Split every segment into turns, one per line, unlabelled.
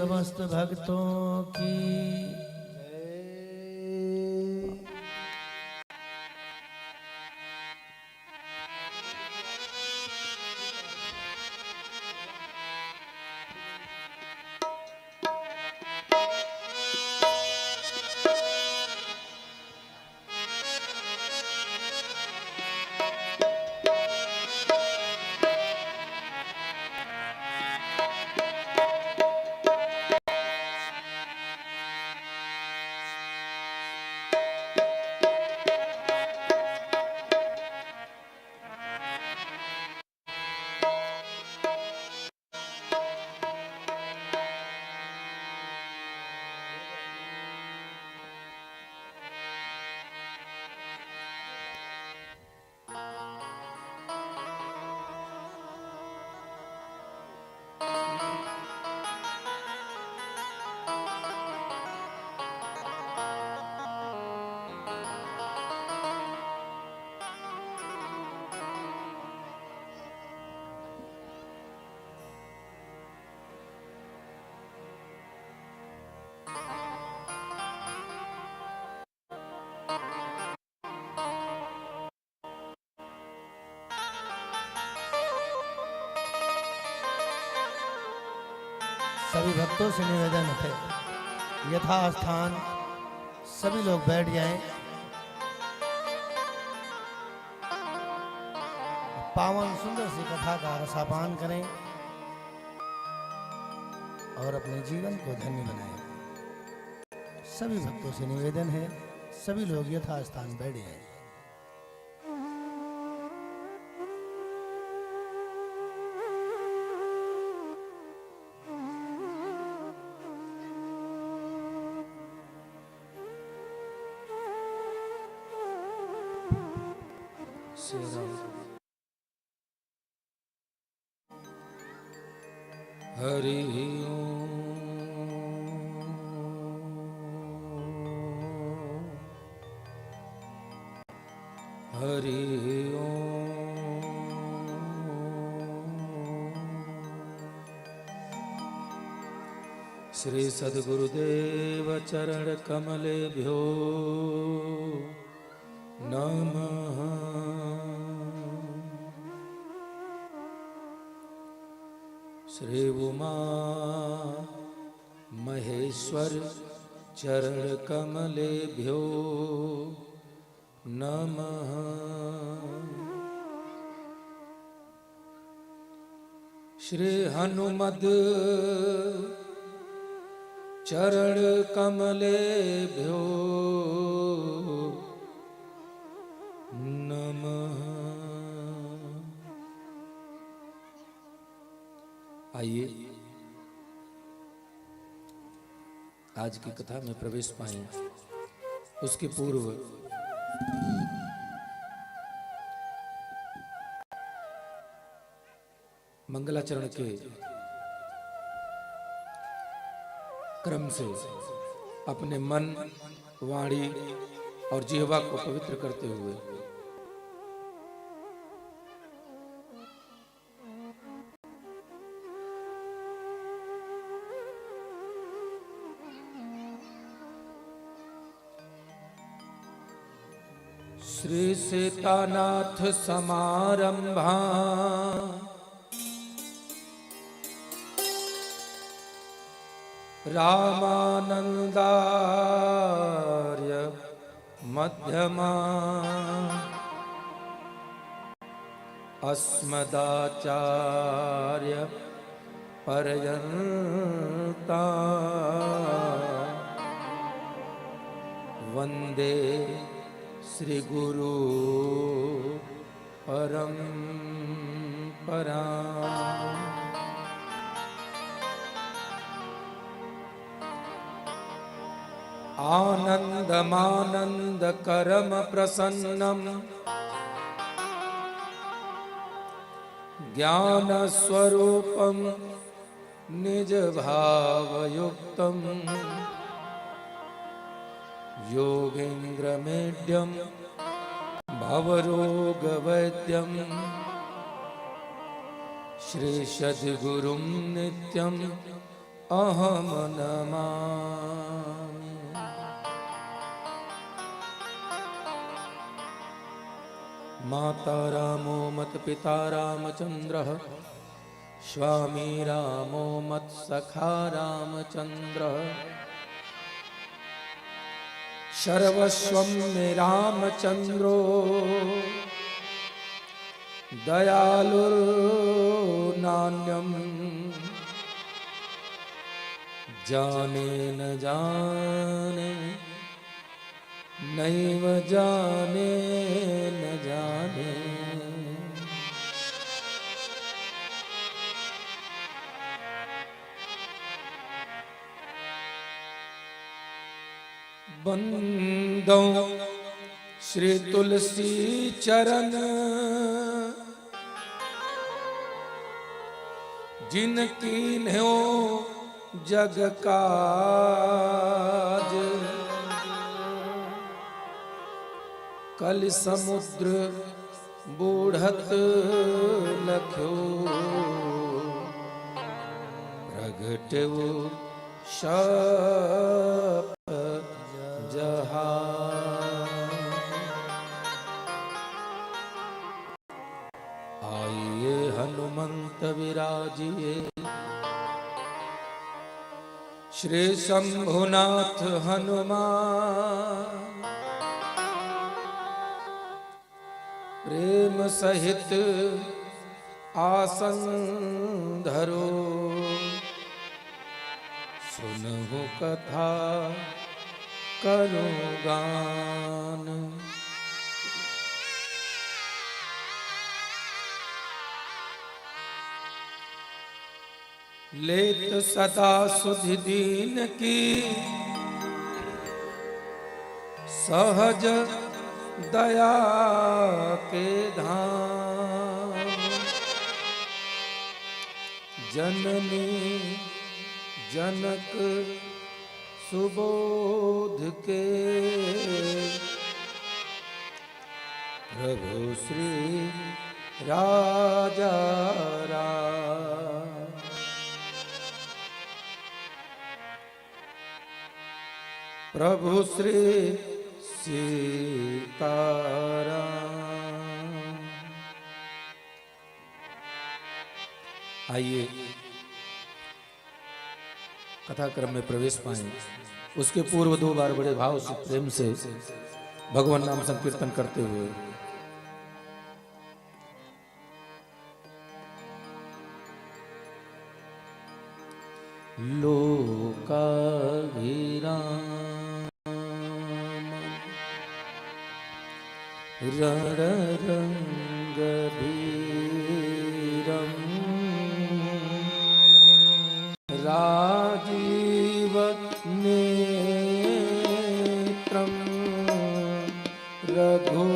समस्त भक्तों की सभी भक्तों से निवेदन है, यथास्थान सभी लोग बैठ जाएं। पावन सुंदर सी कथा का रसापान करें और अपने जीवन को धन्य बनाएं। सभी भक्तों से निवेदन है, सभी लोग यथास्थान बैठ जाएं।
हरि ओम हरि ओम श्री सद्गुरुदेव चरण कमलेभ्यो नमः। श्री उमा महेश्वर चरण कमलेभ्यो नमः। श्री हनुमद चरण कमलेभ्यो नमः। आइए आज की कथा में प्रवेश पाएं। उसके पूर्व मंगलाचरण के क्रम से अपने मन, वाणी और जिह्वा को पवित्र करते हुए श्री सीतानाथ समारंभा रामानंदार्य मध्यमा अस्मदाचार्य पर्यन्ता वंदे श्री गुरु परंपरा। आनंदमानंद करम प्रसन्नम ज्ञान स्वरूपम निज भावयुक्तम योगेन्द्रमेड्यम भवरोगवैद्यम श्री सद्गुरुं नित्यं अहम नमामि। माता रामो मत पिता रामचंद्रः, स्वामी रामो मत सखा रामचंद्रः, सर्वस्वं मे रामचंद्रो दयालुर्नान्यं जाने न जाने नैव जाने न जाने। बंदौ श्री तुलसी चरण, जिनकी न्यो जग काज, कल समुद्र बूढ़त लख्यो, प्रगटो शप जहां। आइए हनुमंत विराजिए, श्री शंभुनाथ हनुमान, प्रेम सहित आसन धरो, सुनहु कथा करो गान। लेत सदा सुधि दीन की, सहज दया के धाम। जननी जनक सुबोध के, प्रभु श्री राजा राम। प्रभु श्री सीताराम। आइए कथा क्रम में प्रवेश पाएं। उसके पूर्व 2 बार बड़े भाव से प्रेम से भगवान नाम संकीर्तन करते हुए लोकाभिराम रणरंगधीरम राजीव नेत्रम रघुवंशनाथम।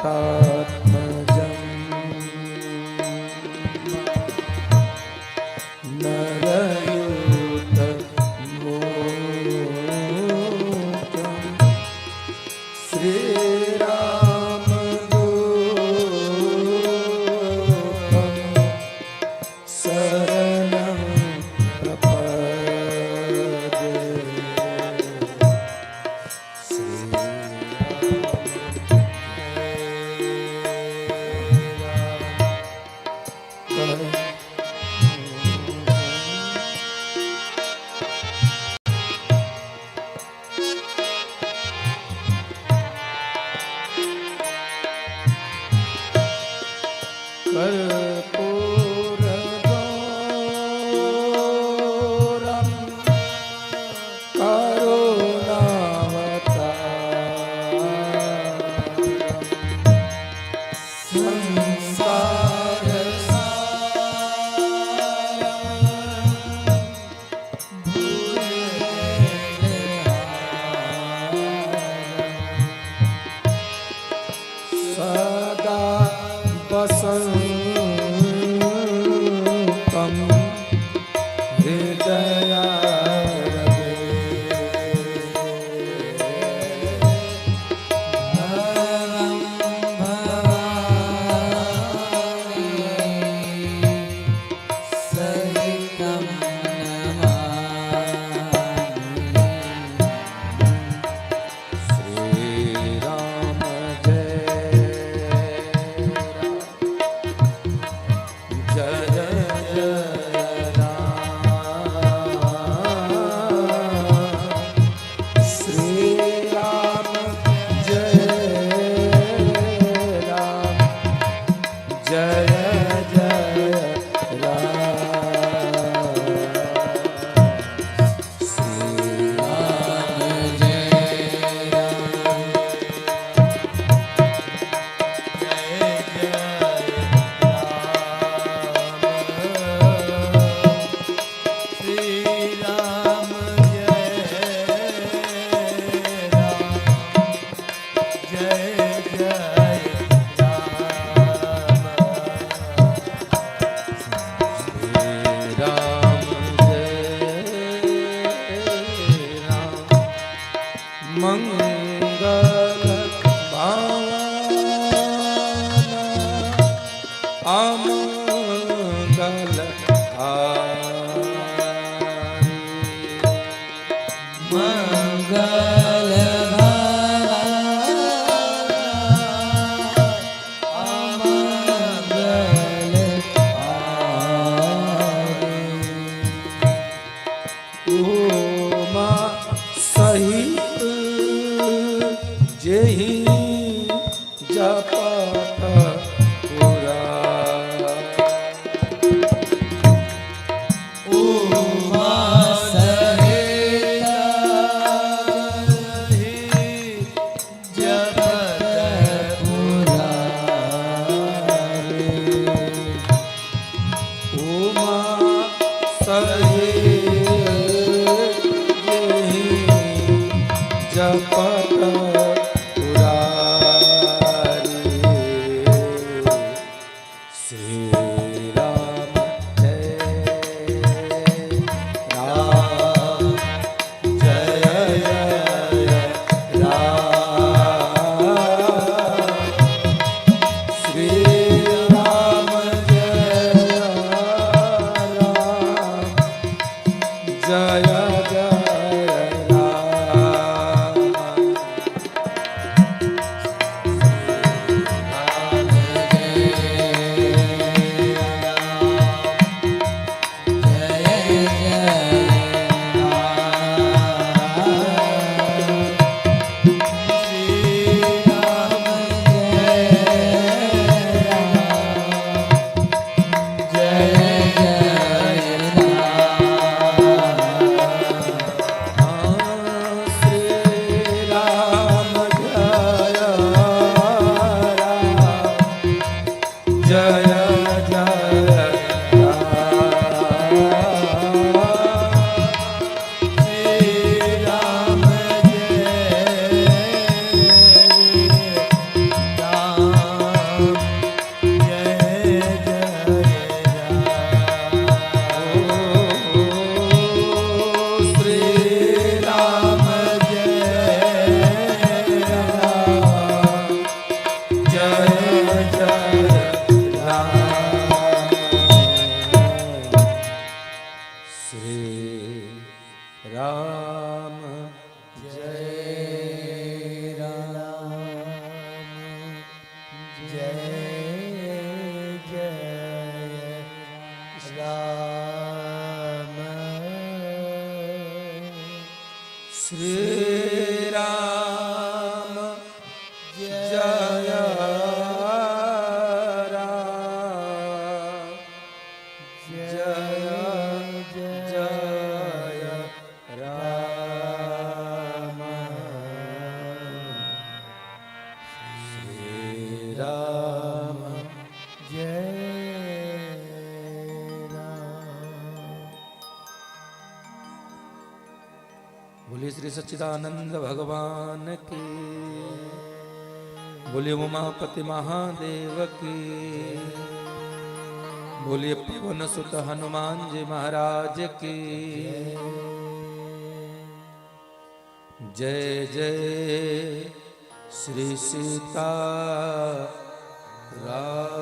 तात्मजम् नरयूतमोचम् श्रीरामदूतं शरणं प्रपद्ये। कर्पूरगौरं करुणावतारम् सदा वसन्तं हृदयारगे
भवं भवानी सहितं नमामि।
श्रीराम जय जय राम श्रीराम जय राम जय जय राम श्रीराम मंगल भावना अमंगल हारी
मंगल अमंगल
उमा सहित जेहि जपत पुरा
उमा सहित जपत पुरारी।
उमा सहित जेहि जपत पुरारी। बोलिए श्री सच्चिदानंद भगवान की, बोलिए उमापति महादेव की, बोलिए पवन सुत हनुमान जी महाराज की। जय जय श्री सीता राम।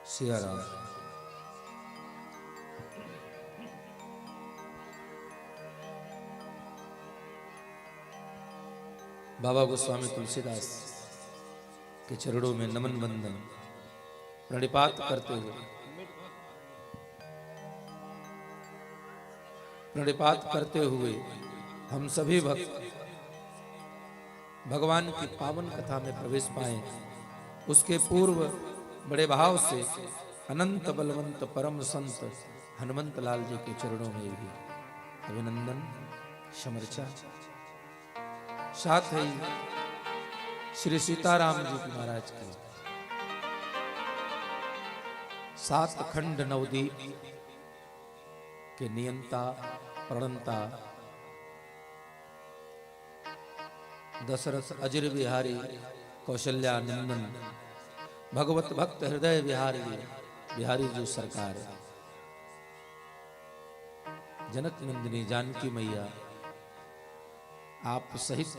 सिया राम। बाबा गोस्वामी तुलसीदास के चरणों में नमन वंदन प्रणिपात करते हुए हम सभी भक्त भगवान की पावन कथा में प्रवेश पाए, उसके पूर्व बड़े भाव से अनंत बलवंत परम संत हनुमंत लाल जी के चरणों में भी अभिनंदन समर्चा, साथ ही श्री सीताराम जी की महाराज की 7 खंड नवदीप के नियंता प्रणंता दशरथ अजिर बिहारी कौशल्या नंदन भगवत भक्त हृदय बिहारी जो सरकार, जनक नंदिनी जानकी मैया आप सहित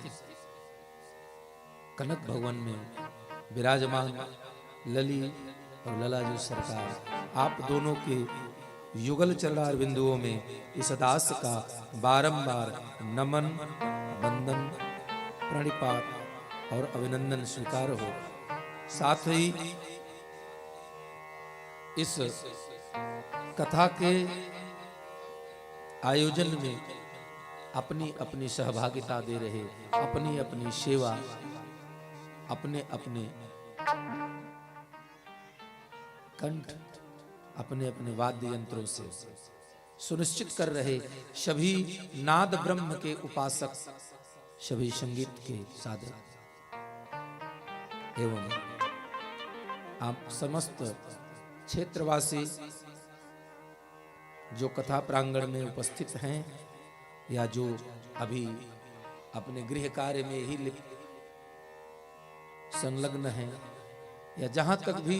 कनक भवन में विराजमान लली और लला जी सरकार, आप दोनों के युगल चरणार बिंदुओं में इस दास का बारंबार नमन वंदन प्रणिपात और अभिनंदन स्वीकार हो। साथ ही इस कथा के आयोजन में अपनी अपनी सहभागिता दे रहे, अपनी अपनी सेवा, अपने अपने कंठ, अपने अपने वाद्य यंत्रों से सुनिश्चित कर रहे सभी नाद ब्रह्म के उपासक, सभी संगीत के साधक एवं आप समस्त क्षेत्रवासी जो कथा प्रांगण में उपस्थित हैं या जो अभी अपने गृह कार्य में ही संलग्न हैं या जहां तक भी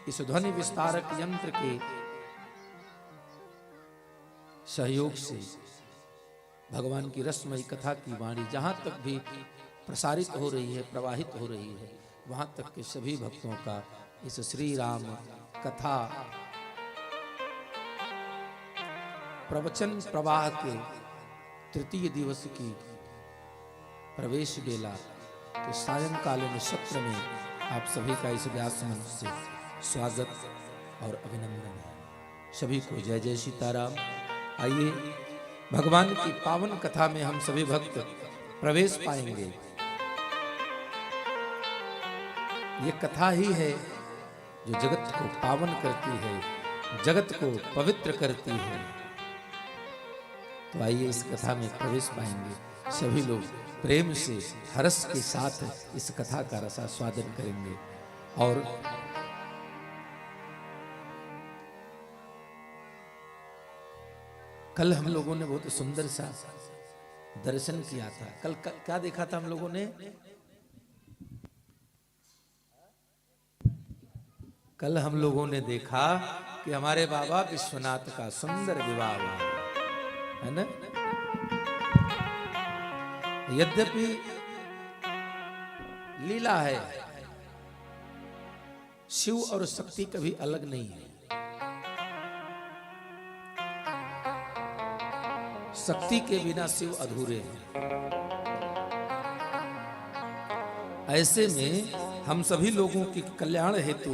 इस ध्वनि विस्तारक यंत्र के सहयोग से भगवान की रसमयी कथा की वाणी जहां तक भी प्रसारित हो रही है, प्रवाहित हो रही है, वहां तक के सभी भक्तों का इस श्री राम कथा प्रवचन प्रवाह के तृतीय दिवस की प्रवेश बेला के सायंकालीन सत्र में आप सभी का इस व्यास मंच से स्वागत और अभिनंदन है। सभी को जय जय सीताराम। आइए भगवान की पावन कथा में हम सभी भक्त प्रवेश पाएंगे। ये कथा ही है जो जगत को पावन करती है, जगत को पवित्र करती है। तो आइए इस कथा में प्रवेश पाएंगे। सभी लोग प्रेम से हर्ष के साथ इस कथा का रसास्वादन करेंगे। और कल हम लोगों ने बहुत सुंदर सा दर्शन किया था। कल क्या देखा था हम लोगों ने? कल हम लोगों ने देखा कि हमारे बाबा विश्वनाथ का सुंदर विवाह हुआ। है ना। यद्यपि लीला है, शिव और शक्ति कभी अलग नहीं है। शक्ति के बिना शिव अधूरे हैं। ऐसे में हम सभी लोगों के कल्याण हेतु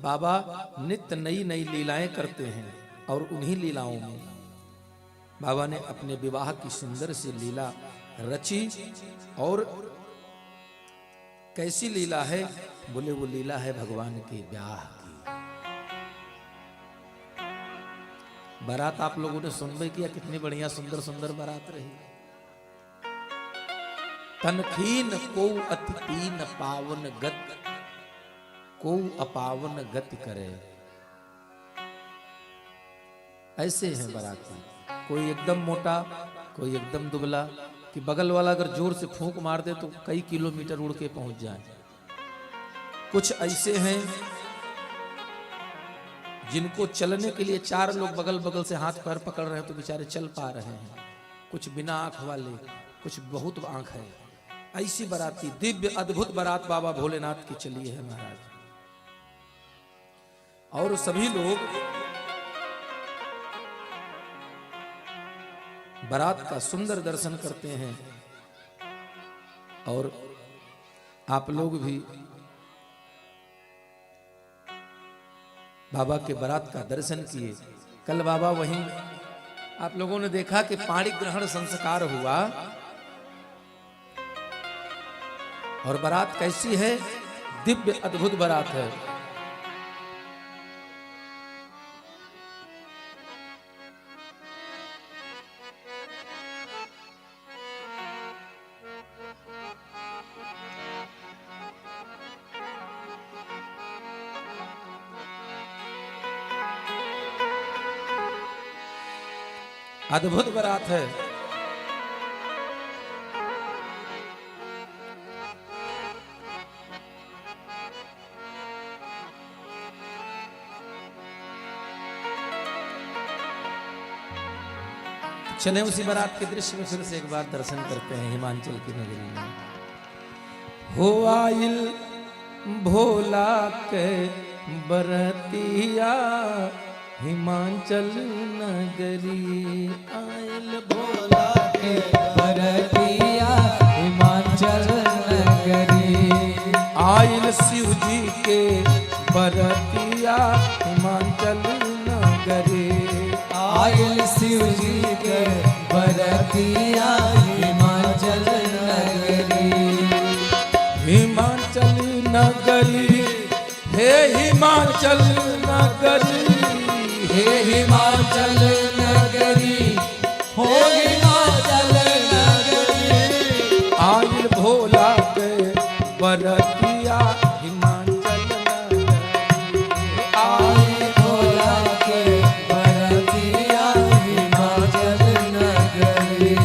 बाबा नित्य नई नई लीलाएं करते हैं और उन्हीं लीलाओं में बाबा ने अपने विवाह की सुंदर सी लीला रची। और कैसी लीला है? बोले वो लीला है भगवान के ब्याह की। बारात आप लोगों ने सुनबे किया, कितनी बढ़िया सुंदर सुंदर बारात रही। तनखीन को अति तीन पावन गत, को अपावन गति करे। ऐसे हैं बाराती, कोई एकदम मोटा, कोई एकदम दुबला, कि बगल वाला अगर जोर से फूंक मार दे तो कई किलोमीटर उड़ के पहुंच जाए। कुछ ऐसे हैं जिनको चलने के लिए 4 लोग बगल बगल से हाथ पैर पकड़ रहे हैं तो बेचारे चल पा रहे हैं। कुछ बिना आंख वाले, कुछ बहुत आंख है। ऐसी बाराती दिव्य अद्भुत बारात बाबा भोलेनाथ की चली है महाराज। और सभी लोग बारात का सुंदर दर्शन करते हैं। और आप लोग भी बाबा के बारात का दर्शन किए। कल बाबा वहीं आप लोगों ने देखा कि पाणी ग्रहण संस्कार हुआ। और बारात कैसी है? दिव्य अद्भुत बारात है। अद्भुत बारात है। चले उसी बारात के दृश्य में फिर से एक बार दर्शन करते हैं हिमाचल की नगरी में। हो आइल भोला के बरतिया हिमाचल नगरी, आइल भोला के
बरतिया हिमाचल नगरी।
आइल शिव जी के बरतिया हिमाचल नगरी।
आइल शिव जी के बरतिया हिमाचल नगरी।
हिमाचल नगरी हे हिमाचल नगरी,
हे हिमाचल नगरी, हो हिमाचल नगरी।
आइल भोला के बरतिया हिमाचल नगरी।
आइल भोला के बरतिया हिमाचल नगरी।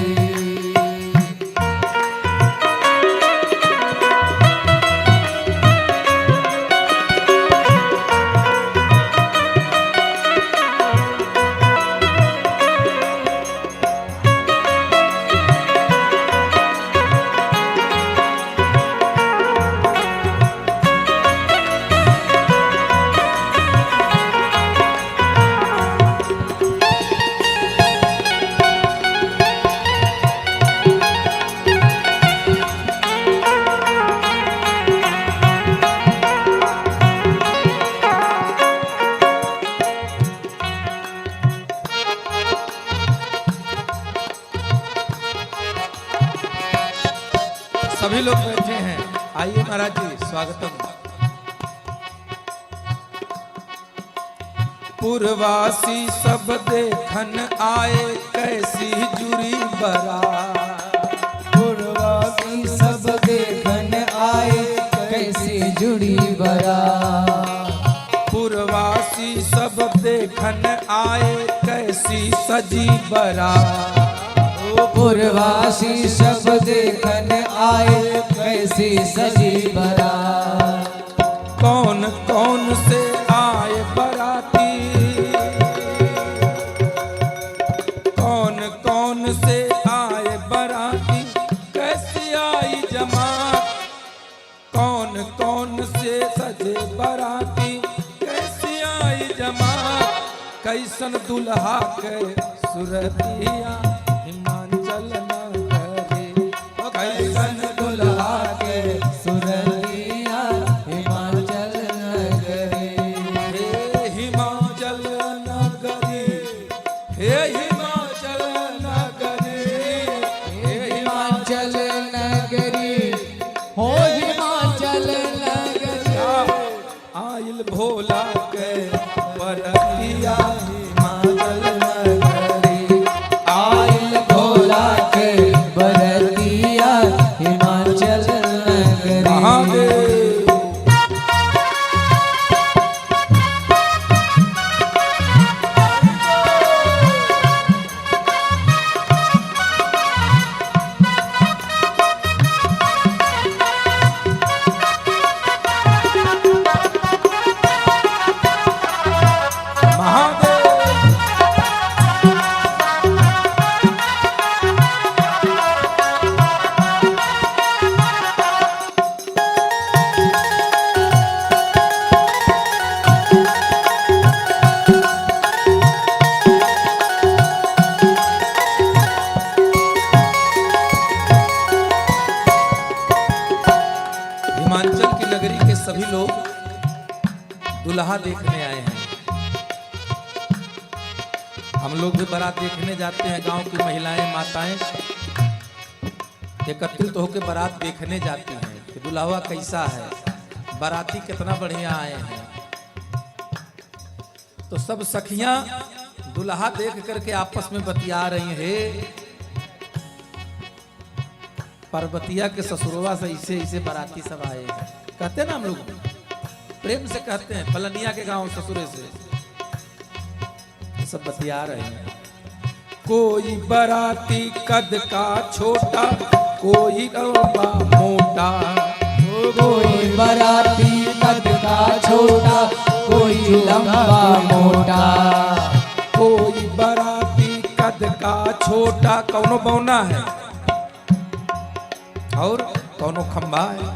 सभी लोग बैठे हैं, आइए महाराज जी स्वागतम। पुरवासी सब देखन आए कैसी जुरी बारात।
पुरवासी सब देखन आए कैसी जुड़ी बारात।
पुरवासी सब देखन आए कैसी सजी बारात।
पुरवासी सब देखन आए कैसी सजी बारात।
कौन कौन से आए बाराती, कौन कौन से आए बराती, कैसी आई जमात, कौन कौन से सजे बराती, कैसी आई जमात, कैसन दुल्हा के सुरतिया हिमाचल नगरी, कैसन दुल्हा के
सुरतिया हिमाचल नगरी,
हे हिमाचल नगरी, हे हिमाचल नगरी, हे
हिमाचल नगरी, हो हिमाचल नगरी,
आइल भोला के बरतिया हिमाचल नगरी,
आइल भोला के बरतिया हिमाचल नगरी।
महादेव। हिमाचल की नगरी के सभी लोग दुल्हा देखने आए हैं। हम लोग भी बारात देखने जाते हैं। गांव की महिलाएं माताएं एकत्रित होकर बारात देखने जाती हैं कि दुल्हा कैसा है, बाराती कितना बढ़िया आए हैं। तो सब सखियां दुल्हा देख करके आपस में बतिया रही हैं, पार्वतिया के ससुरवा से ऐसे बाराती सब आए हैं। कहते ना हम लोग प्रेम से कहते हैं, फलनिया के गांव ससुरे से सब बतिया रहे हैं। कोई बाराती कद का छोटा, कोई लंबा मोटा,
कोई बाराती कद का छोटा, कोई लंबा मोटा,
कोई बाराती कद का छोटा, कौनो बौना है और कौनो खंबा है।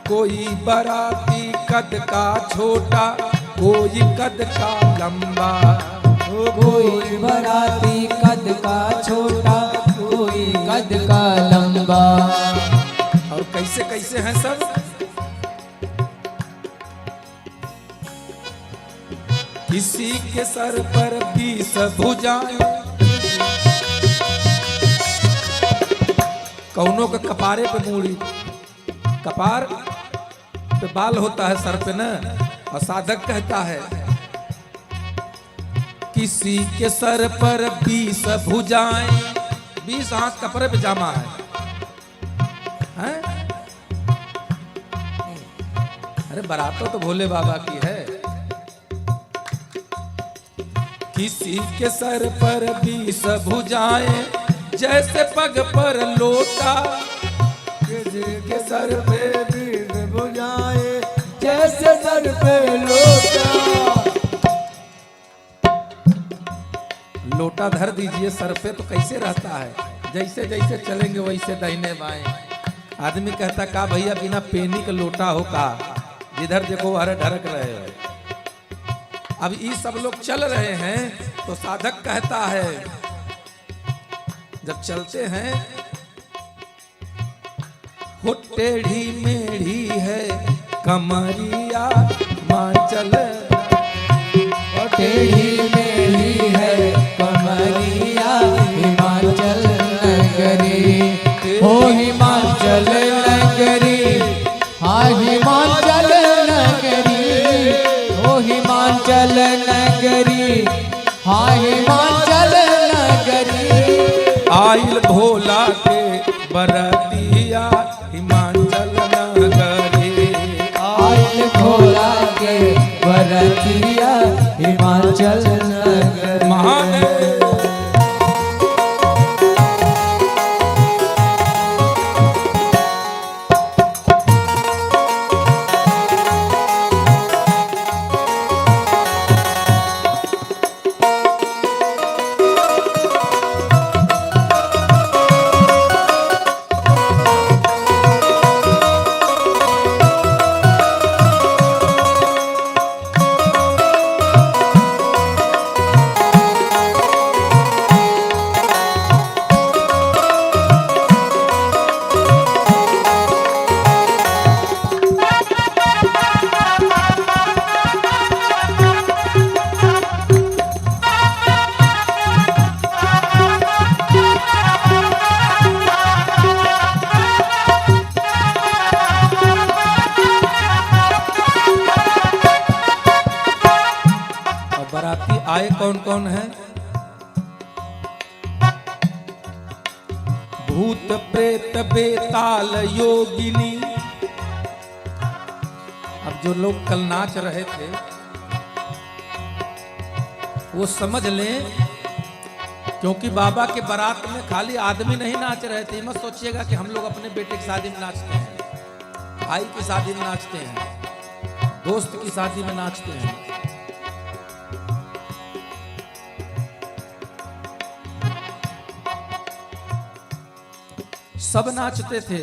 कोई बाराती कद का छोटा, कोई कद का लंबा,
कोई बाराती कद का छोटा, कोई कद का लंबा।
और कैसे कैसे हैं सब। किसी के सर पर 20 भुजाएं, कौनों के कपारे पे मूड़ी, कपार पे बाल होता है सर पे न, और साधक कहता है किसी के सर पर 20 भुजाएं, 20 हाथ कपड़े पे जामा है? अरे बारात तो भोले बाबा की है। किसी के सर पर 20 भुजाएं, जैसे पग पर लोटा,
किसी के सर पे 20 भुजाएं,
जैसे सर पे लोटा,
लोटा धर दीजिए सर पे तो कैसे रहता है, जैसे जैसे चलेंगे वैसे दाहिने बाएं। आदमी कहता का भैया बिना पेनी का लोटा हो का, जिधर देखो हर ढरक रहे हो। अब ये सब लोग चल रहे हैं तो साधक कहता है जब चलते हैं, हो टेढ़ी मेढ़ी है कमरिया हिमाचल,
टेढ़ी मेढ़ी है कमरिया हिमाचल नगरी, हो हिमाचल नगरी, हाँ हिमाचल नगरी, हो हिमाचल नगरी, हाँ हिमाचल नगरी।
आइल भोला के बरतिया हिमाचल नगरी,
आइल भोला के बरतिया हिमाचल नगरी।
महादेव। आए कौन कौन है? भूत प्रेत बेताल योगिनी। अब जो लोग कल नाच रहे थे वो समझ लें, क्योंकि बाबा के बारात में खाली आदमी नहीं नाच रहे थे। मत सोचिएगा कि हम लोग अपने बेटे की शादी में नाचते हैं, भाई की शादी में नाचते हैं, दोस्त की शादी में नाचते हैं। सब नाचते थे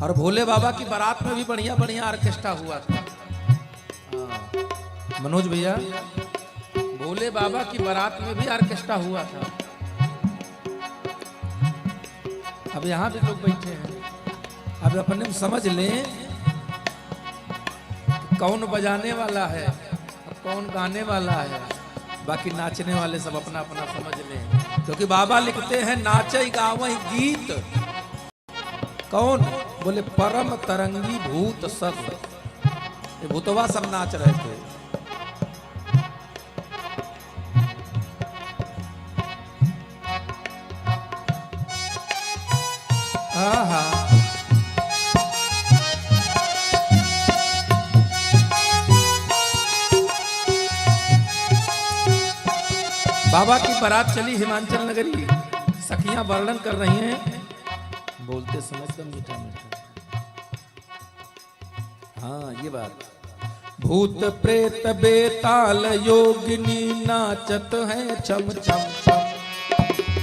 और भोले बाबा की बारात में भी बढ़िया बढ़िया ऑर्केस्ट्रा हुआ था। मनोज भैया, भोले बाबा की बारात में भी ऑर्केस्ट्रा हुआ था। अब यहां भी लोग बैठे हैं। अब अपने समझ लें कि कौन बजाने वाला है और कौन गाने वाला है। बाकी नाचने वाले सब अपना अपना समझ लें, क्योंकि बाबा लिखते हैं नाचे गावई गीत। कौन? बोले परम तरंगी भूत सब। ये भूतवा सब नाच रहे थे। आहा, बाबा की बारात चली हिमाचल नगरी। सखियां वर्णन कर रही हैं, बोलते समय सब मीठा मीठा। हाँ, ये बात। भूत प्रेत बेताल योगिनी नाचत है छम छम छम।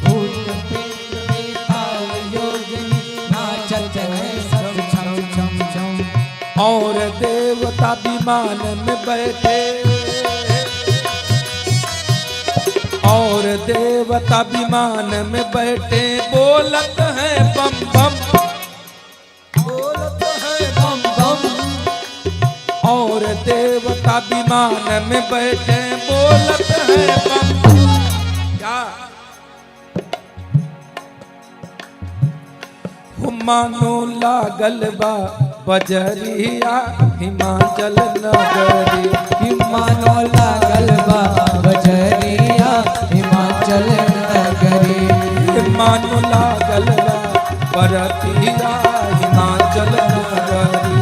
भूत प्रेत बेताल योगिनी नाचत है सब छम छम छम।
और देवता विमान में बैठे, और देवता विमान में बैठे बोलत है बम बम, बोलत है बम बम। और देवता विमान में बैठे बोलत है बम। क्या? मानो लागल बा बजरिया हिमाचल नगरी।
मानो लागल बा बजरिया हिमाचल नगरी।
मानो लागल बा बरतिया हिमाचल नगरी।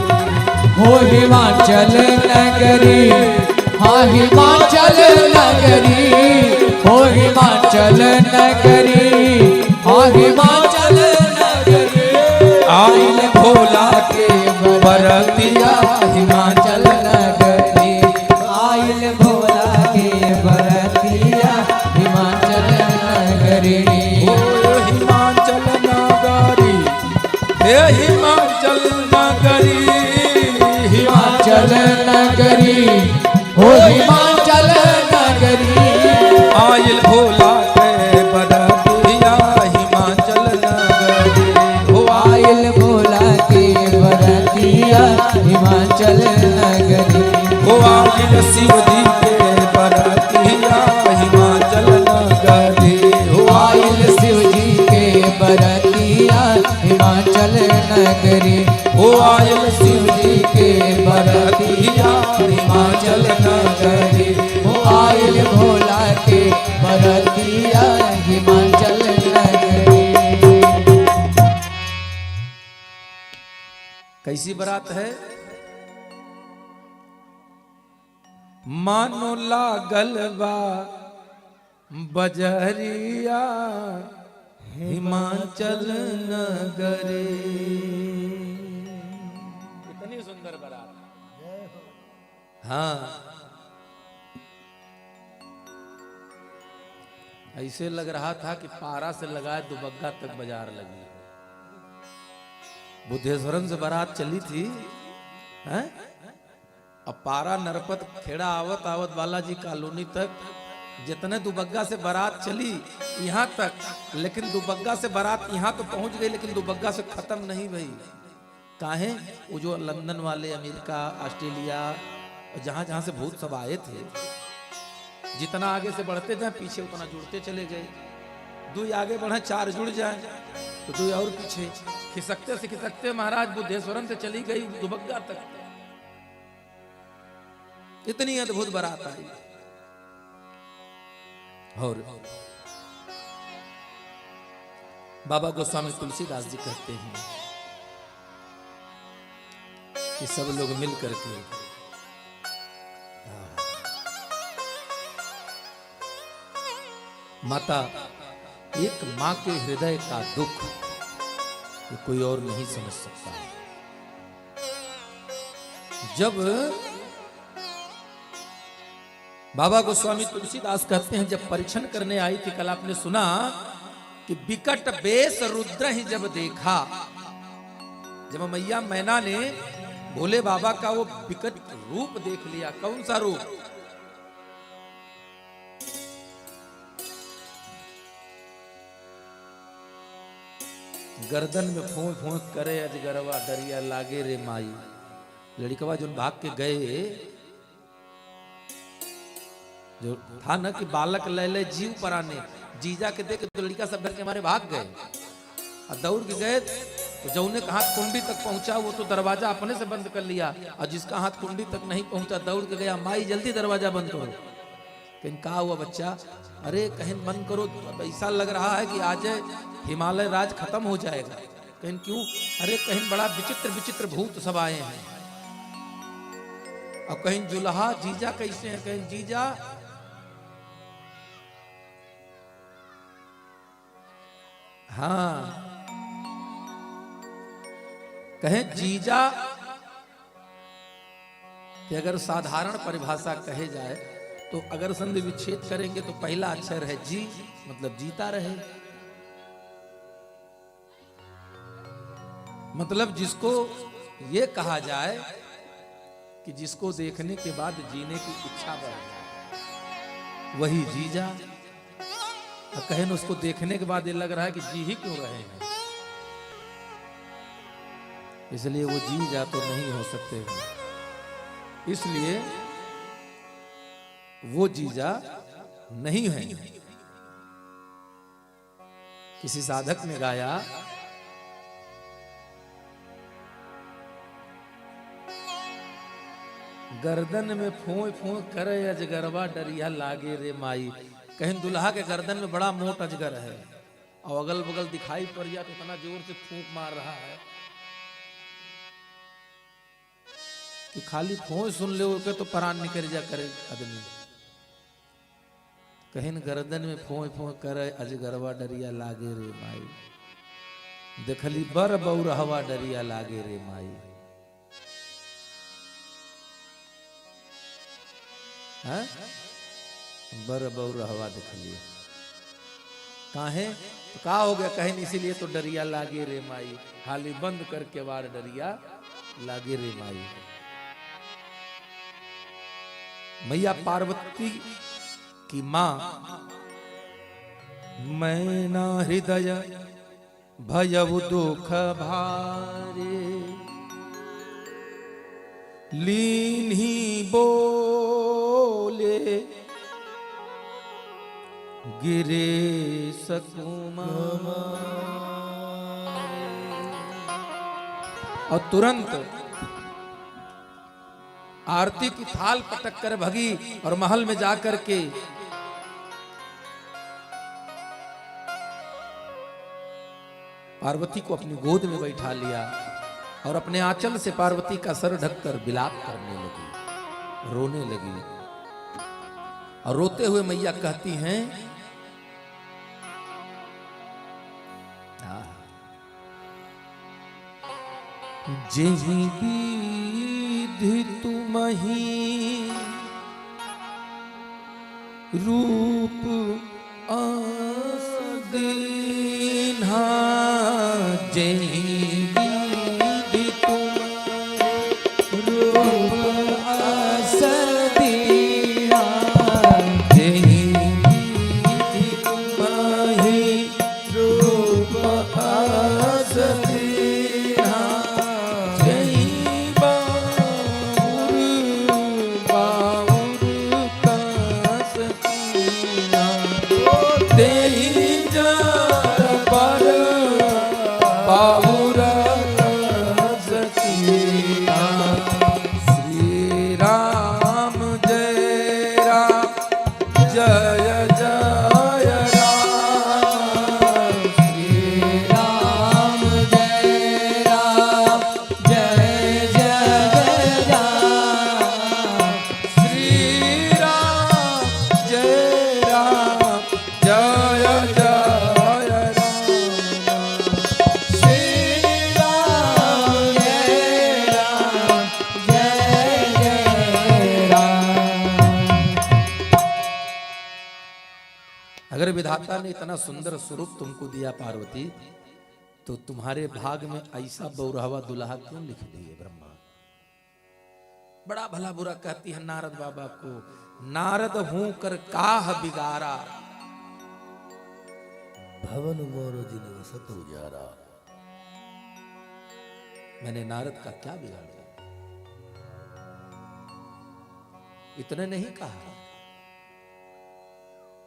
हो हिमाचल नगरी, हाँ हिमाचल नगरी। हो हिमाचल नगरी, हाँ हिमाचल नगरी।
आइल भोला के बरतिया हिमाचल
नगरी। आइल भोला के बरतिया हिमाचल नगरी।
ओ हिमाचल नगरी, हे हिमाचल नगरी।
हिमाचल नगरी, हो हिमाचल नगरी।
आइल भोला के बरतिया हिमाचल नगरी। हो
आइल भोला के बरतिया हिमाचल नगरी।
हो आइल शिव जी के बरतिया हिमाचल नगरी। हो
आइल शिव जी के बरतिया हिमाचल नगरी।
हो आइल शिव जी के
बरतिया हिमाचल नगरी। हो आइल भोला के बरतिया हिमाचल नगरी।
कैसी बारात है? मानो लागल बा बजरिया हिमाचल नगरी। कितनी सुंदर बारात। हाँ, ऐसे लग रहा था कि पारा से लगाए दुबग्गा तक बाजार लगी। बुद्धेश्वरम से बारात चली थी, हैं? अब पारा नरपत खेड़ा आवत आवत बालाजी कॉलोनी तक जितने दुबग्गा से बारात चली यहाँ तक, लेकिन दुबग्गा से बारात यहाँ तो पहुंच गई, लेकिन दुबग्गा से खत्म नहीं भई। काहे? वो जो लंदन वाले, अमेरिका, ऑस्ट्रेलिया, जहां जहां से भूत सब आए थे, जितना आगे से बढ़ते जाए पीछे उतना जुड़ते चले गए। दो आगे बढ़े, चार जुड़ जाए तो दो और पीछे। खिसकते से खिसकते महाराज बुद्धेश्वरम से चली गई दुबग्गा तक। इतनी अद्भुत बारात आई। और बाबा गोस्वामी तुलसीदास जी कहते हैं कि सब लोग मिल करके माता, एक मां के हृदय का दुख ये कोई और नहीं समझ सकता। जब बाबा गोस्वामी तुलसीदास कहते हैं, जब परीक्षण करने आई थी, कल आपने सुना कि विकट बेस रुद्र ही जब देखा, जब मैया मैना ने भोले बाबा का वो विकट रूप देख लिया। कौन सा रूप? गर्दन में फूंक फूंक करे अजगरवा डरिया लागे रे माई। लड़कवा जो भाग के गए, जो था ना कि बालक ले ले जीव पर आने, जीजा के देख तो लड़का सब डर के मारे भाग गए और दौड़ के गए। तो जौने का हाथ कुंडी तक पहुंचा वो तो दरवाजा अपने से बंद कर लिया, और जिसका हाथ कुंडी तक नहीं पहुंचा दौड़ के गया, माई जल्दी दरवाजा बंद करो। कहीं कहा हुआ बच्चा, अरे कहीं बंद करो, ऐसा लग रहा है कि आज हिमालय राज खत्म हो जाएगा। कहीं क्यों? अरे कहीं बड़ा विचित्र विचित्र भूत सब आए हैं। और कहीं जुल्हा जीजा कैसे हैं? कहीं जीजा हाँ, कहें जीजा कि अगर साधारण परिभाषा कहे जाए तो अगर संधि विच्छेद करेंगे तो पहला अक्षर है जी, मतलब जीता रहे। मतलब जिसको ये कहा जाए कि जिसको देखने के बाद जीने की इच्छा बढ़ जाए, वही जीजा। और कहें उसको देखने के बाद ये लग रहा है कि जी ही क्यों रहे हैं, इसलिए वो जी जा तो नहीं हो सकते हैं। इसलिए वो जीजा नहीं है। किसी साधक ने गाया, गर्दन में फूं फूं करे अजगरवा डरिया लागे रे माई। कहीं दुल्हा के गर्दन में बड़ा मोट अजगर है और अगल बगल दिखाई पड़ गया तो इतना जोर से फूंक मार रहा है कि खाली फोन सुन ले के तो प्राण निकल जा करे आदमी। कहीं गर्दन में फों फों करे अजगरवा डरिया लागे रे माई। देखली बर बौर हवा डरिया लागे रे माई। हाँ? बर बौर हवा देखलिए काहे तो का हो गया? कहीं इसीलिए तो डरिया लागे रे माई, हाली बंद करके वार डरिया लागे रे माई। मैया पार्वती की मां मैना हृदय भयउ दुख भारे, लीन ही बोले गिरे और तुरंत आरती की थाल पटक कर भगी और महल में जाकर के पार्वती को अपनी गोद में बैठा लिया और अपने आंचल से पार्वती का सर ढककर विलाप करने लगी, रोने लगी। और रोते हुए मैया कहती हैं, जेहि विधि तुमहि रूप आस दीन्हा, जेहि विधि तुमहि रूप आस दीन्हा, जेहि विधि तुमहि रूप आस दीन्हा, जेहि बाउर कास दीन्हा, तेहि जार पर बाउर विधाता ने इतना सुंदर स्वरूप तुमको दिया पार्वती, तो तुम्हारे भाग में ऐसा बौरहवा दुल्हा क्यों लिख दिए ब्रह्मा? बड़ा भला बुरा कहती है नारद बाबा को, नारद हूं कर काह बिगारा,
भवन मोर जिन वसत उजारा।
मैंने नारद का क्या बिगाड़ा? इतने नहीं कहा,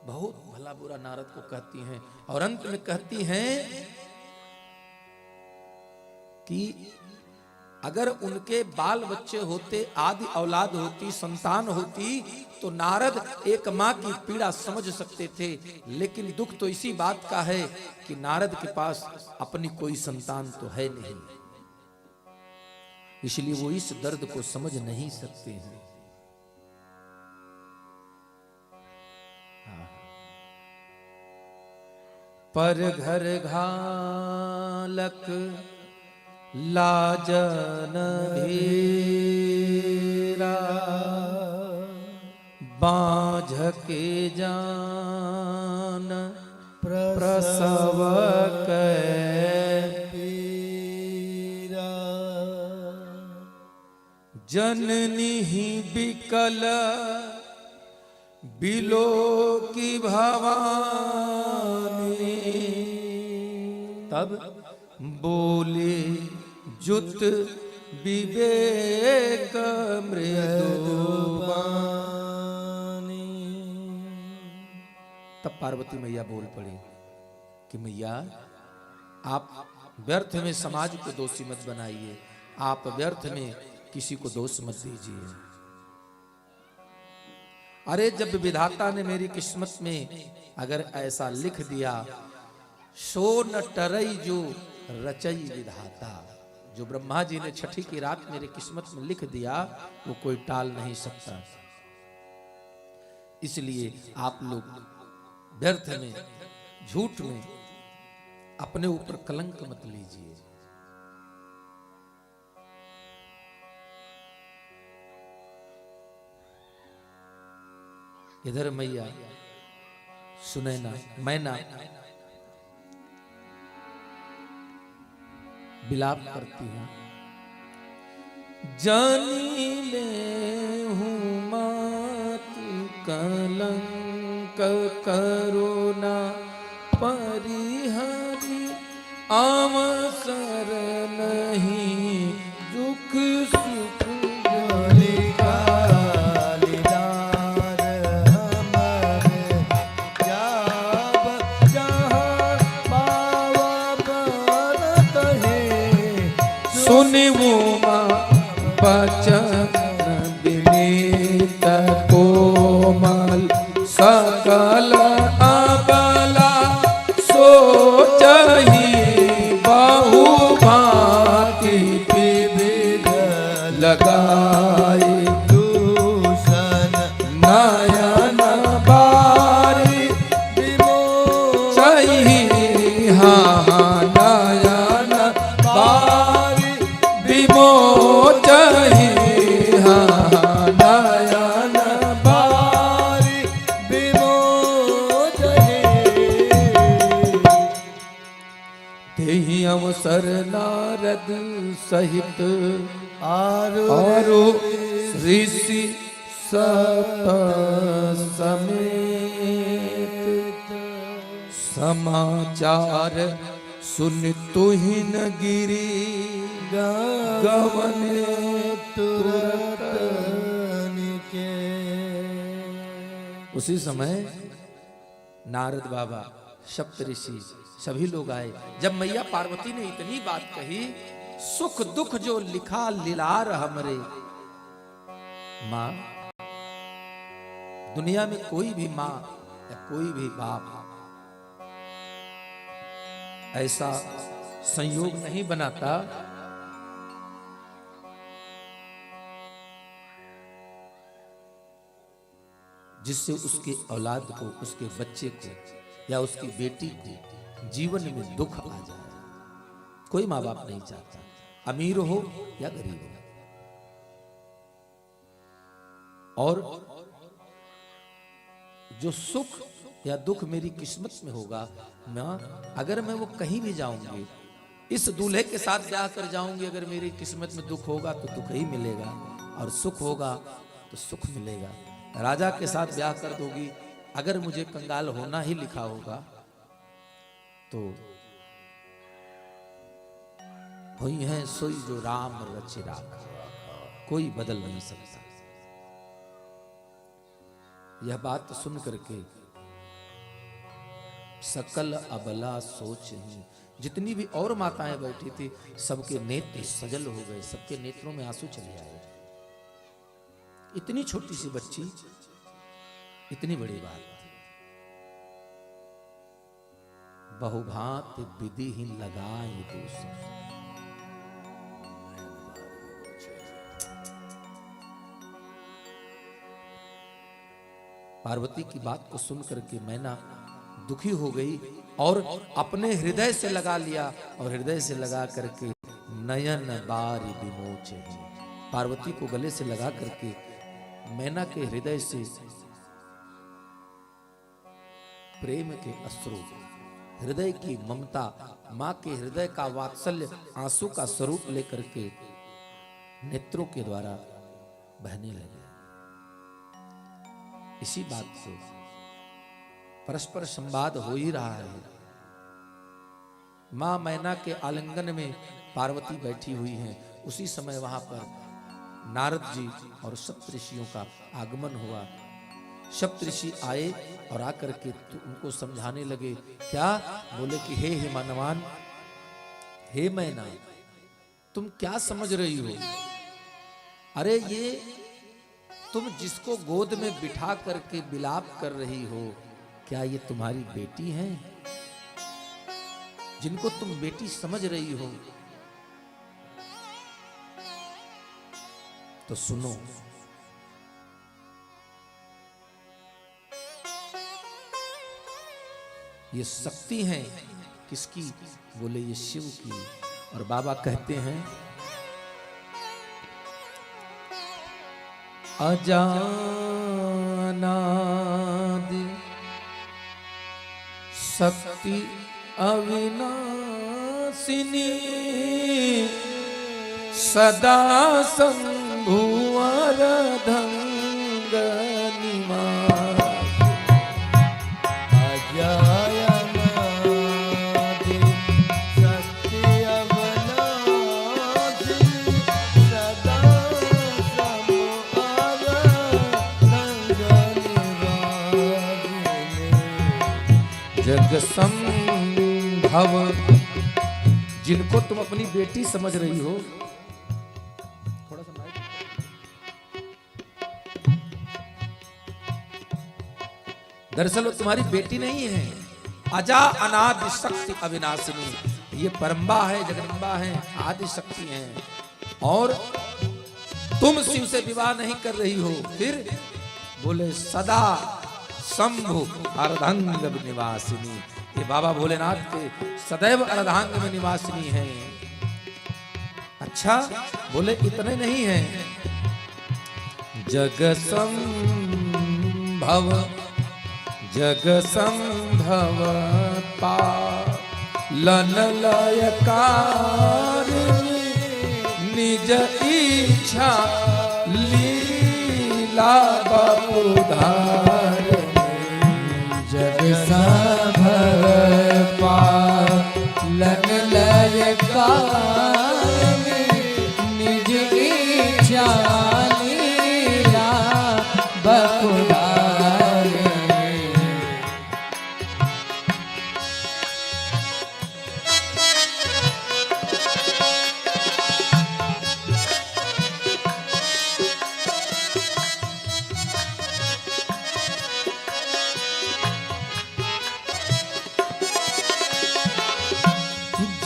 बहुत भला बुरा नारद को कहती हैं, और अंत में कहती हैं कि अगर उनके बाल बच्चे होते, आदि औलाद होती, संतान होती, तो नारद एक मां की पीड़ा समझ सकते थे। लेकिन दुख तो इसी बात का है कि नारद के पास अपनी कोई संतान तो है नहीं, इसलिए वो इस दर्द को समझ नहीं सकते हैं। पर घर घालक लाजन भीरा, बाझ के जान प्रसव
पीरा।
जननी ही बिकल बिलो की भवानी, तब बोले जुत विवेक मृदुबानी। तब पार्वती मैया बोल पड़ी कि मैया आप व्यर्थ में समाज को दोषी मत बनाइए, आप व्यर्थ में किसी को दोष मत दीजिए। अरे जब विधाता ने मेरी किस्मत में अगर ऐसा लिख दिया, सो न टरई जो रचई विधाता, जो ब्रह्मा जी ने छठी की रात मेरी किस्मत में लिख दिया वो कोई टाल नहीं सकता। इसलिए आप लोग व्यर्थ में, झूठ में अपने ऊपर कलंक मत लीजिए। इधर मैया सुनैना मैना विलाप करती हूं, जानी ले हूं मात कलंक करुणा परिहरी, अवसर नहीं दुख सुख बचन विनीत कोमल सकल अबला, सोचहि बहु भांति विविध लगाए, दूषण नयन बारी विमोचहि, हाँ नयन बारी विमोचहि, हाँ नयन बारी विमोचहि। तेहि अवसर नारद सहित आरो ऋषि सप समेत, समाचार सुन तुहिन गिरी, गवने तुरत निके। उसी समय नारद बाबा, सप्त ऋषि सभी लोग आए। जब मैया पार्वती ने इतनी बात कही, सुख दुख जो लिखा लीलार हमरे, मां दुनिया में कोई भी मां या कोई भी बाप ऐसा संयोग नहीं बनाता जिससे उसके औलाद को, उसके बच्चे को या उसकी बेटी को जीवन में दुख आ जाए। कोई माँ बाप नहीं चाहता, अमीर हो या गरीब हो। और जो सुख या दुख मेरी किस्मत में होगा, माँ अगर मैं वो कहीं भी जाऊंगी, इस दूल्हे के साथ ब्याह कर जाऊंगी, अगर मेरी किस्मत में दुख होगा तो दुख ही मिलेगा, और सुख होगा तो सुख मिलेगा। राजा के साथ ब्याह कर दोगी, अगर मुझे कंगाल होना ही लिखा होगा तो हुई है सोई जो राम रचि राखा, कोई बदल नहीं सकता। यह बात सुन करके सकल अबला सोच ही, जितनी भी और माताएं बैठी थी सबके नेत्र सजल हो गए, सबके नेत्रों में आंसू चले आए। इतनी छोटी सी बच्ची, इतनी बड़ी बात। बहुभांत विधि ही लगाए दूसरा, पार्वती की बात को सुन करके मैना दुखी हो गई और अपने हृदय से लगा लिया, और हृदय से लगा करके नयन बारी विमोचे, पार्वती को गले से लगा करके मैना के हृदय से प्रेम के अश्रु, हृदय की ममता, मां के हृदय का वात्सल्य आंसू का स्वरूप लेकर के नेत्रों के द्वारा बहने लगे। इसी बात से परस्पर संवाद हो ही रहा है। मां मैना के आलिंगन में पार्वती बैठी हुई हैं, उसी समय वहां पर नारद जी और सप्तऋषियों का आगमन हुआ। सप्तऋषि आए और आकर के उनको समझाने लगे। क्या? बोले कि हे हिमानवान, हे मैना, तुम क्या समझ रही हो? अरे ये तुम जिसको गोद में बिठा करके विलाप कर रही हो, क्या ये तुम्हारी बेटी है? जिनको तुम बेटी समझ रही हो, तो सुनो, ये शक्ति है किसकी? बोले ये शिव की। और बाबा कहते हैं अजानादि शक्ति अविनाशिनी सदा शंभुवर धंग निवास
अजायनादि शक्ति अविनाशी सदा शंभुवर धंग निवास।
जग संभव, जिनको तुम अपनी बेटी समझ रही हो, थोड़ा सा माइक, दरअसल वो तुम्हारी बेटी नहीं है। अजा अनादि शक्ति अविनाशिनी, ये परम्बा है, जगदम्बा है, आदि शक्ति है। और तुम शिव से विवाह नहीं कर रही हो, फिर बोले सदा शंभु अर्धांग निवासिनी, ये बाबा भोलेनाथ के सदैव अर्धांग में निवासिनी है। अच्छा, बोले इतने नहीं है, जग संभव, जग संभव पालन लयकारिणी निज इच्छा लीला बपुधार।
जग संभव पालन लयकारिणी निज इच्छा लीला बपुधारिणी।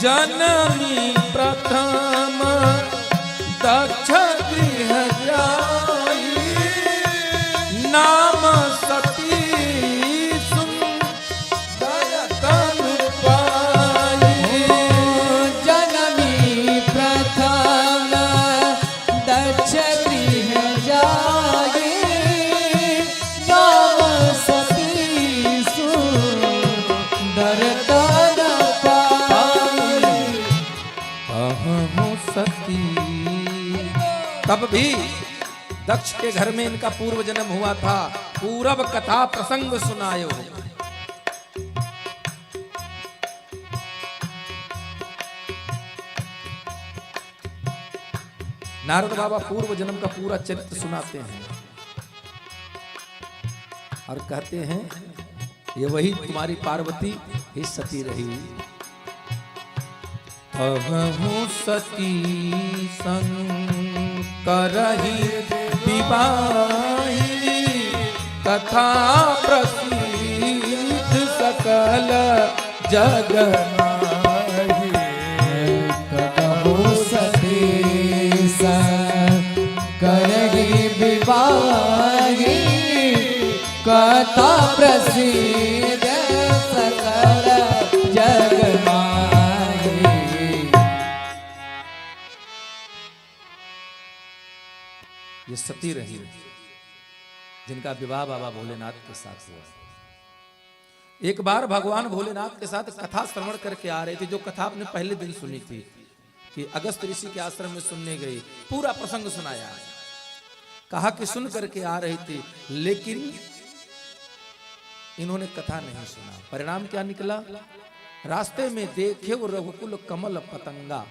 जननी प्रथम दक्ष गृह जाई, नाम सती सुंदर तनु पाई।
जननी प्रथम दक्ष गृह जाई, नाम सती सुंदर
तब भी दक्ष के घर में इनका पूर्व जन्म हुआ था। पूरब कथा प्रसंग सुनायो। नारद बाबा पूर्व जन्म का पूरा चरित्र सुनाते हैं और कहते हैं ये वही तुम्हारी पार्वती ही सती रही। अहु सती शंकर विवाही कथा प्रसिद्ध सकल जग माही।
कहु सती शंकर विवाही कथा प्रसिद्ध सकल जग माही।
ये सती रही जिनका विवाह बाबा भोलेनाथ के साथ हुआ। एक बार भगवान भोलेनाथ के साथ कथा श्रवण करके आ रहे थे, जो कथा आपने पहले दिन सुनी थी कि अगस्त ऋषि के आश्रम में सुनने गई। पूरा प्रसंग सुनाया, कहा कि सुन करके आ रही थी लेकिन इन्होंने कथा नहीं सुना। परिणाम क्या निकला? रास्ते में देखे वो रघुकुल कमल पतंगा।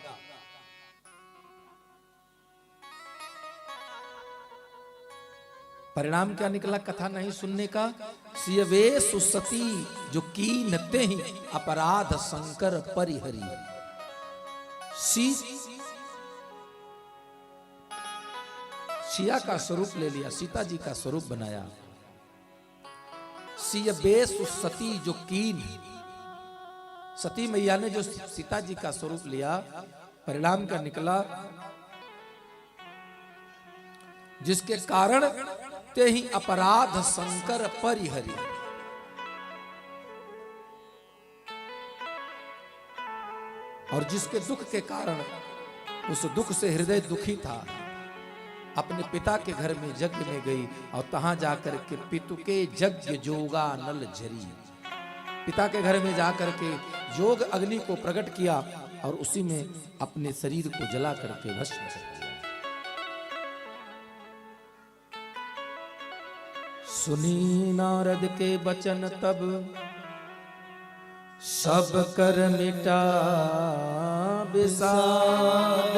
परिणाम क्या निकला कथा नहीं सुनने का? सियवे सुसती जो कीनते ही अपराध शंकर परिहरी। सिया का स्वरूप ले लिया, सीता जी का स्वरूप बनाया। सियवे सुसती जो कीन, सती मैया ने जो सीता जी का स्वरूप लिया, परिणाम क्या निकला? जिसके कारण ते ही अपराध शंकर परिहरी। और जिसके दुख के कारण, उस दुख से हृदय दुखी था, अपने पिता के घर में यज्ञ में गई और तहां जाकर के पितु के यज्ञ जोगा नल झरी। पिता के घर में जाकर के योग अग्नि को प्रकट किया और उसी में अपने शरीर को जला करके भस्म कर दिया। सुनी नारद के वचन तब सब कर मिटा विषाद।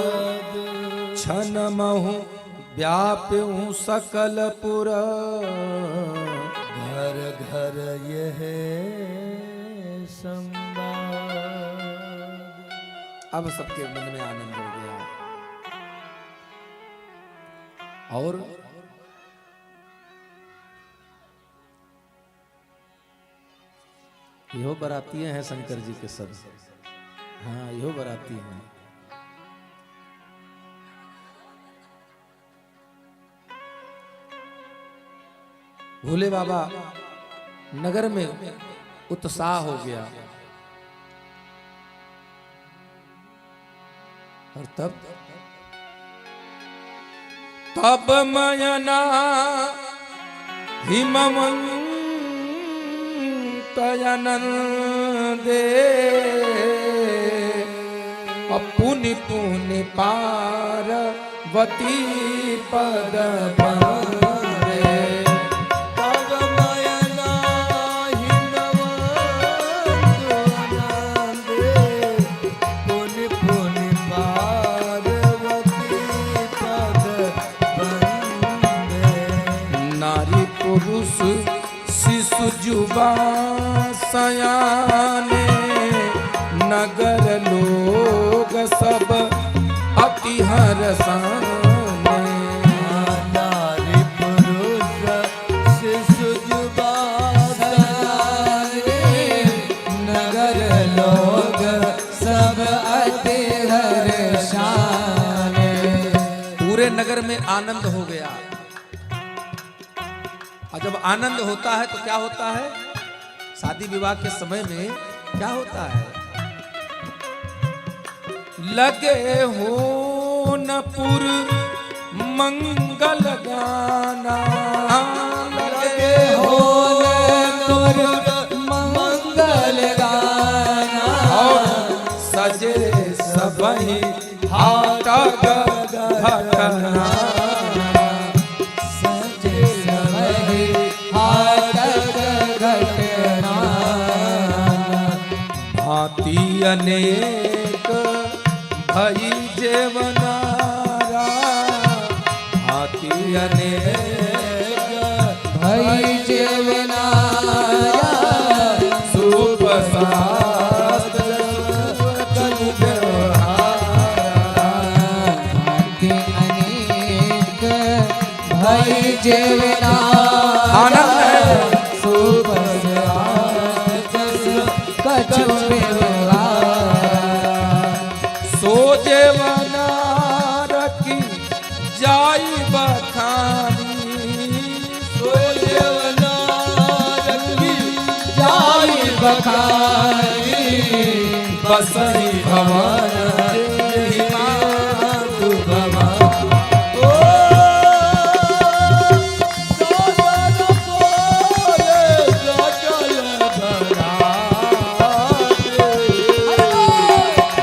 छन महु व्याप्यूं सकल पुर
घर घर यह संवाद।
अब सबके मन में आनंद हो गया और यो बरातियां हैं शंकर जी के सब। हाँ, यो बराती हैं। भोले बाबा नगर में उत्साह हो गया और तब मयना हिमवंतयनंदे पुनि पुनि पार्वती पद बंदे। पुरुष शिशु जुबा सयाने नगर लोग सब अति हरसाने।
नारी पुरुष शिशु जुबा
सयाने नगर लोग सब अति हर्षाने।
पूरे नगर में आनंद हो गया। और जब आनंद होता है तो क्या होता है? शादी विवाह के समय में क्या होता है? लगे हो न पुर मंगल गाना।
लगे हो न पुर मंगल गाना।
और सजे सबही हाट घटना। हाथी अनेक भई जेवनारा, हाथी अनेक
भई जेवनारा,
सुप्रसाद कछु व्यवहारा।
हाथी अनेक भई जेवनारा,
आनंद है।
सुप्रसाद कछु व्यवहारा।
सो जेवनार की जाई बखानी, सो जेवनार की
जाई बखानी,
बसई भवन जेहि मातु भवन। ओ सागर बोले सकल बराते,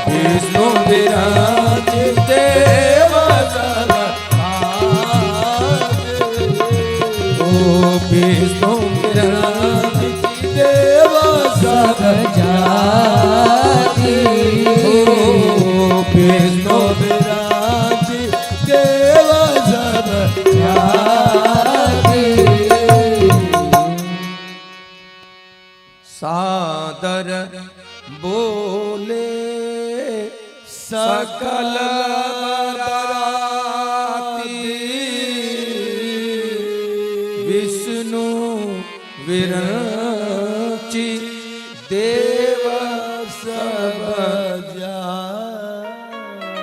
विष्णु विराज देव सब भाते। ओ विष्णु विराज देव सब
जाति।
विष्णु विराज देव सब
जाति।
सादर बोले सकल बराती, विष्णु विरंचि देव सब जाति।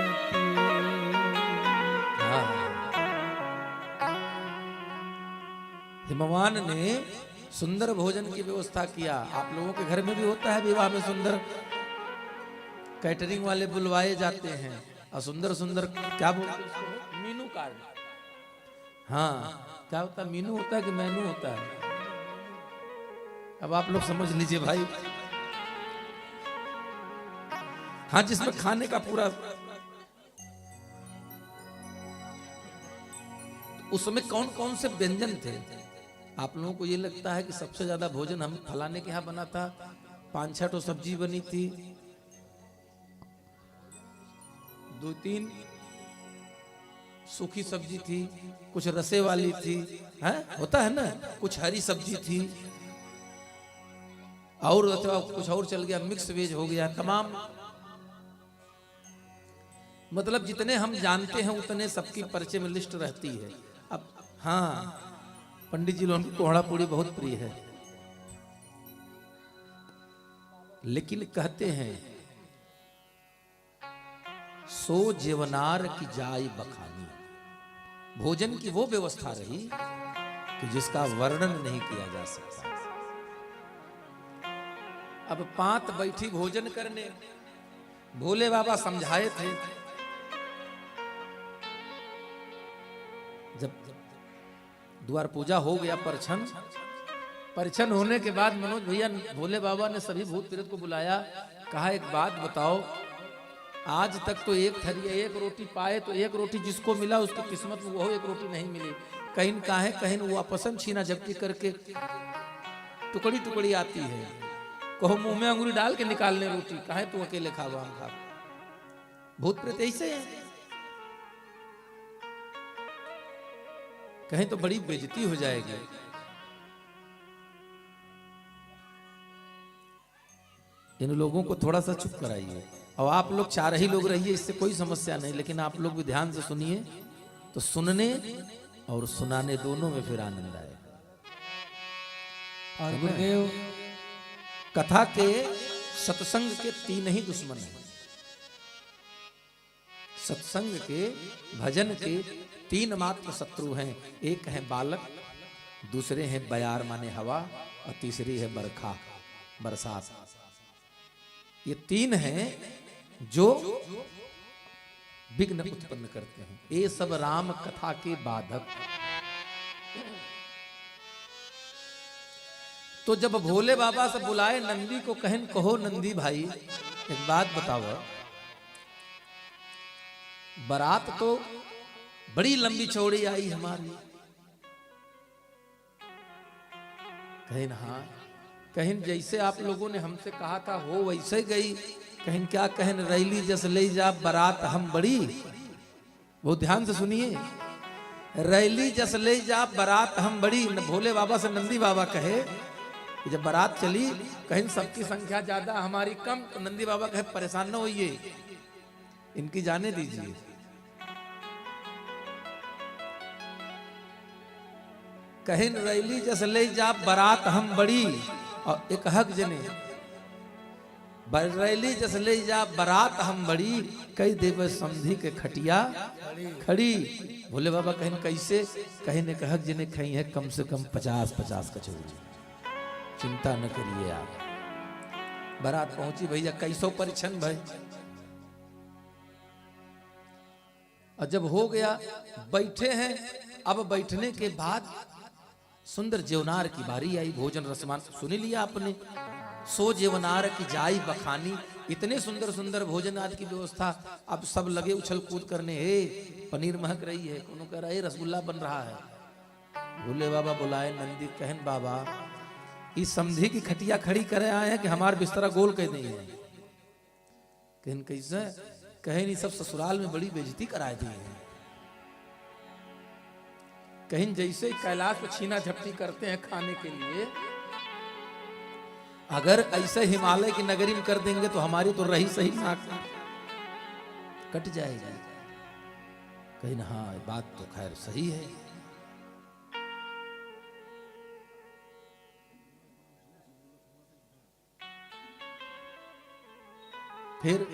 हिमवान ने सुंदर भोजन की व्यवस्था किया। आप लोगों के घर में भी होता है विवाह में सुंदर कैटरिंग वाले बुलवाए जाते हैं और सुंदर सुंदर क्या बोलते हैं उसको? मीनू कार्ड। हाँ, क्या होता है? मीनू होता है कि मेनू होता है? अब आप लोग समझ लीजिए भाई। हाँ, जिसमें खाने का पूरा, उस समय कौन कौन से व्यंजन थे? आप लोगों को ये लगता है कि सबसे ज्यादा भोजन हम फलाने के यहाँ बना था, 5-6 तो सब्जी बनी थी, 2-3 सूखी सब्जी थी, कुछ रसे वाली थी, हैं? होता है ना, कुछ हरी सब्जी थी, और अथवा कुछ और चल गया, मिक्स वेज हो गया, तमाम। मतलब जितने हम जानते हैं उतने सबकी परिचय में लिस्ट रहती है। अब हाँ, पंडित जी लोगों की कोहड़ा पूड़ी बहुत प्रिय है, लेकिन कहते हैं सो जेवनार की जाई बखानी। भोजन की वो व्यवस्था रही कि जिसका वर्णन नहीं किया जा सकता। अब पांत बैठी भोजन करने, भोले बाबा समझाए थे। जब द्वार पूजा हो गया, परिछन होने के बाद मनोज भैया भोले बाबा ने सभी भूत प्रेत को बुलाया, कहा एक बात बताओ, आज तक तो एक थरिया एक रोटी पाए तो एक रोटी जिसको मिला उसकी किस्मत में वो एक रोटी नहीं मिली, कहीं काहे कहीं वो आपसन छीना झपटी करके टुकड़ी टुकड़ी आती है, कहो मुंह में अंगुली डाल के निकालने रोटी, काहे तू अकेले खावा हम खा। भूत प्रेत ऐसे है, कहीं तो बड़ी बेइज्जती हो जाएगी। इन लोगों को थोड़ा सा चुप कराइए। और आप लोग 4 ही लोग रहिए, इससे कोई समस्या नहीं, लेकिन आप लोग भी ध्यान से सुनिए, तो सुनने और सुनाने दोनों में फिर आनंद आएगा।
और गुरुदेव,
कथा के सत्संग के 3 ही दुश्मन हैं। सत्संग के, भजन के 3 मात्र शत्रु हैं। एक है बालक, दूसरे हैं बयार माने हवा, और तीसरी है बरखा बरसात। ये 3 हैं जो विघ्न उत्पन्न करते हैं। ये सब राम कथा के बाधक। तो जब भोले बाबा से बुलाए नंदी को, कहन कहो नंदी भाई एक बात बताओ, बारात तो बड़ी लंबी चौड़ी आई हमारी। कहन हाँ, कहीं जैसे आप लोगों ने हमसे कहा था हो वैसे गई। कहीं क्या कहन रैली जस ले जा बारात हम बड़ी, बहुत ध्यान से सुनिए। रैली जस ले जा बारात हम बड़ी, भोले बाबा से नंदी बाबा कहे कि जब बारात चली कहीं सबकी संख्या ज्यादा हमारी कम, तो नंदी बाबा कहे परेशान न होइए, इनकी जाने दीजिए। कहीं रैली जस ले जा बारात हम बड़ी, और एक हक जने रैली जस ले जा बारात हम बड़ी, कई देव समझी के खटिया खड़ी। भोले बाबा कहीं कैसे, कहीं ने कहक जिन्हें खई है कम से कम 50-50 कचौड़ी, चिंता न करिए आप। बारात पहुंची भैया, कैसो परीक्षण भाई। और जब हो गया बैठे हैं, अब बैठने के बाद सुंदर जेवनार की बारी आई। भोजन रसमान सुन लिया आपने, सो जेवनार की जाई बखानी। इतने सुंदर सुंदर भोजन आदि की व्यवस्था। अब सब लगे उछल कूद करने, हे पनीर महक रही है, कोनो कह रहा है रसगुल्ला बन रहा है। भोले बाबा बुलाए नंदी, कहन बाबा इस समझी की खटिया खड़ी करे आए हैं कि हमार बिस्तरा गोल कह नहीं है। कहन कैसे, कहे नहीं सब ससुराल में बड़ी बेइज्जती कराए दी है। कहीं जैसे कैलाश को छीना झपटी करते हैं खाने के लिए, अगर ऐसे हिमालय की नगरी में कर देंगे तो हमारी तो रही सही नाक कट जाएगी। कहीं ना, हाँ बात तो खैर सही है। फिर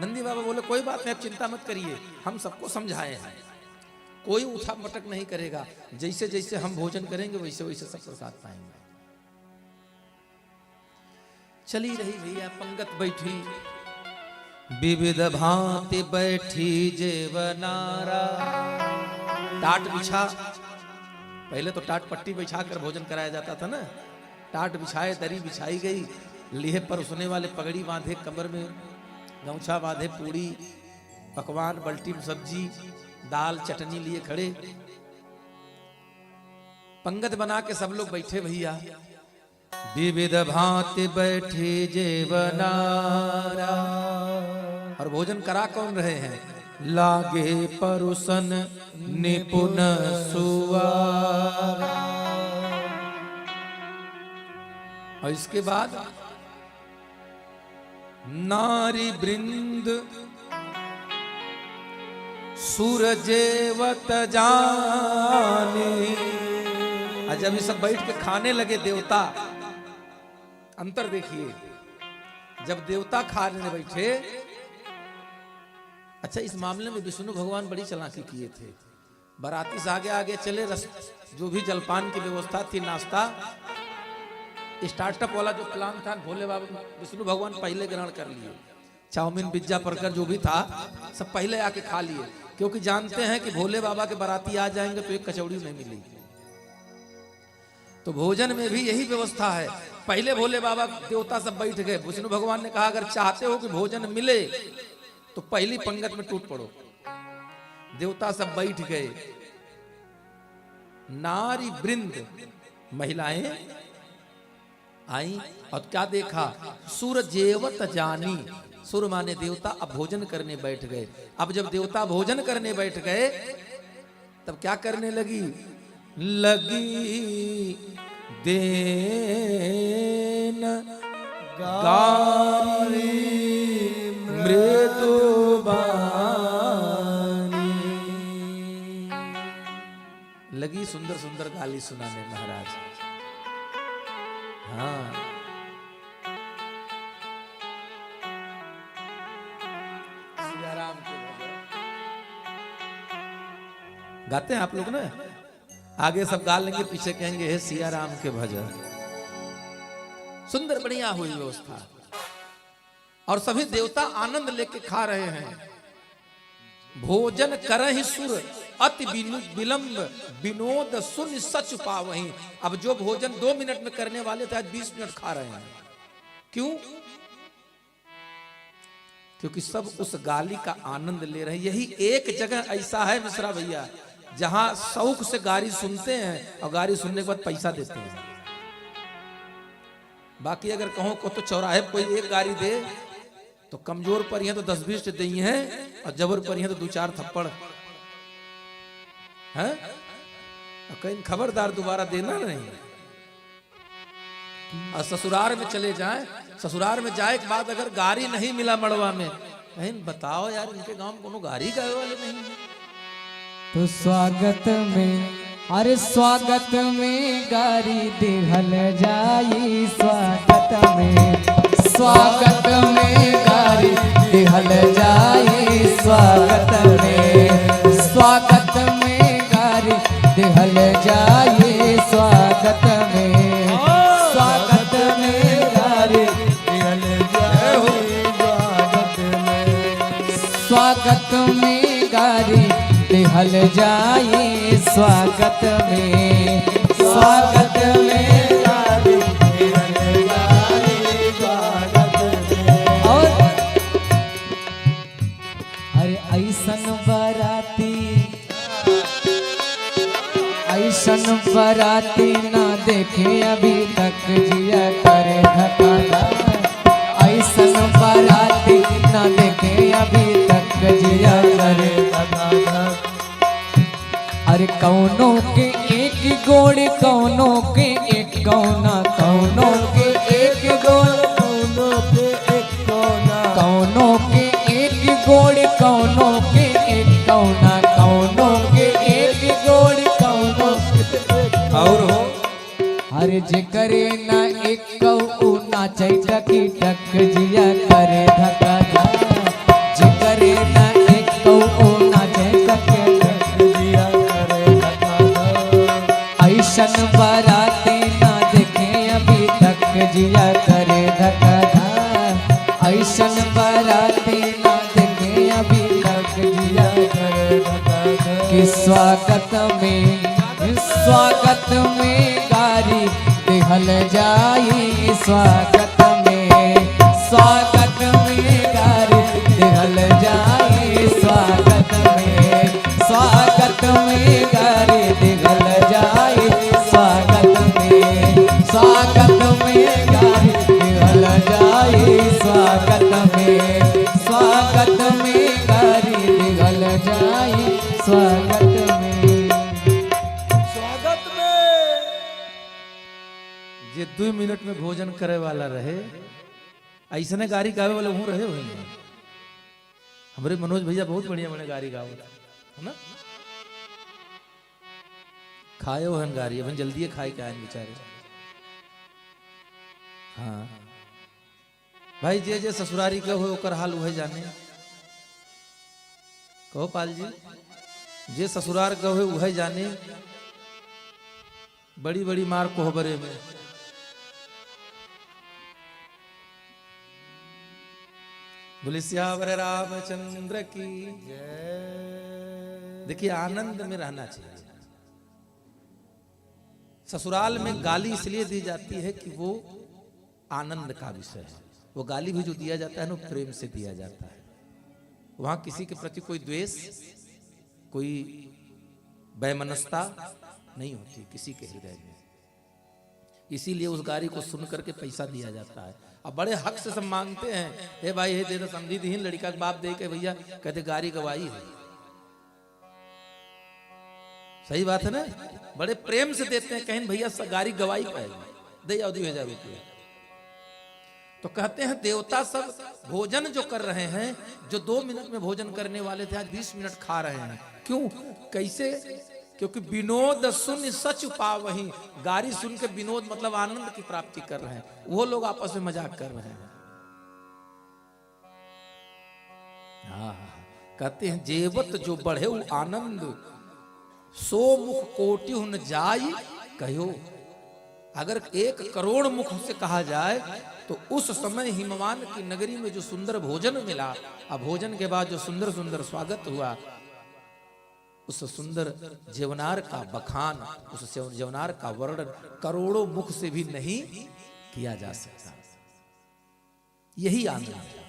नंदी बाबा बोले कोई बात नहीं, आप चिंता मत करिए, हम सबको समझाए हैं, कोई उठा मटक नहीं करेगा। जैसे जैसे हम भोजन करेंगे वैसे वैसे सब प्रसाद पाएंगे। चली रही भैया, पंगत बैठी, विविध भांति बैठी जेवनारा। टाट बिछा, पहले तो टाट पट्टी बिछा कर भोजन कराया जाता था ना। टाट बिछाए, दरी बिछाई गई, लीहे पर उसने वाले पगड़ी बांधे, कमर में गमछा बांधे, पूड़ी पकवान बल्टी में सब्जी दाल चटनी लिए खड़े। पंगत बना के सब लोग बैठे भैया, विविध भांति बैठे जेवनारा। और भोजन करा कौन रहे हैं, लागे परुसन निपुण सुवारा। और इसके बाद नारी वृंद सूरजेवत जाने। और जब ये सब बैठ के खाने लगे देवता, अंतर देखिए, जब देवता खाने बैठे। अच्छा, इस मामले में विष्णु भगवान बड़ी चालाकी किए थे। बाराती से आगे आगे चले, रस जो भी जलपान की व्यवस्था थी, नाश्ता स्टार्टअप वाला जो प्लान था, भोले बाबा विष्णु भगवान पहले ग्रहण कर लिए। चाउमीन पिज्जा बर्गर जो भी था सब पहले आके खा लिए, क्योंकि जानते हैं कि भोले बाबा के बाराती आ जाएंगे तो एक कचौड़ी नहीं मिलेगी। तो भोजन में भी यही व्यवस्था है, पहले भोले बाबा देवता सब बैठ गए। विष्णु भगवान ने कहा अगर चाहते हो कि भोजन मिले तो पहली पंगत में टूट पड़ो। देवता सब बैठ गए, नारी वृंद महिलाएं आई, और क्या देखा, सूरजेवत जानी। सुर माने देवता, अब भोजन करने बैठ गए। अब जब देवता भोजन करने बैठ गए तब क्या करने लगी, देन गारी मृदुबानी। लगी सुंदर सुंदर गाली सुनाने महाराज। हाँ, सियाराम के गाते हैं आप लोग ना, आगे सब गा लेंगे, पीछे कहेंगे हे सिया राम के भजन। सुंदर बढ़िया हुई व्यवस्था, और सभी देवता आनंद लेके खा रहे हैं। भोजन करहि सुर अति विलंब, विनोद सुन सच पावहीं। अब जो भोजन 2 मिनट में करने वाले थे, आज 20 मिनट खा रहे हैं। क्यों? क्योंकि सब उस गाली का आनंद ले रहे हैं। यही एक जगह ऐसा है मिश्रा भैया, जहां शौक से गारी सुनते हैं और गारी सुनने के बाद पैसा देते हैं। बाकी अगर कहो को तो चौराहे कोई एक गारी दे तो कमजोर पर है तो 10-20 दी है और जबर पर है तो 2-4 थप्पड़ है। कहीं खबरदार दोबारा देना नहीं। और ससुराल में चले जाएं, ससुराल में जाए के बाद अगर गारी नहीं मिला मड़वा में, कहीं बताओ यार इनके गांव में कोनो गारी गावे वाले नहीं है।
तो स्वागत में, अरे स्वागत में गारी दिहल जाई, स्वागत में, स्वागत में गारी दिहल जाई, स्वागत में, स्वागत में गारी दिहल जाई, स्वागत में, स्वागत में गारी दिहल जाई, स्वागत में गारी दिहल जाई, स्वागत में, स्वागत में गारी दिहल जाई, स्वागत में। और अरे ऐसन बराती, ऐसन बराती ना देखे अभी तक, जिया करे धक्का धक, ऐसन बराती ना देखे अभी तक, जिया करे धक्का धक। अरे कौनों के एक गोड़, कौनों के एक कौना, कौनों के एक गोड़,
कौनों के एक कोना,
कौनों के एक गोड़, कौनों के एक कौना, कौनों के एक गोड़, कौनों के एक
और हो
अरे जे करे ना एक कौ नाचे टकी टक, जिया करे धक्का धक, जे करे ना एक कौ नाचे टकी टक, जिया करे धक्का धक। ऐसन बराती ना देखे अभी तक, जिया करे धक्का धक, ऐसन बराती ना देखे अभी तक, जिया करे धक्का धक। कि स्वागत में, स्वागत में गारी दिहल जाई, स्वागत में, स्वागत में गारी दिहल जाई, स्वागत में, स्वागत में गारी दिहल जाई, स्वागत में, स्वागत में गारी दिहल जाई, स्वागत में, स्वागत में गारी दिहल जाई, स्वागत में।
स्वागत में।
जे 2 मिनट में भोजन करे वाला रहे, ऐसने गारी गावे वाले हूँ रहे हुए हैं। हमारे मनोज भैया बहुत बढ़िया बने गारी गावे है ना, खाए हो हन गारी, अब जल्दी खाए के आए बेचारे। हाँ भाई, जे जे ससुरारी के हो ओकर हाल वह जाने। कहो पाल जी, जे ससुरार के हो वह जाने। बड़ी बड़ी मार कोहबरे में, बोले सियावर रामचंद्र की। देखिए आनंद में रहना चाहिए। ससुराल में गाली इसलिए दी जाती है कि वो आनंद का विषय है। वो गाली भी जो दिया जाता है ना, प्रेम से दिया जाता है। वहां किसी के प्रति कोई द्वेष, कोई वैमनस्यता नहीं होती किसी के हृदय में। इसीलिए उस गारी को सुन करके पैसा दिया जाता है। अब बड़े हक से सब मांगते हैं, हे भाई हे दे दो, समझी दीन लड़का के बाप दे के भैया कहते गारी गवाई है। सही बात है ना, बड़े प्रेम से देते हैं, कहीं भैया गारी गवाई पाएगी, दे आओ 2000 रुपये। तो कहते हैं देवता सब भोजन जो कर रहे हैं, जो 2 मिनट में भोजन करने वाले थे आज 20 मिनट खा रहे हैं। क्यों, कैसे? क्योंकि विनोद सुन सच पावहीं। गारी सुन के विनोद मतलब आनंद की प्राप्ति कर रहे हैं। वो लोग आपस में मजाक कर रहे हैं। कहते हैं जेवत जो बढ़े वो आनंद, सो मुख कोटि न जाई कहो। अगर 1 करोड़ मुख से कहा जाए तो उस समय हिमवान की नगरी में जो सुंदर भोजन मिला, अब भोजन के बाद जो सुंदर सुंदर स्वागत हुआ, उस सुंदर जेवनार का बखान, उस जेवनार का वर्णन करोड़ों मुख से भी नहीं किया जा सकता। यही आनंद है।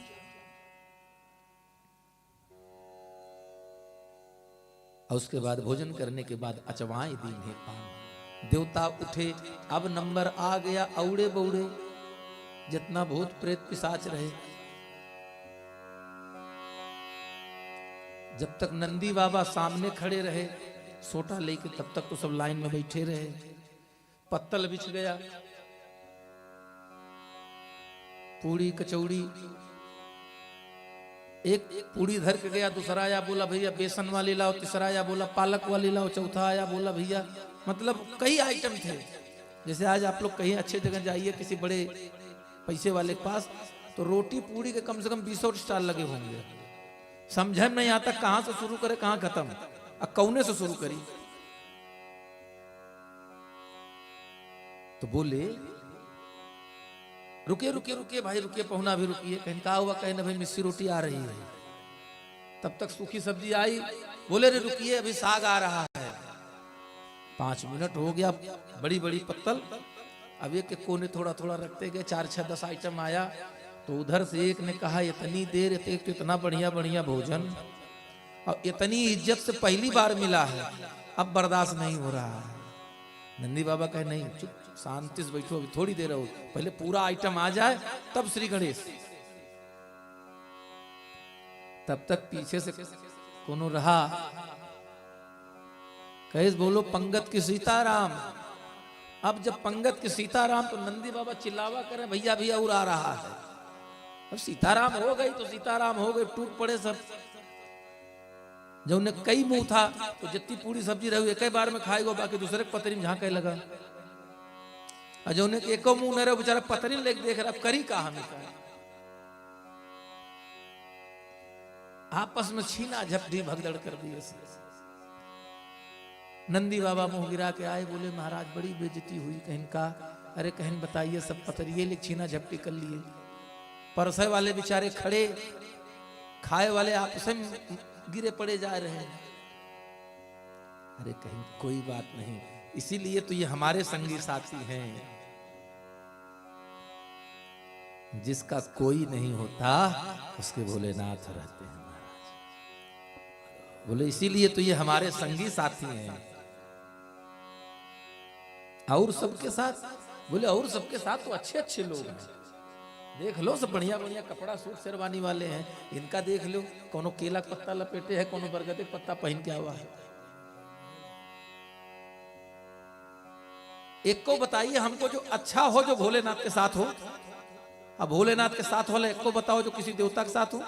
और उसके बाद भोजन करने के बाद अचवाएं दीन्हे पान। देवता उठे, अब नंबर आ गया औड़े बौड़े, जितना भूत प्रेत पिशाच रहे। जब तक नंदी बाबा सामने खड़े रहे सोटा लेके, तब तक तो सब लाइन में बैठे रहे। पत्तल बिछ गया, पूड़ी कचौड़ी, एक पूड़ी धर के गया, दूसरा आया बोला भैया बेसन वाली लाओ, तीसरा आया बोला पालक वाली लाओ, चौथा आया बोला भैया, मतलब कई आइटम थे। जैसे आज आप लोग कहीं अच्छे जगह जाइए किसी बड़े पैसे वाले के पास, तो रोटी पूड़ी के कम से कम 20 स्टाल लगे होंगे। समझ में नहीं आता कहां से शुरू करे कहां खत्म, अब कौने से शुरू करी। तो बोले रुके रुके रुके भाई रुके, पहुना भी रुकिए। कहीं कहा हुआ, कहीं ना भाई मिस्सी रोटी आ रही है। तब तक सूखी सब्जी आई, बोले रे रुकिए अभी साग आ रहा है। 5 मिनट हो गया, बड़ी बड़ी पत्तल, अब एक एक कोने थोड़ा थोड़ा रखते गए, 4 6 10 आइटम आया। तो उधर से एक ने कहा इतनी देर, एक तो इतना बढ़िया बढ़िया भोजन और इतनी इज्जत से पहली बार मिला है, अब बर्दाश्त नहीं हो रहा है। नंदी बाबा कहे नहीं, चुप शांति से बैठो, अभी थोड़ी देर हो, पहले पूरा आइटम आ जाए तब श्री गणेश। तब तक पीछे से कोनो रहा, कहे बोलो पंगत की सीताराम। अब जब पंगत की सीताराम, तो नंदी बाबा चिल्लावा करे भैया भैया और आ रहा है। अब सीताराम हो गई तो सीताराम हो गई, टूट पड़े सब। जब उन्हें कई मुंह था तो जितनी पूरी सब्जी रही एक बार में खाएगा, बाकी दूसरे पतरी में झांके लगा। और जो उन्हें एको मुंह न रहे बेचारा पतरी लेके देख रहा, करी का हमें का। आपस में छीना झपटी भगदड़ कर दी। नंदी बाबा मुंह गिरा के आए, बोले महाराज बड़ी बेइज्जती हुई। कहीं का, अरे कहीं बताइए, सब पतरिये ले छीना झपटी कर लिए। परसे वाले बेचारे खड़े, खाए वाले आपस में गिरे पड़े जा रहे हैं। अरे कहीं कोई बात नहीं, इसीलिए तो ये हमारे संगी साथी हैं। जिसका कोई नहीं होता उसके भोलेनाथ रहते हैं महाराज। बोले इसीलिए तो ये हमारे संगी साथी हैं। और सबके साथ, बोले और सबके साथ तो अच्छे अच्छे लोग हैं। देख लो सब बढ़िया बढ़िया कपड़ा सूट शेरवानी वाले हैं। इनका देख लो, कोनो केला का पत्ता लपेटे है, कोनो बरगद का पत्ता पहन के हुआ है। एक को बताइए हमको जो अच्छा हो, जो भोलेनाथ के साथ हो। अब भोलेनाथ के साथ वाले एक को बताओ जो किसी देवता के साथ हो।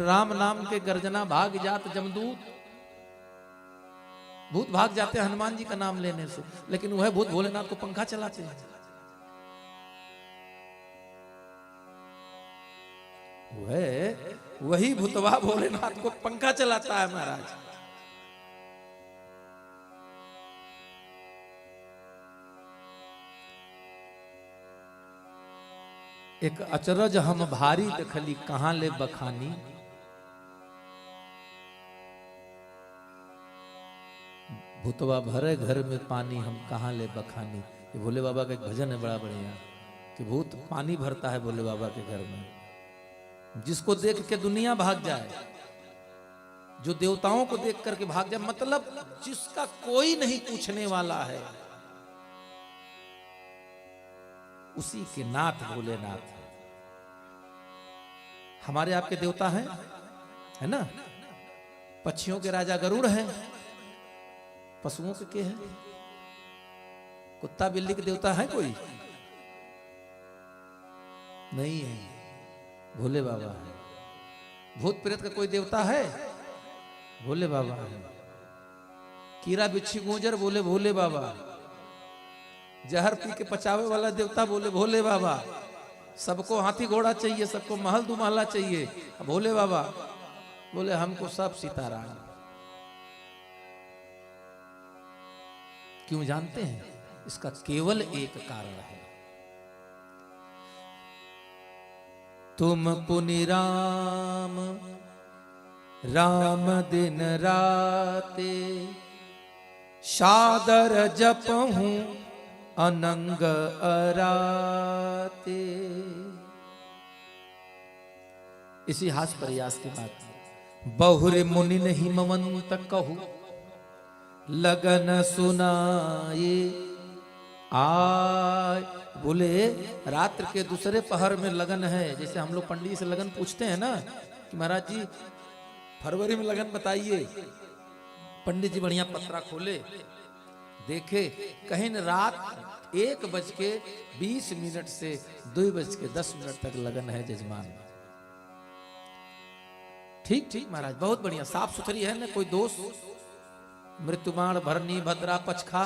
राम नाम के गर्जना भाग जात जमदूत, भूत भाग जाते हैं हनुमान जी का नाम लेने से, लेकिन वह भूत भोलेनाथ को पंखा चलाते हैं। वही भूतवा भोलेनाथ को पंखा चलाता है महाराज। एक अचरज हम भारी देखली, कहां ले बखानी। भूतवा भरे घर में पानी, हम कहां ले बखानी। ये भोले बाबा का एक भजन है बड़ा बढ़िया, कि भूत पानी भरता है भोले बाबा के घर में। जिसको देख के दुनिया भाग जाए, जो देवताओं को देख करके भाग जाए, मतलब जिसका कोई नहीं पूछने वाला है, उसी के नाथ भोलेनाथ है। हमारे आपके देवता हैं, है ना। पक्षियों के राजा गरुड़ हैं, पशुओं के हैं। कुत्ता बिल्ली के देवता है कोई नहीं है, भोले बाबा है। भूत प्रेत का कोई देवता है, भोले बाबा है। कीड़ा बिच्छी गूंजर, बोले भोले बाबा। जहर पी के पचावे वाला देवता, बोले भोले बाबा। सबको हाथी घोड़ा चाहिए, सबको महल दुमहला चाहिए, भोले बाबा बोले हमको सब सीताराम। क्यों जानते हैं? इसका केवल एक कारण है, तुम पुनि राम राम दिन राते, सादर जपहूं अनंग अराते। इसी हास प्रयास के बाद बहुरे मुनि नहीं हिमवंत कहू लगन सुनाए आय। बोले रात्र के दूसरे पहर में लगन है, जैसे हम लोग पंडित से लगन पूछते हैं ना कि महाराज जी फरवरी में लगन बताइए। पंडित जी बढ़िया पत्रा खोले, देखे कहीं न रात 1:20 से 2:10 तक लगन है जजमान। ठीक ठीक महाराज, बहुत बढ़िया, साफ सुथरी है ना, कोई दोष मृत्युमाण भरनी भद्रा पचखा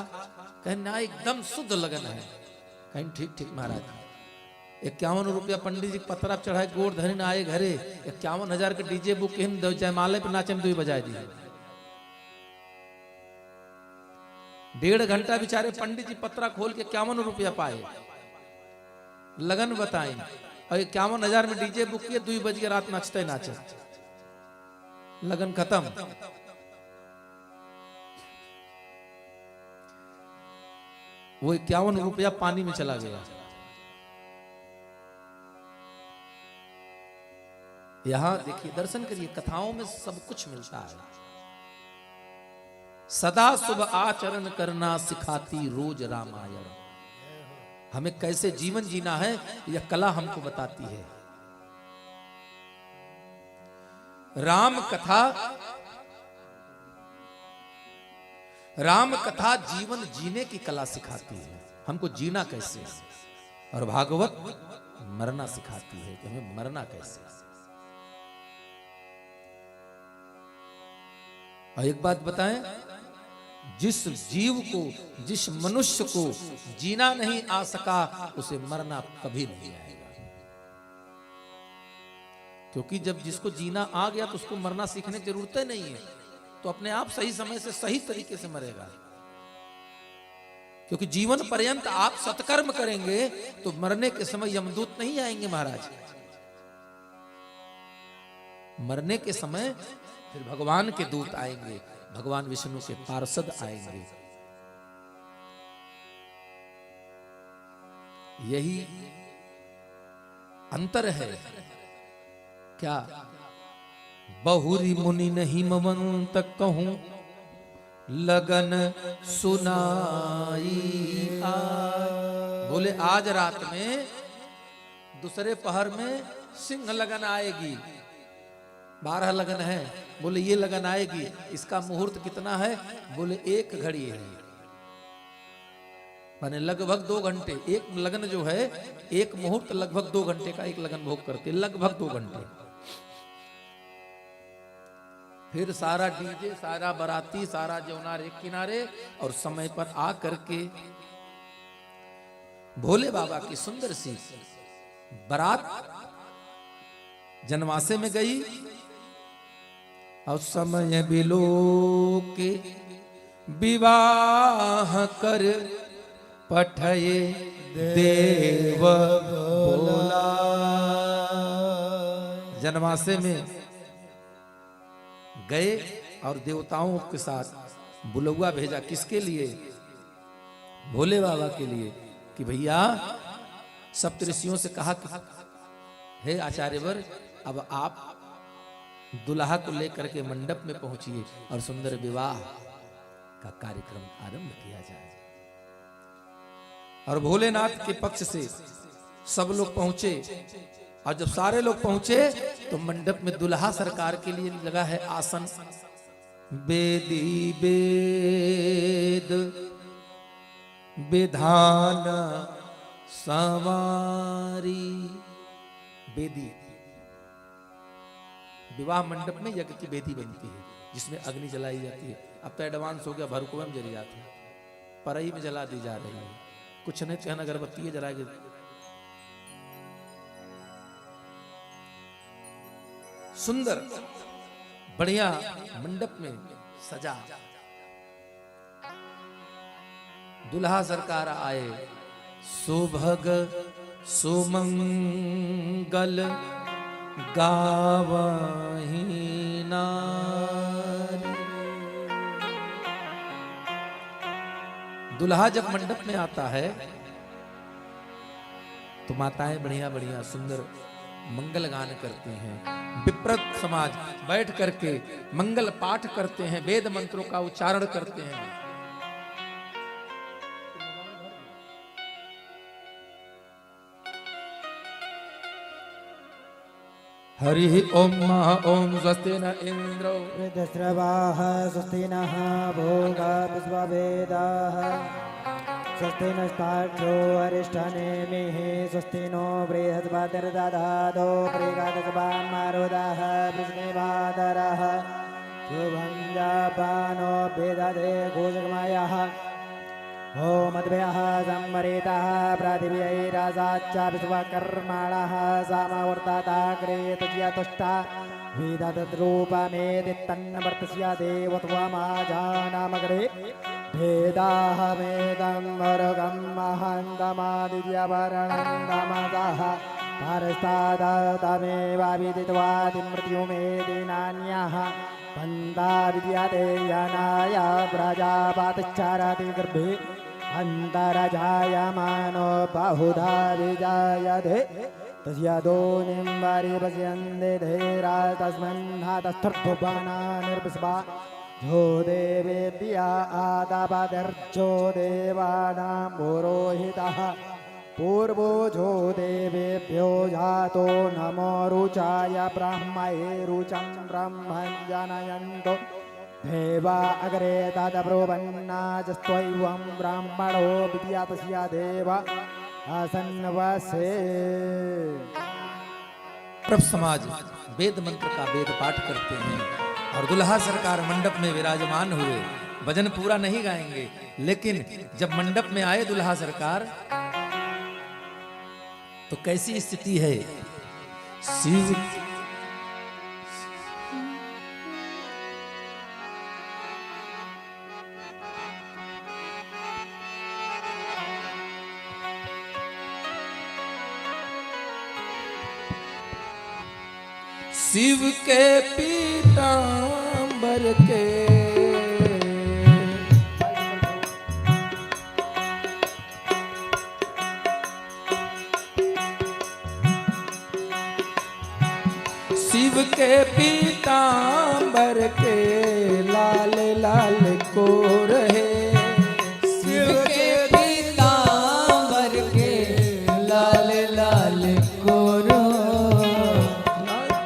कहीं ना, एकदम शुद्ध लगन है कहीं। ठीक ठीक महाराज। 51 रुपया पंडित जी पत्रा चढ़ाए, गोड़ धरी न आए घरे, 51,000 के डीजे बुक जयमाले पे नाचे में 2 बजाए दिए। 1.5 घंटा बेचारे पंडित जी पत्रा खोल के 51 रुपया पाए, लगन बताए, और 51,000 में डीजे बुक किए, 2 बज के रात नाचते नाचे, लगन खत्म। वो 51 रुपया पानी में चला गया। यहां देखिए, दर्शन करिए, कथाओं में सब कुछ मिलता है। सदा शुभ आचरण करना सिखाती रोज रामायण। हमें कैसे जीवन जीना है यह कला हमको बताती है। राम कथा जीवन जीने की कला सिखाती है, हमको जीना कैसे, और भागवत मरना सिखाती है कि हमें मरना कैसे। और एक बात बताएं, जिस जीव को, जिस मनुष्य को जीना नहीं आ सका, उसे मरना कभी नहीं आएगा। क्योंकि जब जिसको जीना आ गया तो उसको मरना सीखने की जरूरत नहीं है, तो अपने आप सही समय से सही तरीके से मरेगा। क्योंकि जीवन पर्यंत आप सत्कर्म करेंगे तो मरने के समय यमदूत नहीं आएंगे महाराज। मरने के समय फिर भगवान के दूत आएंगे, भगवान विष्णु के पार्षद आएंगे। यही अंतर है। क्या बहुरी मुनि नहीं हिमवंत कहूं लगन सुनाई आय। बोले आज रात में दूसरे पहर में सिंह लगन आएगी। 12 लगन है, बोले ये लगन आएगी। इसका मुहूर्त कितना है? बोले 1 घड़ी है, माने लगभग 2 घंटे। एक लगन जो है, एक मुहूर्त लगभग 2 घंटे का एक लगन भोग करते, लगभग 2 घंटे। फिर सारा डीजे, सारा बाराती, सारा जौनार एक किनारे, और समय पर आ करके भोले बाबा की सुंदर सी बारात जनवासे में गई। और समय बिलो के विवाह कर पठये देव बोला। जनवासे में गए और देवताओं के साथ बुलौआ भेजा। किसके लिए? भोले बाबा के लिए, कि भैया सप्तऋषियों से कहा कि हे आचार्यवर, अब आप दुल्हा को लेकर के मंडप में पहुंचिए और सुंदर विवाह का कार्यक्रम आरंभ किया जाए। और भोलेनाथ के पक्ष से सब लोग पहुंचे। और जब सारे लोग पहुंचे तो मंडप में दुल्हा सरकार के लिए लगा है आसन। वेदी वेद विधान सवारी। वेदी, विवाह मंडप में यज्ञ की वेदी बनती है जिसमें अग्नि जलाई जाती है। अब तो एडवांस हो गया, भरकुआ में जली जाती है, परई में जला दी जा रही है। कुछ नहीं तो अगरबत्ती जलाएगी। सुंदर बढ़िया मंडप में सजा। दुल्हा सरकार आए। सुभग सुमंगल गावही नारी। दुल्हा जब मंडप में आता है तो माताएं बढ़िया बढ़िया सुंदर मंगल गान करते हैं। विप्रत समाज बैठ करके मंगल पाठ करते हैं, वेद मंत्रों का उच्चारण करते हैं। हरि ओम मह ओम स्वस्ति न इंद्रो
वृद्धस्रवाः स्वस्ति नः भोगा विश्ववेदाः स्वस्ति नस्ताक्षो अरिष्ठनेमिः स्वस्ति नो बृहस्पतिर्दधातु प्रेगादशवान्मारुदाः वृष्णिवादरः शुभं जापानो वेदते घोषगमयः ओमद्भ्यः संवरितः पृथिव्यैरासाच्च विश्वकर्मणः सामवर्तताग्रे तज्यतुष्टा विदतद्रूपमेदित्तन्वर्तस्य देवत्वमाजानमग्रे भेदाहमेदं मरुगं महन्तमादित्यवर्णं नमतः परस्तादतमेवाविदित्वादिमृत्युमेदि नान्यः पन्था विद्यते यनाय प्रजापतिश्चरति गर्भे अन्तरजायमानो बहुधा विजायते तस्यादोनिं परिपश्यन्ते धीरा तस्मिन् धातस्थर्थुबाणा निर्विस्वा जो देवेभ्यः आदापतिर्जो देवानां पुरोहितः पूर्वो जो देवेभ्यो जातो नमो रुचाय ब्रह्मये रुचं ब्रह्मं जनयन्तो देवा अग्रे तदब्रुवन्नाजस्त्वैवं ब्राह्मणो विद्यातस्य देव आसन्नवसे।
प्रभ समाज वेद मंत्र का वेद पाठ करते हैं और दुल्हा सरकार मंडप में विराजमान हुए। भजन पूरा नहीं गाएंगे, लेकिन जब मंडप में आए दुल्हा सरकार तो कैसी स्थिति है। शिव शिव के पीतांबर के शिव के पीतांबर के लाल लाल को रहे।
शिव के पीतांबर के लाल लाल कोरो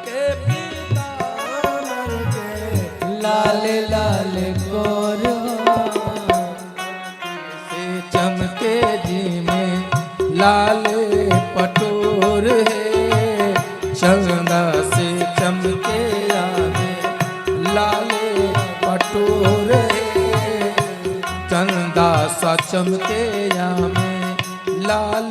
के पीतांबर के
लाल लाल कोरो
से चमके जी में लाल पटोर है। चंदा से चमके आगे लाल पटोर है। चंदा सा चमके आगे लाल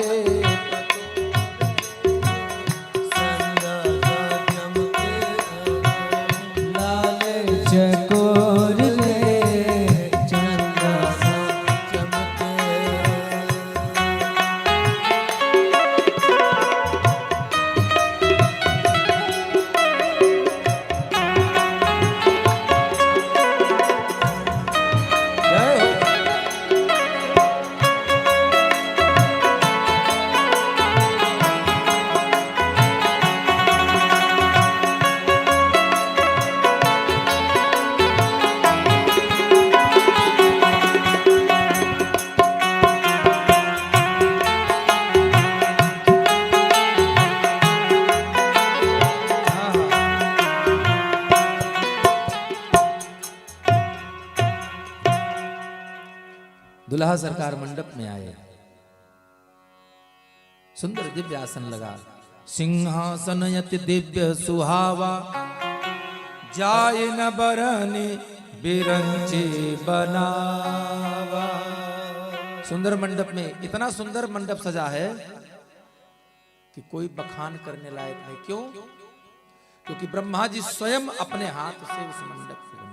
लाल चकोर ले चंदा सा
चमके। जय हो। दुल्हा सरकार मंडप में आए। सुंदर दिव्य आसन लगा, सिंहासन यति दिव्य सुहावा, जाय न बरनी बिरंची बनावा। सुंदर मंडप में, इतना सुंदर मंडप सजा है कि कोई बखान करने लायक नहीं। क्यों? क्योंकि ब्रह्मा जी स्वयं अपने हाथ से उस मंडप को बनाए।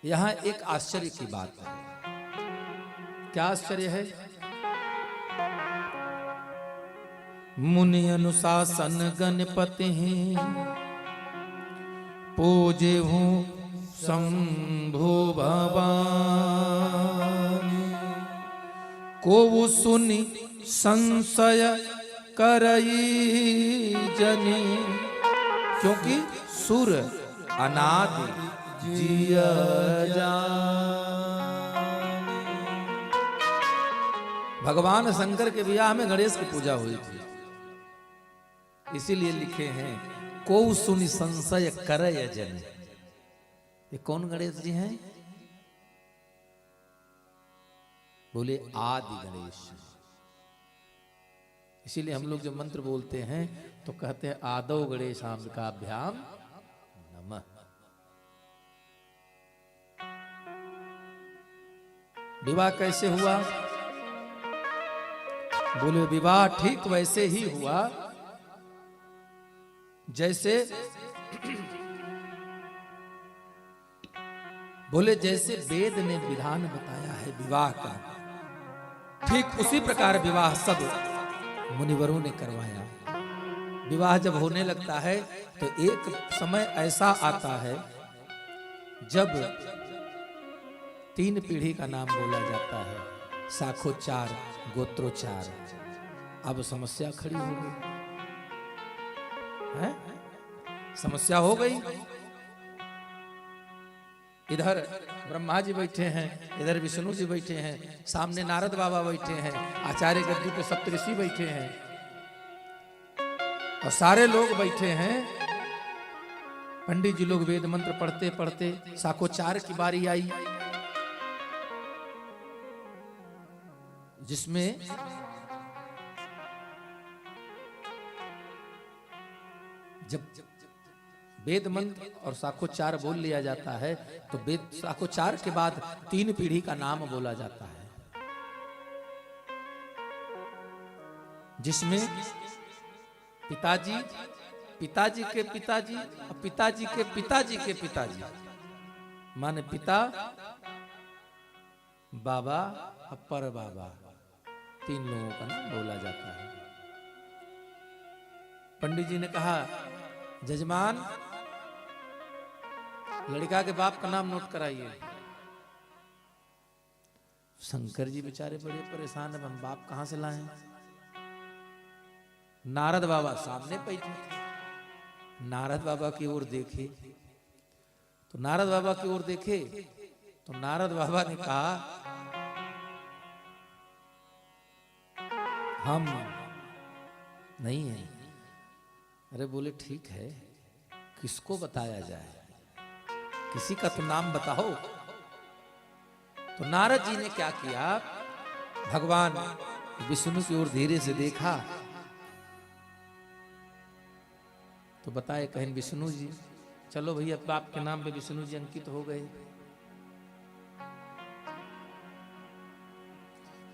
यहां एक आश्चर्य की बात है। क्या आश्चर्य है? मुनि अनुशासन गणपति पूजे हूँ शंभु भवानी, को सुनी संशय करई जनी, क्योंकि सुर अनादि
जिय जानी।
भगवान शंकर के विवाह में गणेश की पूजा हुई थी, इसीलिए लिखे हैं को सुनि संशय करय जन। ये कौन गणेश जी हैं? बोले आदि गणेश। इसीलिए हम लोग जब मंत्र बोलते हैं तो कहते हैं आदौ गणेशाभ्याम नमः। विवाह कैसे हुआ? बोले विवाह ठीक वैसे ही हुआ जैसे बोले जैसे वेद ने विधान बताया है विवाह का, ठीक उसी प्रकार विवाह सब मुनिवरों ने करवाया। विवाह जब होने लगता है तो एक समय ऐसा आता है जब 3 पीढ़ी का नाम बोला जाता है, शाखोच्चार, गोत्रोच्चार। अब समस्या खड़ी हो गई है, समस्या हो गई। इधर ब्रह्मा जी बैठे हैं, इधर विष्णु जी बैठे हैं, सामने नारद बाबा बैठे हैं, आचार्य गद्दी पे सप्तऋषि बैठे हैं और सारे लोग बैठे हैं। पंडित जी लोग वेद मंत्र पढ़ते पढ़ते शाखोच्चार की बारी आई, जिसमें जब वेद मंत्र और शाखोच्चार बोल लिया जाता है तो वेद शाखोच्चार के बाद 3 पीढ़ी का नाम बोला जाता है, जिसमें पिताजी, पिताजी के पिताजी और पिताजी के पिताजी के पिताजी, माने पिता, बाबा और पर बाबा, 3 लोगों का नाम बोला जाता है। पंडित जी ने कहा जजमान लड़का के बाप का नाम नोट कराइए। शंकर जी बेचारे बड़े परेशान है, हम बाप कहां से लाएं? नारद बाबा सामने बैठे थे, नारद बाबा की ओर देखे तो नारद बाबा की ओर देखे तो नारद बाबा ने कहा हम नहीं हैं। अरे बोले ठीक है, किसको बताया जाए, किसी का तो नाम बताओ। तो नारद जी ने क्या किया, भगवान विष्णु की ओर धीरे से देखा तो बताए, कहें विष्णु जी, चलो भैया बाप के नाम पे विष्णु जी अंकित हो गए।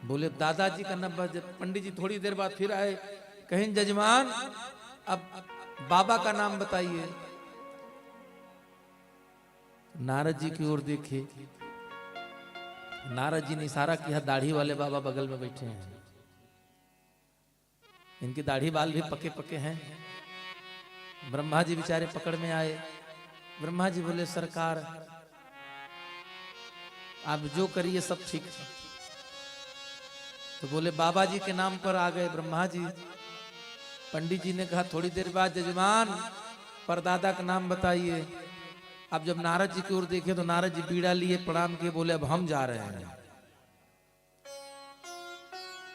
बोले दादाजी का नंबर। जब पंडित जी थोड़ी देर बाद फिर आए, कहें जजमान अब बाबा का नाम बताइए। नारद जी की ओर देखे, नारद जी ने इशारा किया, दाढ़ी वाले बाबा बगल में बैठे हैं, इनकी दाढ़ी बाल भी पके पके हैं। ब्रह्मा जी बेचारे पकड़ में आए। ब्रह्मा जी बोले सरकार आप जो करिए सब ठीक है। तो बोले बाबा जी के नाम पर आ गए ब्रह्मा जी। पंडित जी ने कहा थोड़ी देर बाद जजमान परदादा का नाम बताइए। अब जब नारद जी की ओर देखे तो नारद जी बीड़ा लिए प्रणाम किए, बोले अब हम जा रहे हैं।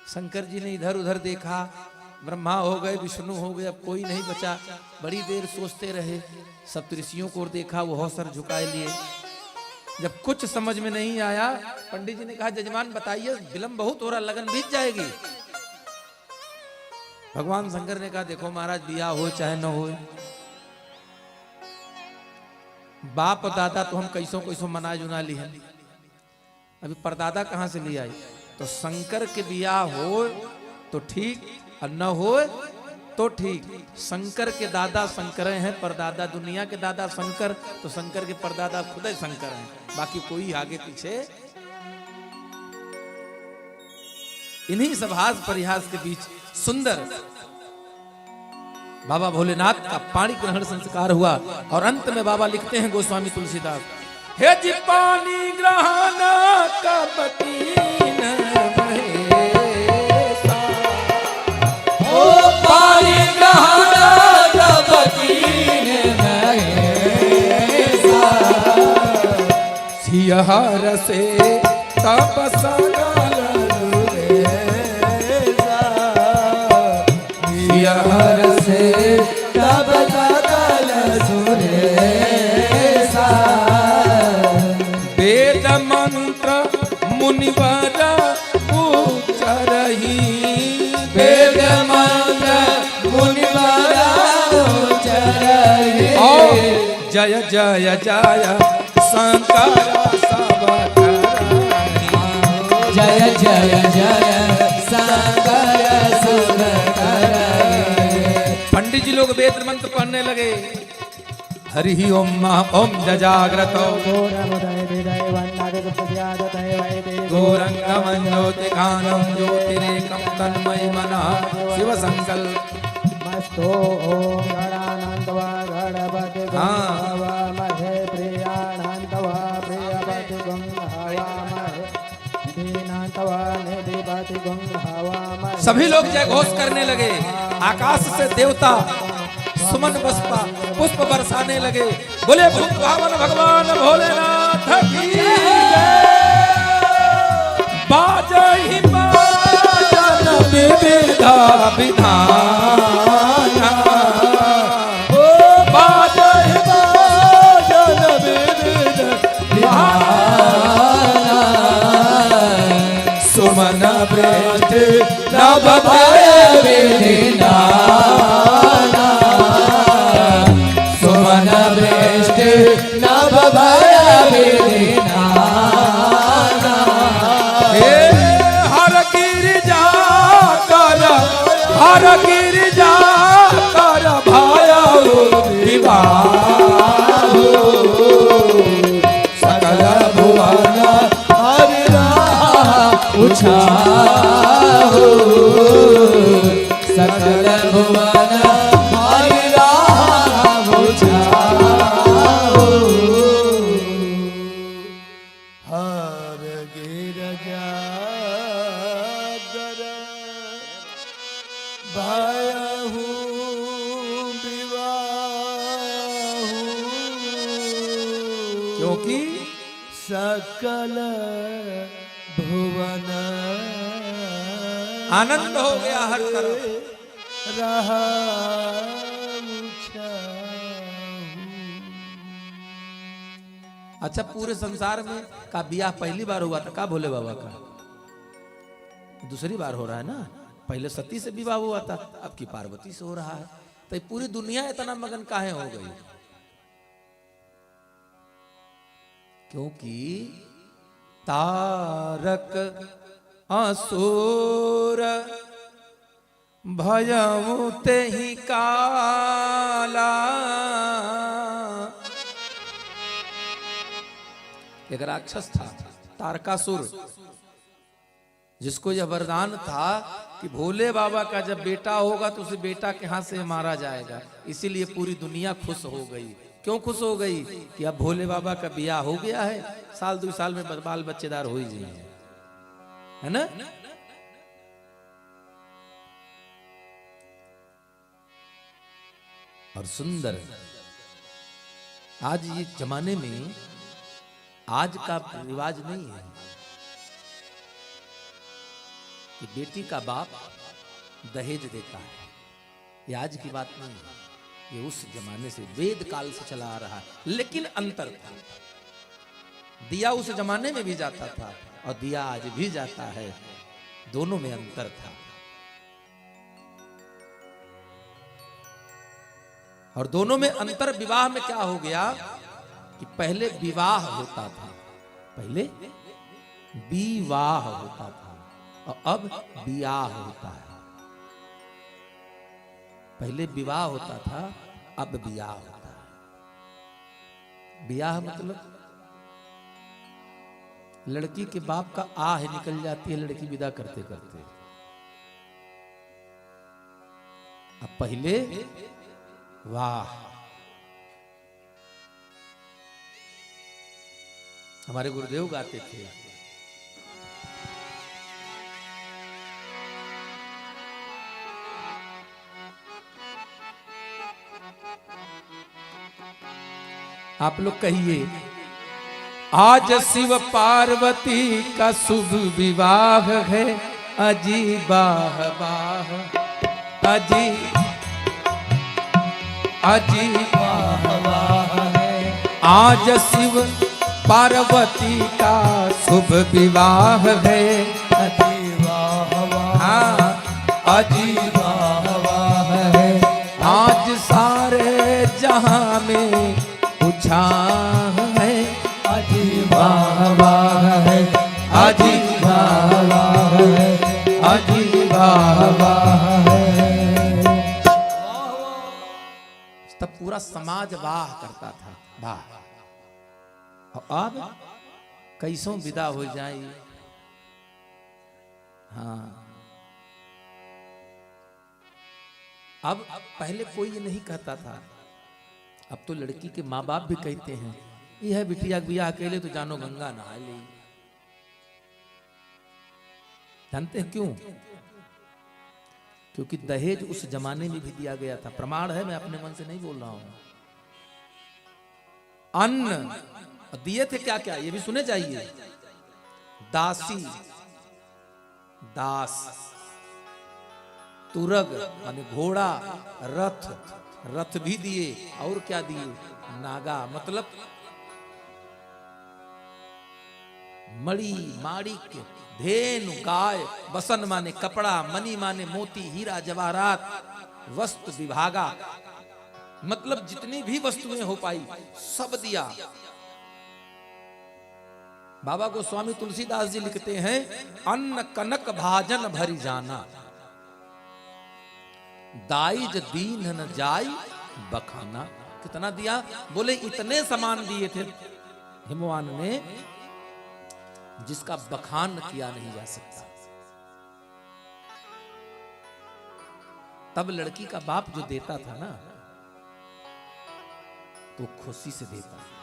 शंकर जी ने इधर उधर देखा, ब्रह्मा हो गए, विष्णु हो गए, अब कोई नहीं बचा। बड़ी देर सोचते रहे, सप्तऋषियों को देखा, वो हौसर झुकाए लिए। जब कुछ समझ में नहीं आया, पंडित जी ने कहा जजमान बताइए, विलंब बहुत हो रहा, लगन बीत जाएगी। भगवान शंकर ने कहा देखो महाराज, बिया हो चाहे न हो, बाप और दादा तो हम कैसों कैसों मना जुना ली है, अभी परदादा कहां से ले आई। तो शंकर के बिया हो तो ठीक और न हो तो ठीक। शंकर के दादा शंकर हैं, परदादा दुनिया के दादा शंकर, तो शंकर के परदादा खुद ही शंकर हैं, बाकी कोई आगे पीछे। इन्हीं सब हास परिहास के बीच सुंदर बाबा भोलेनाथ का पाणी ग्रहण संस्कार हुआ। और अंत में बाबा लिखते हैं गोस्वामी तुलसीदास, हे जी पानी ग्रहण का बतीन भये सा। सियहर से तप सकल सुरेशा
सियहर से तब सकल सुरेशा
वेद मंत्र मुनिवर उच्चरहि
वेद मंत्र मुनिवरा उच्चरहि
जय जय जय शंकर सब करहि।
जय जय जय शंकर सुर करहि।
पंडित जी लोग वेद मंत्र पढ़ने लगे। हरि ओम ओम जजाग्रत गौरंगम ज्योतिकानम ज्योतिरेकम तन्मय मनः शिव संकल्प।
मस्तो ओम गणानंतवा गणपति गंगावामहे प्रियानंतवा प्रियपति गंगावामहे दीनांतवा निधिपति गंगावामहे।
सभी लोग जय घोष करने लगे। आकाश से देवता सुमन बसपा पुष्प बरसाने लगे। बोले भूत भावन भगवान भोलेनाथ की जय। बाजहि बाजन विविधा विधान ओ बाजहि बाजन विविधा विधान सुमन प्रेष्ठ नभ भय विधिनान सुमन प्रेष्ठ
नभ भय विधिनान
हर गिरिजा कर भाय विवाह सकल भुवन हरि
उछाहो सकल भुवन हरि राम उछाहो
हर गिरजा कर भयहु विवाहु
क्योंकि
सकल भुवन
आनंद हो गया हर तरफ।
रहा
अच्छा पूरे संसार में का बियाह पहली बार हुआ था का भोले बाबा का? दूसरी बार हो रहा है ना। पहले सती से विवाह हुआ था, अब की पार्वती से हो रहा है। तो पूरी दुनिया इतना मगन काहे हो गई? क्योंकि तारक असुर भयउ तेहि काला। एक राक्षस था तारकासुर, जिसको यह वरदान था कि भोले बाबा का जब बेटा होगा तो उसे बेटा के हाथ से मारा जाएगा। इसीलिए पूरी दुनिया खुश हो गई। क्यों खुश हो गई? कि अब भोले बाबा का ब्याह हो गया है, साल 2 साल में बाल बच्चेदार हो ही जाएंगे, है ना। और सुंदर आज ये जमाने में आज का रिवाज नहीं है कि बेटी का बाप दहेज देता है। ये आज की बात नहीं है, ये उस जमाने से वेद काल से चला आ रहा है। लेकिन अंतर था, दिया उस जमाने में भी जाता था और दिया आज भी जाता है, दोनों में अंतर था। और दोनों में अंतर विवाह में क्या हो गया कि पहले विवाह होता था, पहले विवाह होता था और अब ब्याह होता है। पहले विवाह होता था, अब ब्याह होता है। ब्याह मतलब लड़की के बाप का आह निकल जाती है लड़की विदा करते करते। अब पहले वाह, हमारे गुरुदेव गाते थे, आप लोग कहिए आज शिव पार्वती का शुभ विवाह है, अजी बाह बाह, अजी अजी बाह बाह है। आज शिव पार्वती का शुभ विवाह है, अजी बाह बाह, हाँ अजी बाह बाह है। आज सारे जहां में उछाह है, अजी वाह वाह है, अजी वाह वाह है, अजी वाह वाह है। तब पूरा समाज वाह करता था, वाह। और अब कैसों विदा हो जाए। हाँ, अब पहले कोई ये नहीं कहता था, अब तो लड़की के माँ बाप भी कहते हैं यह बिटिया बिया अकेले तो जानो गंगा नहा ले। जानते हैं क्यों? क्योंकि दहेज उस जमाने में भी दिया गया था। प्रमाण है, मैं अपने मन से नहीं बोल रहा हूं। अन्न दिए थे, क्या क्या ये भी सुने चाहिए। दासी, दास, तुरग माने घोड़ा, रथ, रथ भी दिए, और क्या दिए, नागा मतलब मणि, माणिक, धेनु, गाय, बसन माने कपड़ा, मणि माने मोती, हीरा जवाहरात, वस्तु विभागा मतलब जितनी भी वस्तुएं हो पाई सब दिया। बाबा गोस्वामी तुलसीदास जी लिखते हैं, अन्न कनक भाजन भरी जाना, दाइज दीन न जाई बखाना। कितना दिया? बोले इतने सामान दिए थे हिमवान ने जिसका बखान किया नहीं जा सकता। तब लड़की का बाप जो देता था ना, तो खुशी से देता था,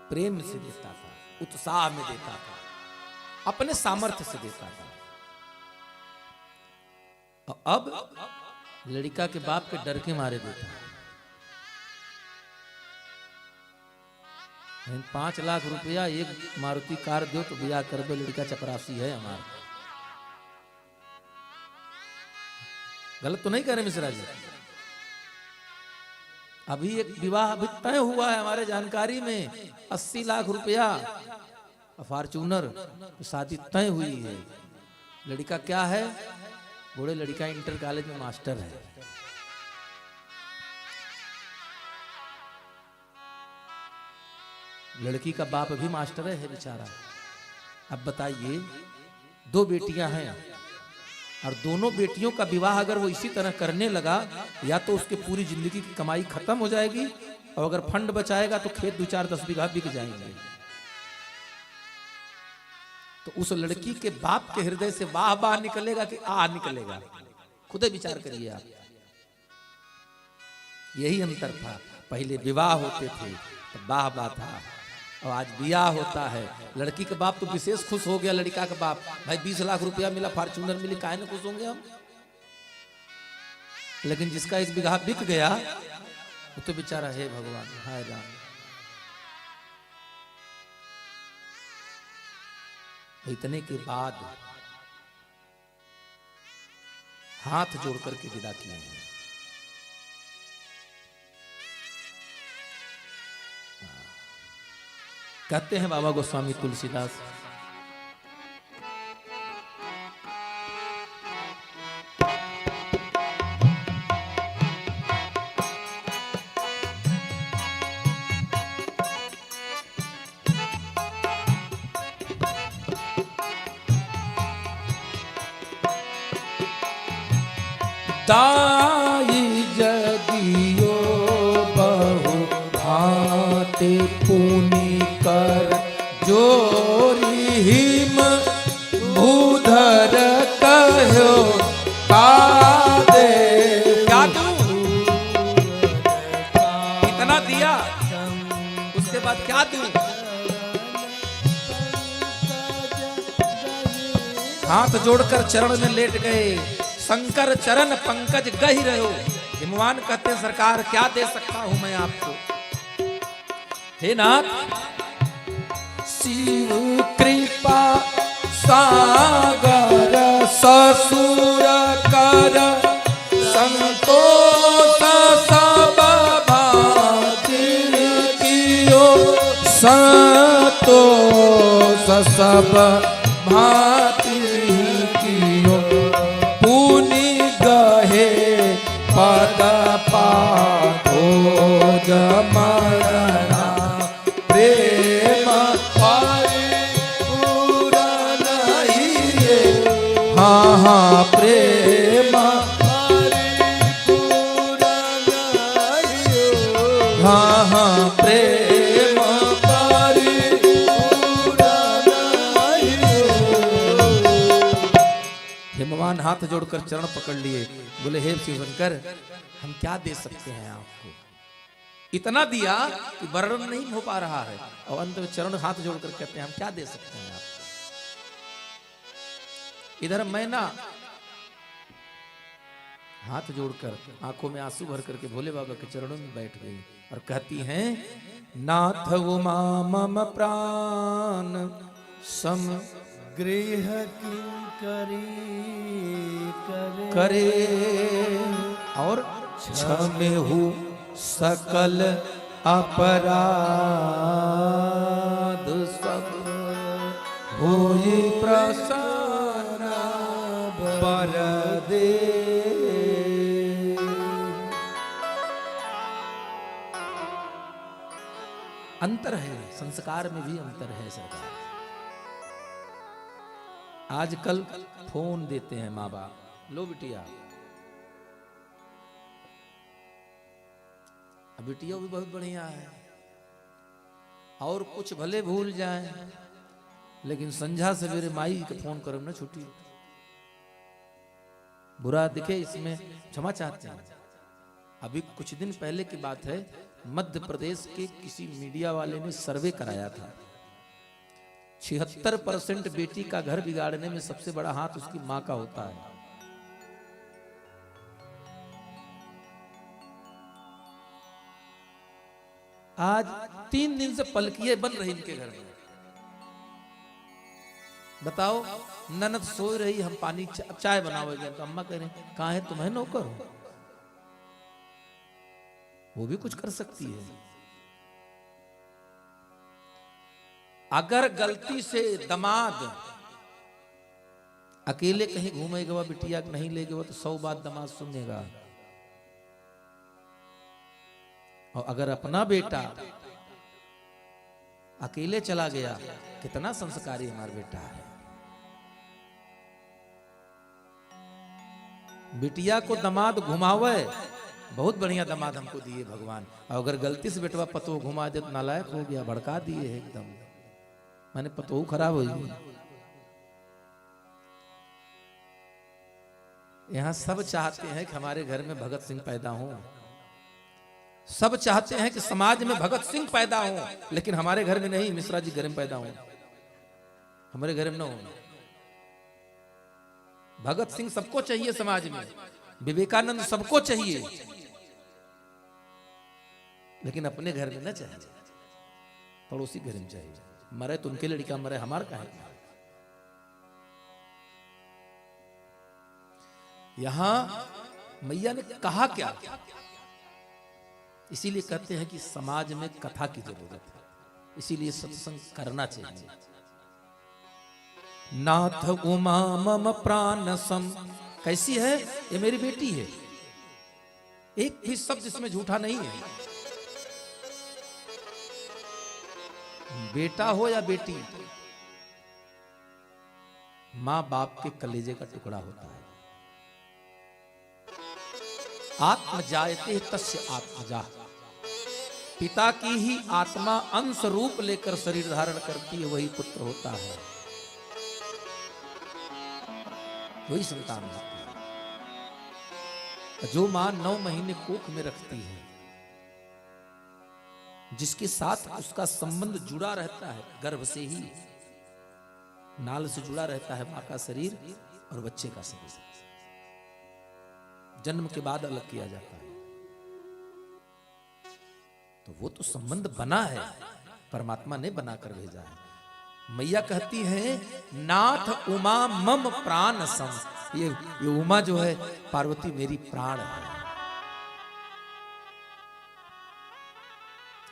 प्रेम से देता था, उत्साह में देता था, अपने सामर्थ्य से देता था। और अब लड़का के बाप के डर के मारे देता है। 5 लाख रुपया एक मारुति कार दो तो ब्याह कर दो, लड़का चपरासी है हमारा। गलत तो नहीं कह रहे मिश्रा जी? अभी एक विवाह अभी तय हुआ है हमारे जानकारी में, 80 लाख रुपया फॉर्च्यूनर, शादी तय हुई है। लड़का क्या है? बूढ़े लड़का इंटर कॉलेज में मास्टर है। लड़की का बाप भी मास्टर है बेचारा। अब बताइए, 2 बेटियां हैं और दोनों बेटियों का विवाह अगर वो इसी तरह करने लगा, या तो उसके पूरी जिंदगी की कमाई खत्म हो जाएगी, और अगर फंड बचाएगा तो खेत 2-4-10 बीघा बिक जाएंगे। तो उस लड़की के बाप के हृदय से वाह वाह निकलेगा कि आह निकलेगा? खुद विचार करिए आप। यही अंतर था। पहले विवाह होते थे तो वाह वाह था, और आज ब्याह होता है। लड़की के बाप तो विशेष खुश हो गया। लड़का का बाप, भाई 20 लाख रुपया मिला, फॉर्च्यूनर मिली, काहे ना खुश होंगे हम। लेकिन जिसका 1 बीघा बिक गया वो तो बेचारा है भगवान, हाय राम। इतने के बाद हाथ जोड़ करके विदा किए हैं। कहते हैं बाबा गोस्वामी तुलसीदास, ताई जगियो बहु भांति पुनि कर जोरी हिम भूधर कहो कादे। क्या दूं? इतना दिया, उसके बाद क्या दूं? हाथ जोड़कर चरण में लेट गए, शंकर चरण पंकज गहि रहो। हिमवान कहते सरकार क्या दे सकता हूं मैं आपको। हे नाथ, शिव कृपा सागर ससुर कर संतोष सब भांति कियो संतोष सब भांति कियो पुनि गहे पद पादो जमरना प्रेम परिपूर्ण हिये हाँ हाँ प्रेम परिपूर्ण हिये हाँ हाँ प्रेम परिपूर्ण हिये। हिमवान हाथ जोड़कर चरण पकड़ लिए, बोले हे शिवशंकर हम क्या दे सकते हैं आपको, इतना दिया कि वर्णन नहीं हो पा रहा है, और अंत में चरण हाथ जोड़कर कहते हैं हम क्या दे सकते हैं आपको। इधर मैना हाथ जोड़कर आंखों में आंसू भर करके भोले बाबा के चरणों में बैठ गई और कहती हैं नाथ उमा मम प्राण सम
गृह की
करे और क्षमेहु सकल अपराध सब होई प्रसन्न बर दे। अंतर है, संस्कार में भी अंतर है सरकार। आजकल फोन देते हैं माँ बाप, लो बिटिया, बिटिया भी बहुत बढ़िया है, और कुछ भले भूल जाए लेकिन संझा सवेरे माई के फोन करो ना छुट्टी, बुरा दिखे इसमें क्षमा चाहते हैं। अभी कुछ दिन पहले की बात है, मध्य प्रदेश के किसी मीडिया वाले ने सर्वे कराया था, 76% बेटी का घर बिगाड़ने में सबसे बड़ा हाथ उसकी मां का होता है। आज 3 दिन से पलकियां बन रही इनके घर में, बताओ ननद सो रही, हम पानी चाय बनाओगे तो अम्मा कह रहे कहां है तुम्हें नौकर हो, वो भी कुछ कर सकती है। अगर गलती से दमाद अकेले कहीं घूमेगा बिटिया नहीं लेगा तो 100 बात दमाद सुनेगा, और अगर अपना बेटा अकेले चला गया, कितना संस्कारी हमारा बेटा है। बिटिया को दमाद घुमावे, बहुत बढ़िया दमाद हमको दिए भगवान, और अगर गलती से बेटवा पतो घुमा दे तो नालायक हो गया, भड़का दिए है एकदम, मैंने पतो खराब हो गई। यहां सब चाहते हैं कि हमारे घर में भगत सिंह पैदा हो, सब चाहते हैं कि समाज में भगत सिंह पैदा हो, लेकिन हमारे घर में नहीं, मिश्रा जी घर में पैदा हो, हमारे घर में न हो। भगत सिंह सबको चाहिए समाज में, विवेकानंद सबको चाहिए, लेकिन अपने घर में न चाहिए, पड़ोसी घर में चाहिए। मरे तो उनके लड़का मरे, हमार का है। यहां मैया ने कहा क्या, इसीलिए कहते हैं कि समाज में कथा की जरूरत है, इसीलिए सत्संग करना चाहिए। नाथ उमा मम प्राण सम, कैसी है ये मेरी बेटी है, एक भी शब्द इसमें झूठा नहीं है। बेटा हो या बेटी, मां बाप के कलेजे का टुकड़ा होता है। आत्म जायते तस्य आत्मजा, पिता की ही आत्मा अंश रूप लेकर शरीर धारण करती है, वही पुत्र होता है, वही संतान होती है। जो मां 9 महीने कोख में रखती है, जिसके साथ उसका संबंध जुड़ा रहता है, गर्भ से ही नाल से जुड़ा रहता है मां का शरीर और बच्चे का शरीर, जन्म के बाद अलग किया जाता है, तो वो तो संबंध बना है, परमात्मा ने बनाकर भेजा है। मैया कहती हैं नाथ उमा मम प्राण सम। ये उमा जो है पार्वती मेरी प्राण है,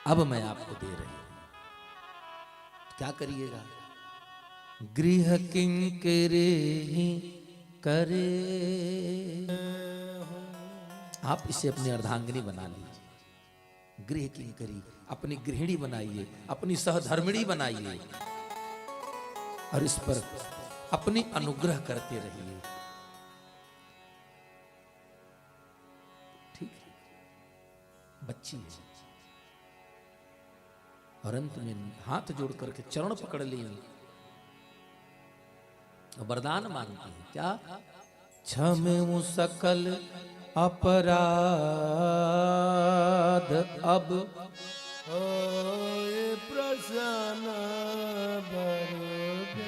अब मैं आपको दे रही हूं, क्या करिएगा? गृह किंकरे करे, आप इसे अपनी अर्धांगिनी बना लीजिए। गृह किंकरी, अपनी गृहिणी बनाइए, अपनी सहधर्मिणी बनाइए और इस पर अपनी अनुग्रह करते रहिए। ठीक है, बच्ची है और अंत में हाथ जोड़ करके चरण पकड़ लिए और वरदान मांगती है। क्या? क्षमु सकल अपराध अब
होए प्रसन्न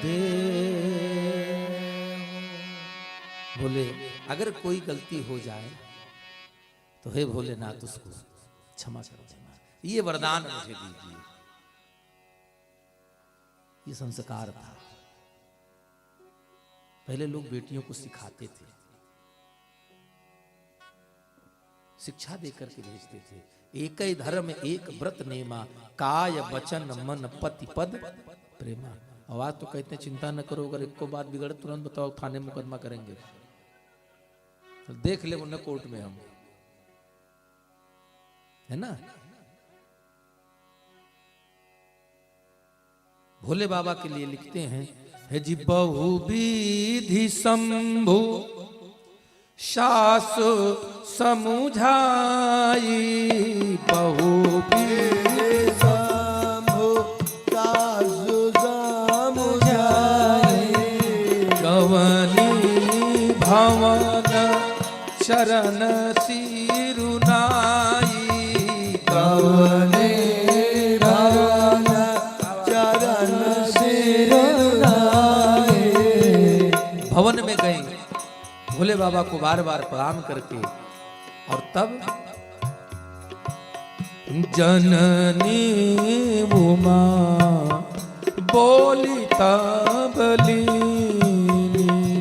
दे। बोले अगर कोई गलती हो जाए तो हे भोलेनाथ उसको क्षमा करो, ये वरदान मुझे दीजिए। ये संस्कार था। पहले लोग बेटियों को सिखाते थे, शिक्षा देकर के भेजते थे। एक ही धर्म एक व्रत नेमा, काय वचन मन पति पद प्रेमा। आवाज तो कहते हैं चिंता न करो, अगर एक को बात बिगड़े तुरंत बताओ, थाने मुकदमा करेंगे। तो देख ले उन्हें कोर्ट में हम, है ना। भोले बाबा के लिए लिखते हैं, है जी बहुविधि शंभु सास समुझाई, बहुविधि
शंभु सासु समुझाई,
गवनी भवन शरण सिरुनाई,
गवनी भवन चरण सिरुनाई।
भवन में गए भोले बाबा को बार बार प्रणाम करके, और तब जननी उमा बोली तबली,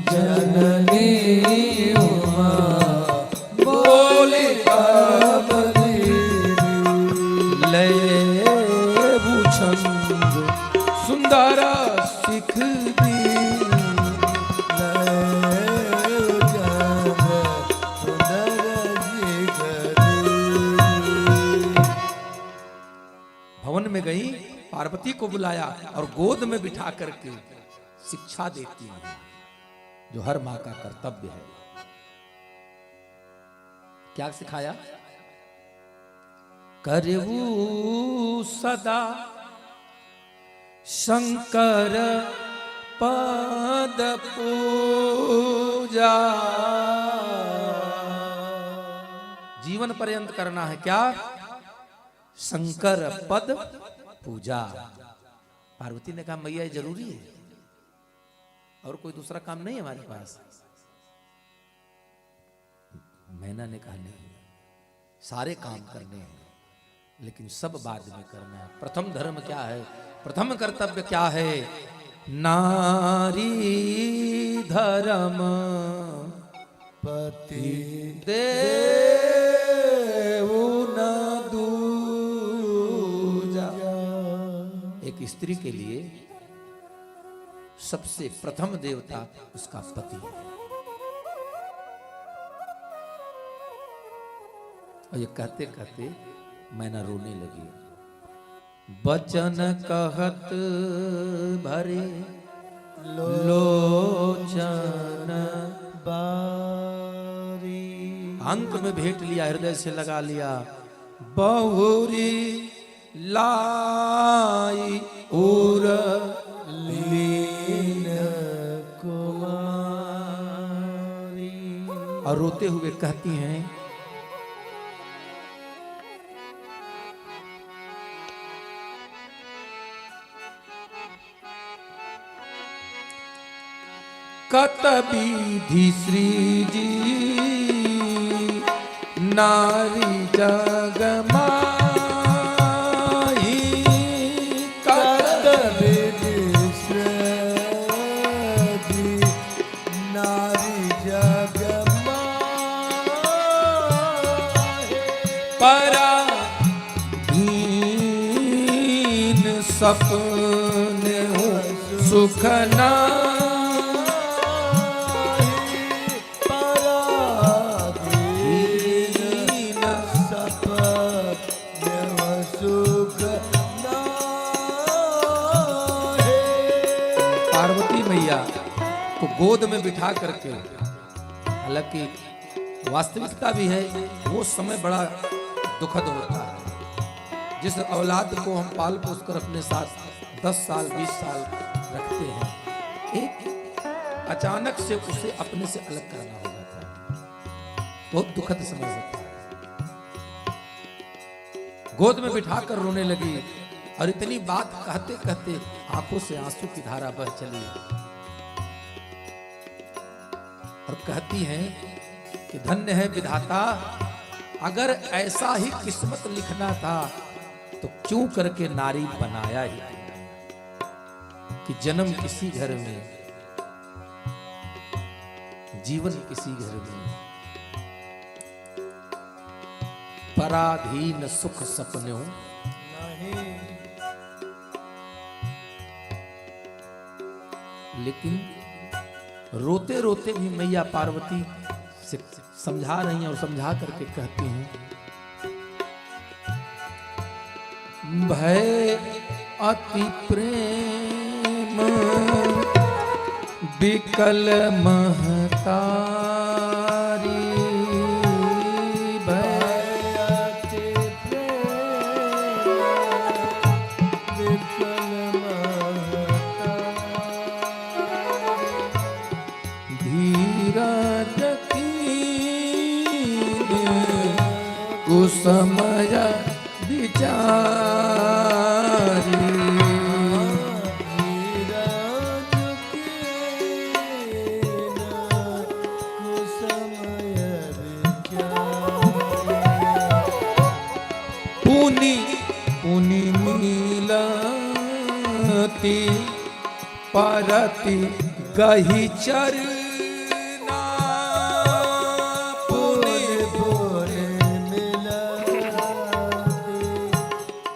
जननी उमा बोली तबली,
ले छंद सुंदर सिख दी, भवन में गई, पार्वती को बुलाया और गोद में बिठा करके शिक्षा देती है, जो हर मां का कर्तव्य है। क्या सिखाया? करवू सदा शंकर पद पूजा, जीवन पर्यंत करना है क्या? शंकर पद पूजा। पार्वती ने कहा मैया ये जरूरी है, और कोई दूसरा काम नहीं है हमारे पास। मैना ने कहा नहीं, सारे काम करने हैं, लेकिन सब बाद में करना है। प्रथम धर्म क्या है? प्रथम कर्तव्य क्या है? नारी धर्म
पति
देवु न दूजा। एक स्त्री के लिए सबसे प्रथम देवता उसका पति है। और ये कहते कहते मैना रोने लगी। बचन कहत भरे लोचन
बारी,
अंत में भेंट लिया, हृदय से लगा लिया। बहुरी लाई उर लीन कुमारी, और रोते हुए कहती हैं कत विधि श्री जी नारी जगमाई,
कत विधि
सपने सुख ना पार्वती मैया को गोद में बिठा करके, हालांकि वास्तविकता भी है वो समय बड़ा दुखद होता है। जिस औलाद को हम पाल पोस कर अपने साथ 10 साल 20 साल रखते हैं, एक अचानक से उसे अपने से अलग करना हो जाता है, बहुत दुखद समय होता है। गोद में बिठा कर रोने लगी और इतनी बात कहते कहते आंखों से आंसू की धारा बह चली और कहती हैं कि धन्य है विधाता, अगर ऐसा ही किस्मत लिखना था तो क्यों करके नारी बनाया ही, कि जन्म किसी घर में, जीवन किसी घर में, पराधीन सुख सपनों नहीं। लेकिन रोते रोते भी मैया पार्वती से समझा रही हैं और समझा करके कहती हैं, भय अति प्रेम विकल महतारी, भय अति प्रेम विकल महतारी, धीरज कीन्ह कुसमय विचारी, पुनि पुनि मिलती परति गही चरना, पुनि पुनि मिलती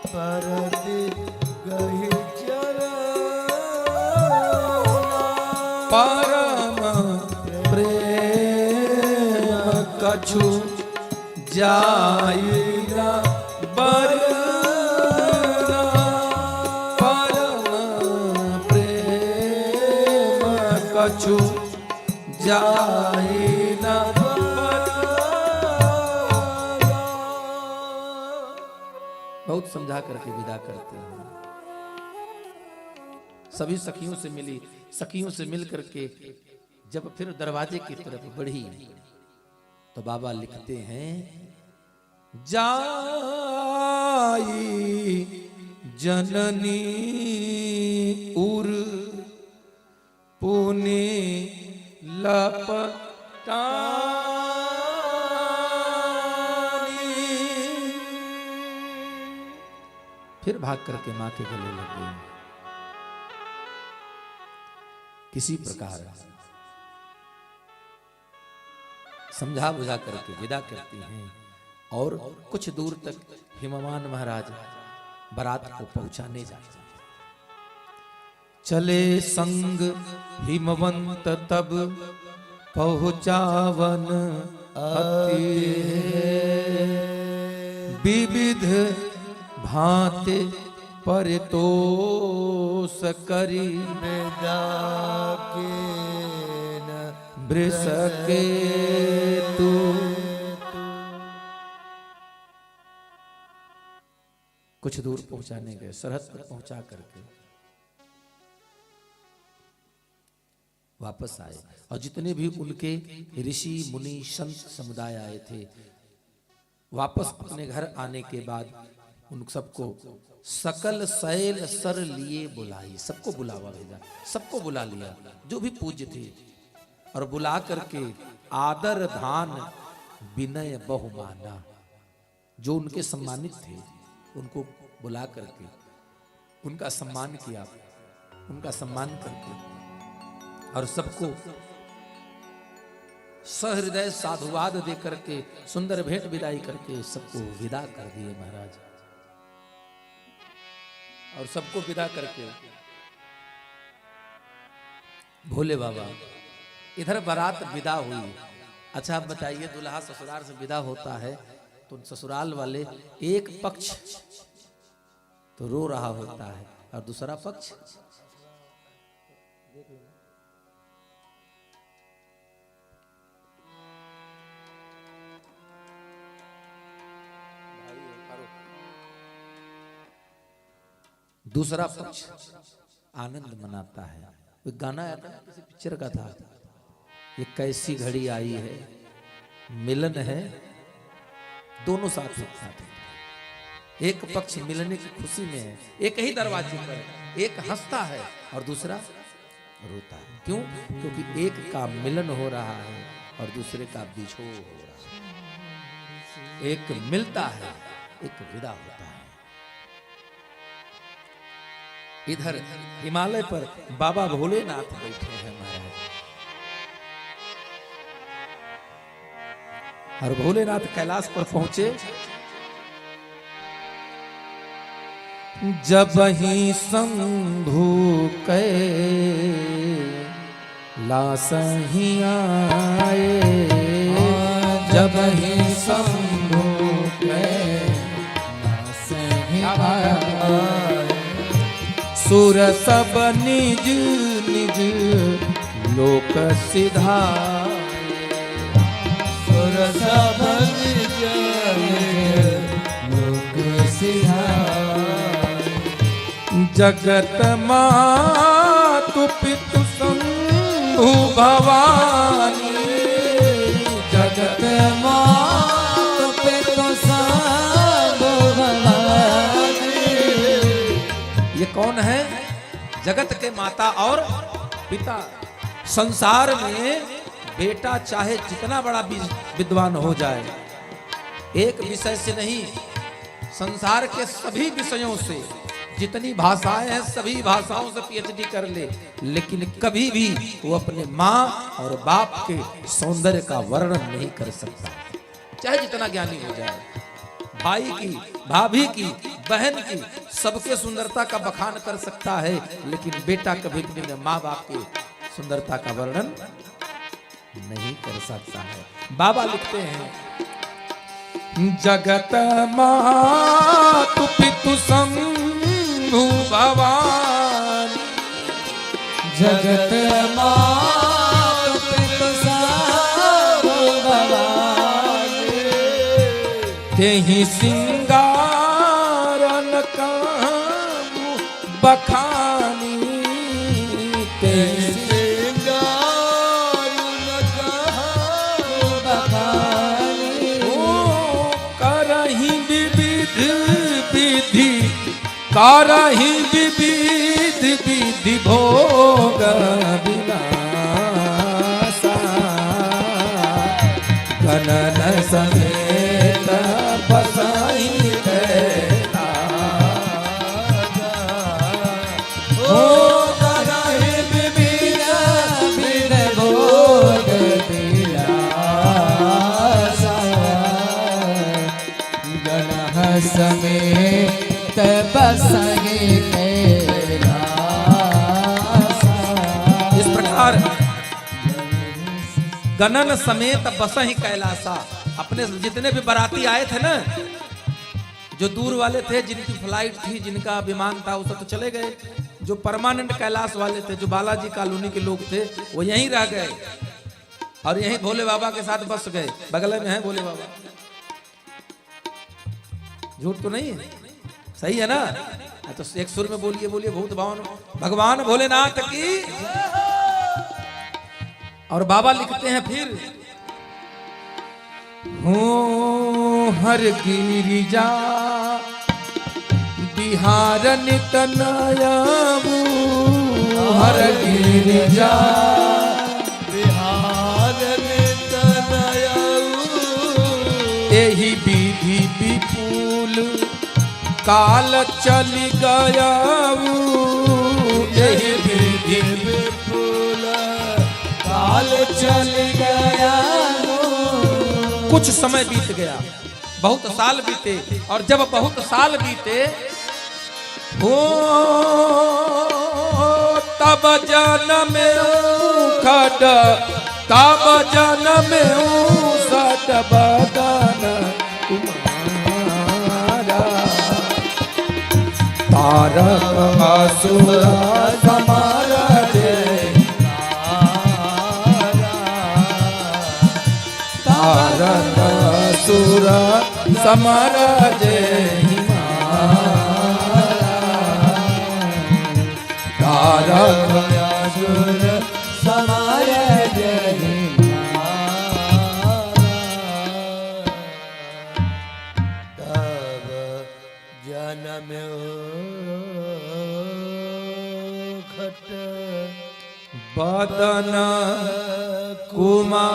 परति गही चरना, परम प्रेम कछु जाई ना बरना, परम प्रेम कछु जाई ना बरना। बहुत समझा करके विदा करते हैं। सभी सखियों से मिली, सखियों से मिल करके जब फिर दरवाजे की तरफ बढ़ी तो बाबा लिखते हैं, जाई जननी उर पुनि लपटानी, फिर भाग करके मां के गले लग गई। किसी प्रकार समझा बुझा करके विदा करती हैं और कुछ दूर तक हिमवान महाराज बारात को पहुंचाने जाते हैं। चले संग हिमवंत तब पहुंचावन अति, विविध भांति परितोष करी, वृषके तू कुछ दूर पहुंचाने गए, सरहद पर पहुंचा करके वापस आए और जितने भी उनके ऋषि मुनि संत समुदाय आए थे, वापस अपने घर आने के बाद उन सबको सकल शैल सर लिए बुलाई, सबको बुलावा भेजा, सबको बुला लिया जो भी पूज्य थे, और बुला करके आदर धान विनय बहुमाना, जो उनके सम्मानित थे उनको बुला करके उनका सम्मान किया, उनका सम्मान करके और सबको सहृदय साधुवाद दे करके सुंदर भेंट विदाई करके सबको विदा कर दिए महाराज। और सबको विदा करके भोले बाबा इधर बारात विदा हुई। अच्छा आप बताइए, दुल्हा ससुराल से विदा होता है तो ससुराल वाले एक पक्ष तो रो रहा होता है और दूसरा पक्ष दूसरा पक्ष आनंद मनाता है। एक गाना आया था किसी पिक्चर का था, ये कैसी घड़ी आई है, मिलन है, दोनों साथ साथ हैं। एक पक्ष मिलने की खुशी में है, एक ही दरवाजे पर, एक हंसता है और दूसरा रोता है। क्यों? क्योंकि एक का मिलन हो रहा है और दूसरे का बिछोह हो रहा है। एक मिलता है, एक विदा होता है। इधर हिमालय पर बाबा भोलेनाथ बैठे हैं महाराज, और भोलेनाथ कैलाश पर पहुंचे। जब ही शंभु कैलाश ही आए,
जब ही शंभु कैलाश ही आए,
सुर सब निज निज लोक सिधाए,
सुर सब निज
लोक सिधाए।
जगत मातु पितु शंभु भवानी,
जगत मातु पितु शंभु भवानी।
ये कौन है? जगत के माता और पिता। संसार में बेटा चाहे जितना बड़ा विद्वान हो जाए, एक विषय से नहीं, संसार के सभी विषयों से, जितनी भाषाएं हैं सभी भाषाओं से पीएचडी कर ले, लेकिन कभी भी वो अपने माँ और बाप के सौंदर्य का वर्णन नहीं कर सकता, चाहे जितना ज्ञानी हो जाए। भाई की, भाभी की, बहन की, सबके सुंदरता का बखान कर सकता है, लेकिन बेटा कभी भी अपने माँ बाप की सुंदरता का वर्णन नहीं कर सकता है। बाबा लिखते हैं, जगत मातु पितु शंभु भवानी,
जगत मातु पितु शंभु भवानी।
तेहि सिंगारन कामु बखानी, तेहि कारहि विविध विधि भोग विलासा, गणन समेत बसाई कैलास।
ओ करहि विविध विधि भोग विलासा, गणः समेत बसहि कैलासा।
इस प्रकार गणन समेत बसहि कैलासा, अपने जितने भी बाराती आए थे ना, जो दूर वाले थे, जिनकी फ्लाइट थी, जिनका विमान था, वो सब तो चले गए। जो परमानेंट कैलाश वाले थे, जो बालाजी कॉलोनी के लोग थे, वो यहीं रह गए और यहीं भोले बाबा के साथ बस गए। बगल में है भोले बाबा, झूठ तो नहीं है, सही है ना? तो एक सुर में बोलिए, बोलिए भूत भगवान भोलेनाथ की। और बाबा लिखते हैं फिर, हो हर गिरिजा बिहार नित नयबू, हर गिरिजा
बिहार नित नयबू,
एहि विधि विपुल काल चली गया, यही विधि
विपुल काल चल गया।
कुछ समय बीत गया, बहुत साल बीते, और जब बहुत साल बीते हो तब जन्म खट तब जन्म सट बदन कुमारा तारक असुर समार तारक असुर समर जय तारक असुर
समार जय तब जन्म खट
बदन कुमारा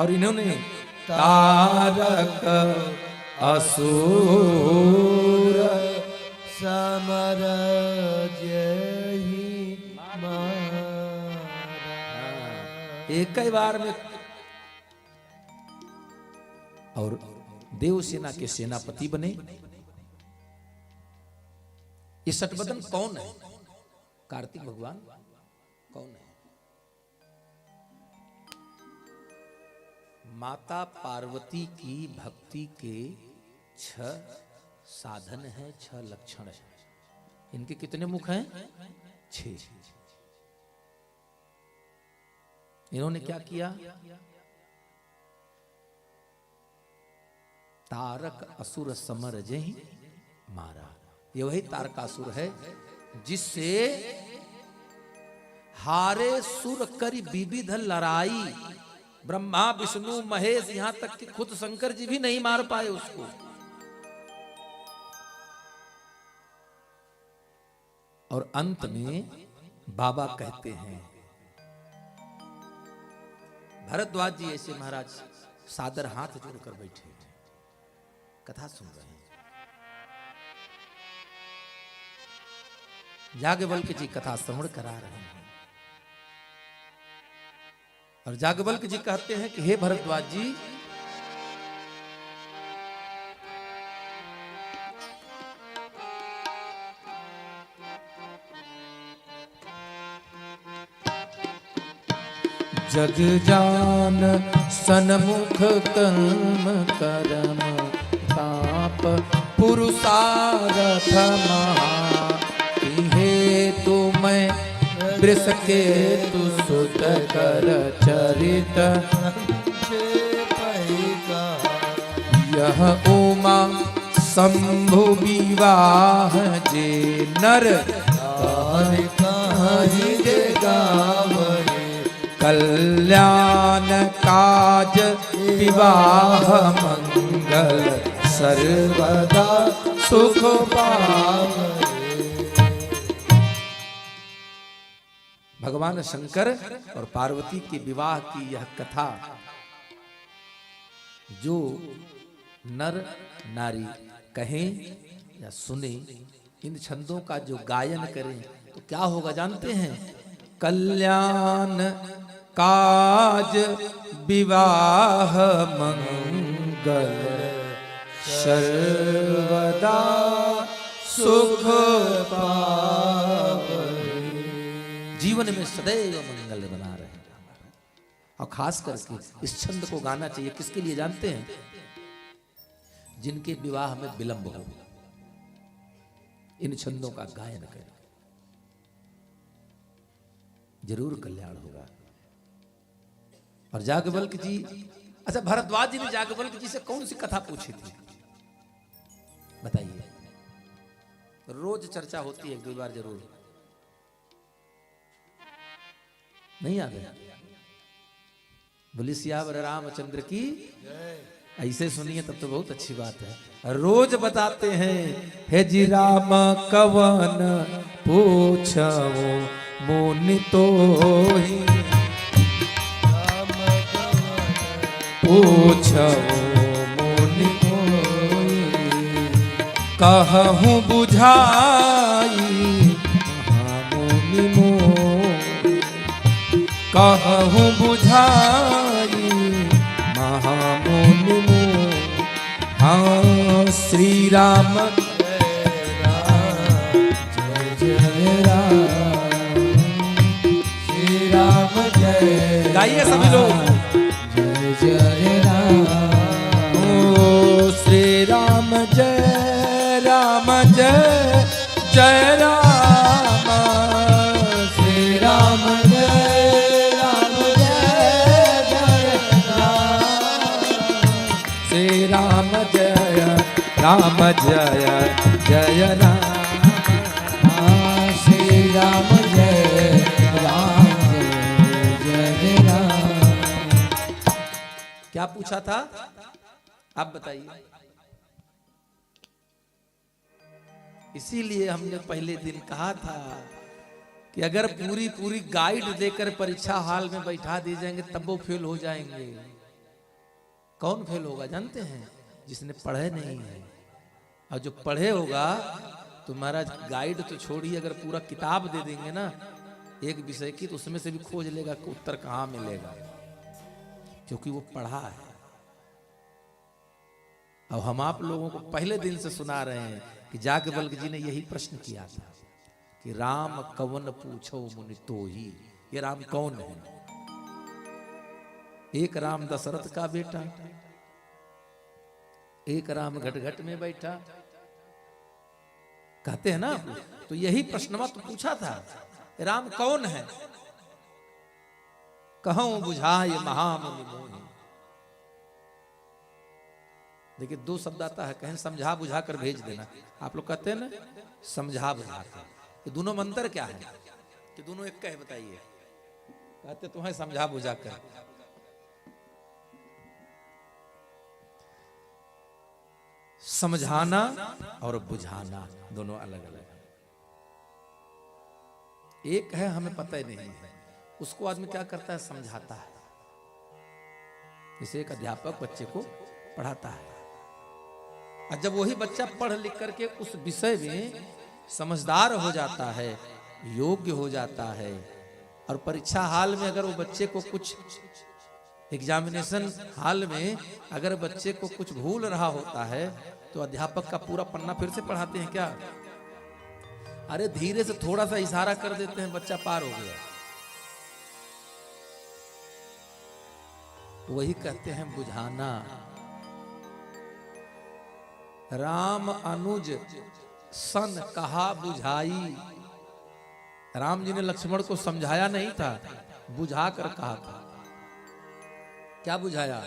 और इन्होंने तारक असुर
समर जही
एक ही बार में और देव सेना के सेनापति बने। ये सटबदन कौन है? कार्तिक भगवान कौन है? माता पार्वती की भक्ति के 6 साधन हैं, 6 लक्षण हैं। इनके कितने मुख हैं? 6। इन्होंने क्या किया? तारक असुर समर जहि मारा। ये वही तारकासुर है जिससे हारे सुर करी विविध लड़ाई, ब्रह्मा विष्णु महेश, यहां तक कि खुद शंकर जी भी नहीं मार पाए उसको। और अंत में बाबा कहते हैं, भरद्वाज जी ऐसे महाराज सादर हाथ जोड़कर बैठे कथा सुन रहे हैं। याज्ञवल्क्य जी कथा श्रवण करा रहे हैं और याज्ञवल्क्य जी कहते हैं कि हे भरद्वाज जी, जग जान सन्मुख कर्म करम ताप पुरुषारथ महा हेतु मैं वृष के तु सुत कर चरित यह उमा शंभु विवाह जे नर कल्याण काज विवाह मंगल सर्वदा सुख पावे। भगवान शंकर और पार्वती के विवाह की यह कथा जो नर नारी कहें या सुने, इन छंदों का जो गायन करें तो क्या होगा जानते हैं? कल्याण काज विवाह मंगल सर्वदा सुख पावे। जीवन में सदैव मंगल बना रहे। और खास करके इस छंद को गाना चाहिए किसके लिए जानते हैं? जिनके विवाह में विलंब हो, इन छंदों का गायन करें, जरूर कल्याण होगा। और याज्ञवल्क्य जी, अच्छा भरद्वाज जी ने याज्ञवल्क्य जी से कौन सी कथा पूछी थी बताइए? रोज चर्चा होती है, 1-2 बार जरूर। नहीं याद है? बोली सियावर रामचंद्र की। ऐसे सुनिए तब तो बहुत अच्छी बात है। रोज बताते हैं, हे जी राम कवन पूछो मुनि तो ही, पूछो मुनि तो कहूँ बुझाई महामुनि मोहि, कहूँ बुझाई महामुनि मोहि। हाँ श्री राम
जय राम श्री राम जय
गाइए सभी लोग।
जय जय राम
ओ श्री राम जय जय राम
श्री राम जय जय राम
श्री राम जय जय राम
श्री राम जय जय राम।
क्या पूछा था आप बताइए। इसीलिए हमने पहले दिन कहा था कि अगर पूरी गाइड देकर परीक्षा हॉल में बैठा दिए जाएंगे तब वो फेल हो जाएंगे। कौन फेल होगा जानते हैं? जिसने पढ़े नहीं है। और जो पढ़े होगा तो महाराज गाइड तो छोड़िए, अगर पूरा किताब दे देंगे ना एक विषय की तो उसमें से भी खोज लेगा कि उत्तर कहाँ मिलेगा, क्योंकि वो पढ़ा है। अब हम आप लोगों को पहले दिन से सुना रहे हैं कि याज्ञवल्क्य जी ने यही प्रश्न किया था कि राम कवन पूछो मुनि तो ही। ये राम कौन है? एक राम दशरथ का बेटा, एक राम घट में बैठा, कहते हैं ना। तो यही प्रश्न तो पूछा था, राम कौन है? कहूं बुझा ये महामुनि मोहि। देखिए दो शब्द आता है, कहें समझा बुझा कर भेज देना। आप लोग कहते हैं ना समझा बुझा कर। ये दोनों में अंतर क्या है कि दोनों एक का है बताइए? कहते तो है समझा बुझा कर। समझाना और बुझाना दोनों अलग अलग है। एक है हमें पता ही नहीं है, उसको आदमी क्या करता है? समझाता है। जैसे एक अध्यापक बच्चे को पढ़ाता है, और जब वही बच्चा पढ़ लिख करके उस विषय में समझदार हो जाता है, योग्य हो जाता है, और परीक्षा हाल में अगर वो बच्चे को कुछ एग्जामिनेशन हाल में अगर बच्चे को कुछ भूल रहा होता है तो अध्यापक का पूरा पन्ना फिर से पढ़ाते हैं क्या? अरे धीरे से थोड़ा सा इशारा कर देते हैं, बच्चा पार हो गया। वही कहते हैं बुझाना। राम अनुज सन कहा बुझाई। राम जी ने लक्ष्मण को समझाया नहीं था, बुझा कर कहा था। क्या बुझाया?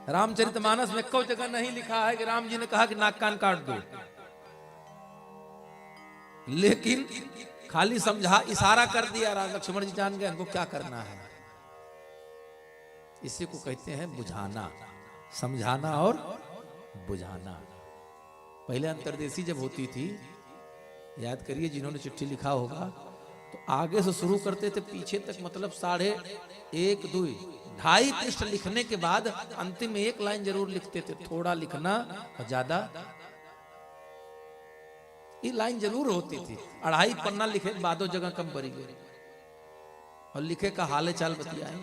रामचरितमानस में कोई जगह नहीं लिखा है कि राम जी ने कहा कि नाक कान काट दो, लेकिन खाली समझा, इशारा कर दिया। लक्ष्मण जी जान गए हमको क्या करना है। इसी को कहते हैं बुझाना, समझाना और बुझाना। पहले अंतर्देशी जब होती थी, याद करिए जिन्होंने चिट्ठी लिखा होगा, तो आगे से शुरू करते थे पीछे तक, मतलब 2.5 पृष्ठ लिखने के बाद अंतिम में एक लाइन जरूर लिखते थे। थोड़ा लिखना और ज्यादा ये लाइन जरूर होती थी। 2.5 पन्ना लिखे बादो जगह कम बरी गई, और लिखे का हाल चाल बतियाए।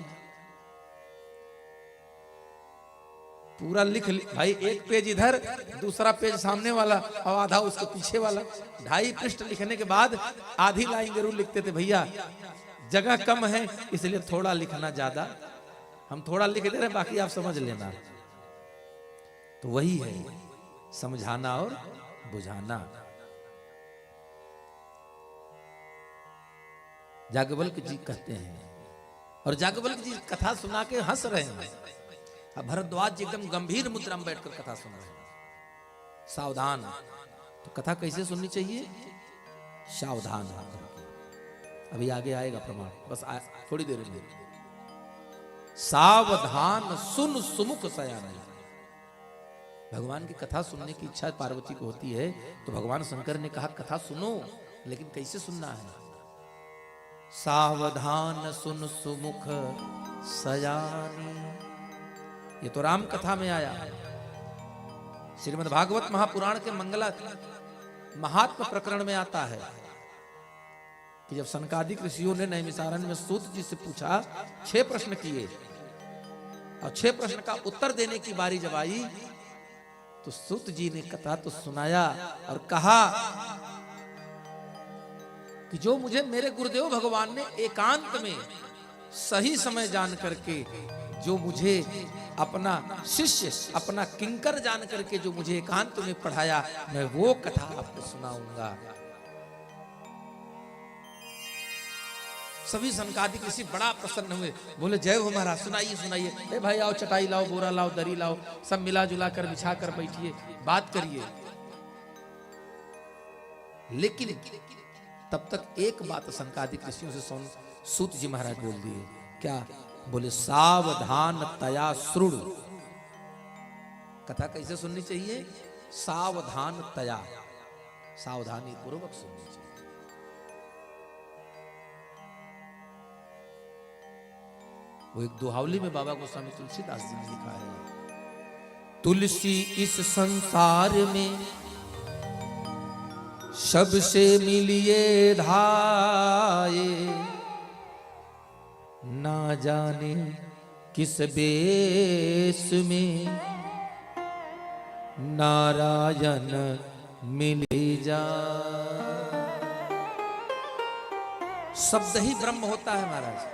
पूरा लिख भाई, एक पेज इधर, दूसरा पेज सामने वाला और आधा उसके पीछे वाला। 2.5 पृष्ठ लिखने के बाद आधी लाइन जरूर लिखते थे। भैया जगह कम है इसलिए थोड़ा लिखना, ज्यादा हम थोड़ा लिख दे रहे, बाकी आप समझ लेना। तो वही है समझाना और बुझाना। याज्ञवल्क्य जी कहते हैं, और याज्ञवल्क्य जी कथा सुना के हंस रहे हैं। अब भरद्वाज जी एकदम गंभीर मुद्रा में बैठकर कथा सुन रहे हैं। सावधान। तो कथा कैसे सुननी चाहिए? सावधान होकर के। अभी आगे आएगा प्रमाण, बस थोड़ी देर में। सावधान सुन सुमुख सयानी। भगवान की कथा सुनने की इच्छा पार्वती को होती है, तो भगवान शंकर ने कहा कथा सुनो, लेकिन कैसे सुनना है? सावधान सुन सुमुख सयानी। ये तो राम कथा में आया। श्रीमद् भागवत महापुराण के मंगला महात्म प्रकरण में आता है कि जब सनकादिक ऋषियों ने नैमिषारण्य में सूत जी से पूछा, 6 प्रश्न किए, और 6 प्रश्न का उत्तर देने की बारी जब आई तो सूत जी ने कथा तो सुनाया और कहा कि जो मुझे मेरे गुरुदेव भगवान ने एकांत में सही समय जान करके, जो मुझे अपना शिष्य, अपना किंकर जान करके जो मुझे एकांत में पढ़ाया, मैं वो कथा आपको सुनाऊंगा। सभी सनकादिक ऋषि बड़ा प्रसन्न हुए, बोले जय हो महाराज, सुनाइए सुनाइए। ए भाई आओ, चटाई लाओ, बोरा लाओ, दरी लाओ, सब मिला जुला कर बिछा कर बैठिए, बात करिए। लेकिन तब तक एक बात सनकादिक ऋषियों से सूत जी महाराज बोल दिए, क्या बोले? सावधान तया श्रुण। कथा कैसे सुननी चाहिए? सावधान तया, सावधानी पूर्वक सुननी चाहिए। वो एक दोहावली में बाबा गोस्वामी तुलसीदास जी ने लिखा है, तुलसी इस संसार में सबसे मिलिए धाये, ना जाने किस बेस में नारायण मिले जा। शब्द ही ब्रह्म होता है महाराज।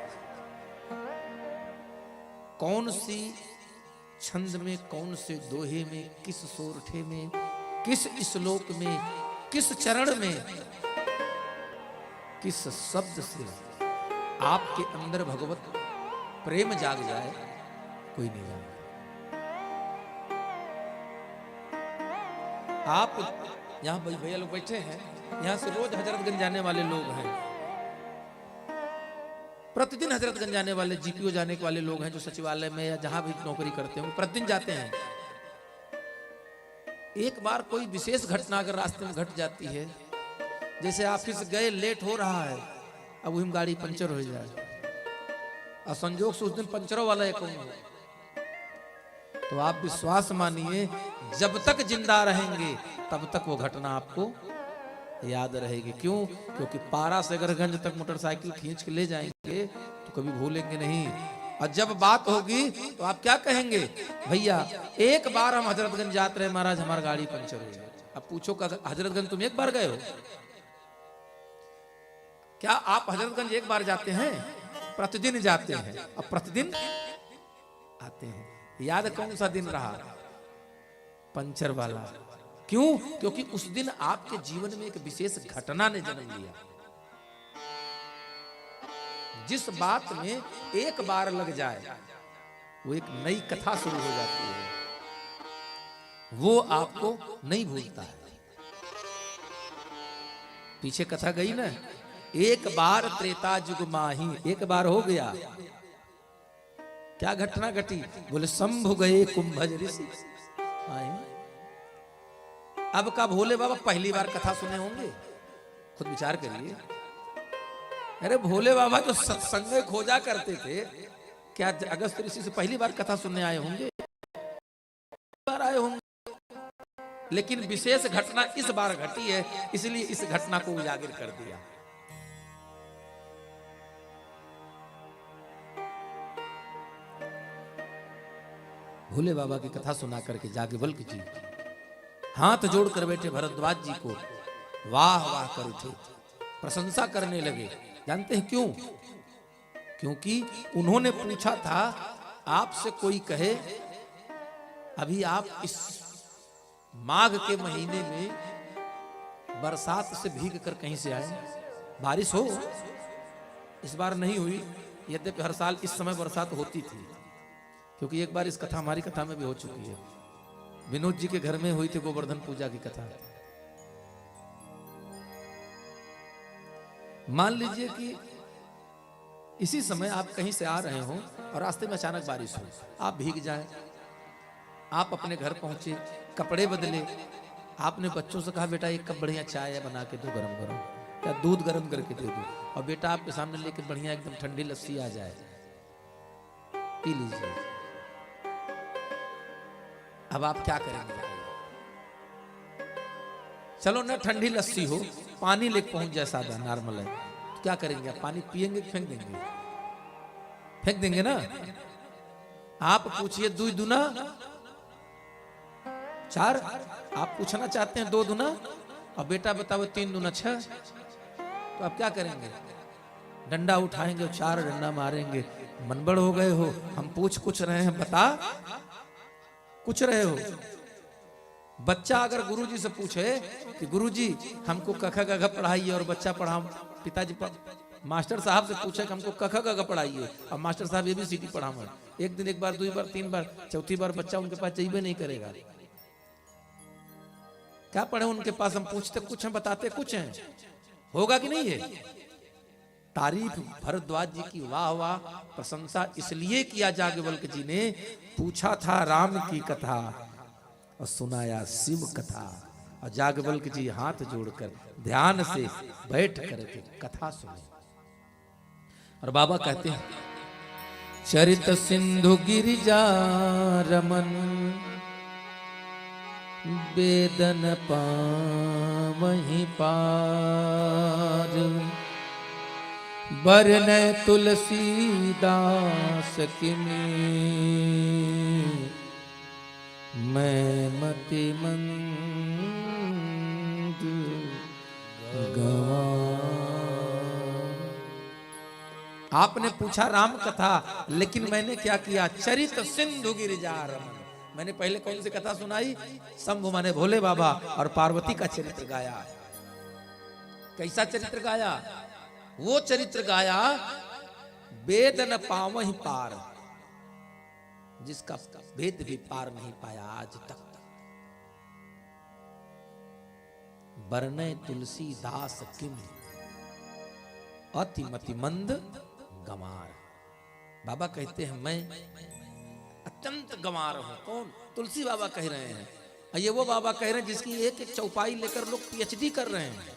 कौन सी छंद में, कौन से दोहे में, किस सोरठे में, किस श्लोक में, किस चरण में, किस शब्द से आपके अंदर भगवत प्रेम जाग जाए, कोई नहीं जानता। आप यहां भैया लोग बैठे हैं, यहां से रोज हजरतगंज जाने वाले लोग हैं, प्रतिदिन हजरतगंज जाने वाले, जीपीओ जाने वाले लोग हैं, जो सचिवालय में या जहां भी नौकरी करते हैं, प्रतिदिन जाते हैं। एक बार कोई विशेष घटना अगर रास्ते में घट जाती है, जैसे ऑफिस गए, लेट हो रहा है, अब वही गाड़ी पंचर हो जाए और संजोग से उस दिन पंचरों वाला एक हो, तो आप विश्वास मानिए, जब तक जिंदा रहेंगे तब तक वो घटना आपको याद रहेगी। क्यों? क्योंकि पारा से अगरगंज तक मोटरसाइकिल खींच के ले जाएंगे तो कभी भूलेंगे नहीं। और जब बात होगी तो आप क्या कहेंगे? भैया एक बार हम हजरतगंज जाते रहे महाराज, हमारी गाड़ी पंचर हो गई। अब पूछो हजरतगंज तुम एक बार गए हो? क्या आप हजरतगंज एक बार जाते हैं? प्रतिदिन जाते हैं और प्रतिदिन आते हैं। याद कौन सा दिन रहा? पंचर वाला। क्यों? क्योंकि उस दिन आपके जीवन में एक विशेष घटना ने जन्म लिया। जिस बात में एक बार लग जाए वो एक नई कथा शुरू हो जाती है, वो आपको नहीं भूलता है। पीछे कथा गई ना, एक बार त्रेता जुग माही, एक बार हो गया। क्या घटना घटी? बोले शंभु गए कुंभज ऋषि आए। अब का भोले बाबा पहली बार कथा सुने होंगे, खुद विचार करिए। अरे भोले बाबा जो सत्संग में खोजा करते थे, क्या अगस्त ऋषि से पहली बार कथा सुनने आए होंगे? बार आए होंगे, लेकिन विशेष घटना इस बार घटी है, इसलिए इस घटना को उजागर कर दिया। भोले बाबा की कथा सुना करके याज्ञवल्क्य जी हाथ जोड़ कर बैठे भरद्वाज जी को वाह वाह कर उठे, प्रशंसा करने लगे। जानते हैं क्यों? क्योंकि उन्होंने पूछा था, आपसे कोई कहे अभी आप इस माघ के महीने में बरसात से भीग कर कहीं से आए, बारिश हो? इस बार नहीं हुई, यद्यपि हर साल इस समय बरसात होती थी, क्योंकि एक बार इस कथा हमारी कथा में भी हो चुकी है। विनोद जी के घर में हुई थी गोवर्धन पूजा की कथा। मान लीजिए कि इसी समय आप कहीं से आ रहे हो और रास्ते में अचानक बारिश हो, आप भीग जाएं। आप अपने घर पहुंचे, कपड़े बदले, आपने बच्चों से कहा बेटा एक कप बढ़िया चाय बना के दो गरम गरम, या दूध गरम करके दे दो, और बेटा आपके सामने लेकर बढ़िया एकदम ठंडी लस्सी आ जाए, पी लीजिए। अब आप क्या करेंगे? चलो ना ठंडी लस्सी हो, पानी लेके पहुंच जाए सादा नॉर्मल है, तो क्या करेंगे? आप पानी पिएंगे कि फेंक देंगे? फेंक देंगे ना। आप पूछिए 2 दूना 4 आप पूछना चाहते हैं 2 दूना और बेटा बताओ 3 दूना 6, तो आप क्या करेंगे? डंडा उठाएंगे और 4 डंडा मारेंगे। मनबड़ हो गए हो, हम पूछ कुछ रहे हैं, बता कुछ रहे हो। बच्चा अगर गुरुजी से पूछे कि गुरुजी हमको कख गघ पढ़ाइए, और बच्चा पढ़ा पिताजी मास्टर साहब से पूछे कि हमको कख गघ पढ़ाइए, और मास्टर साहब ABCD पढ़ाऊंगा, एक दिन 1 बार 2 बार 3 बार, चौथी बार बच्चा उनके पास जाइए नहीं करेगा। क्या पढ़े उनके पास? हम पूछते कुछ हैं, बताते कुछ हैं, होगा कि नहीं है? तारीफ भरद्वाज जी की वाह वाह, प्रशंसा इसलिए किया याज्ञवल्क्य जी ने, पूछा था राम की कथा और सुनाया शिव कथा। और याज्ञवल्क्य जी हाथ जोड़कर ध्यान से बैठ करके कथा सुने। और बाबा कहते हैं, चरित सिंधु गिरिजा रमन वेदन पावहीं पार, बरनै तुलसीदास किमी मैं मति मंद गवा। आपने पूछा राम कथा, लेकिन मैंने क्या किया? चरित सिंधु गिरिजा रमन। मैंने पहले कौन सी कथा सुनाई? शंभु माने भोले बाबा और पार्वती का चरित्र गाया। कैसा चरित्र गाया? वो चरित्र गाया वेद न पावहीं पार, जिसका वेद भी पार नहीं पाया आज तक। बरनै तुलसीदास किम अति मति मंद गंवार। बाबा कहते हैं मैं अत्यंत गंवार हूं। कौन? तुलसी बाबा कह रहे हैं। ये वो बाबा कह रहे हैं जिसकी एक एक चौपाई लेकर लोग PhD कर रहे हैं।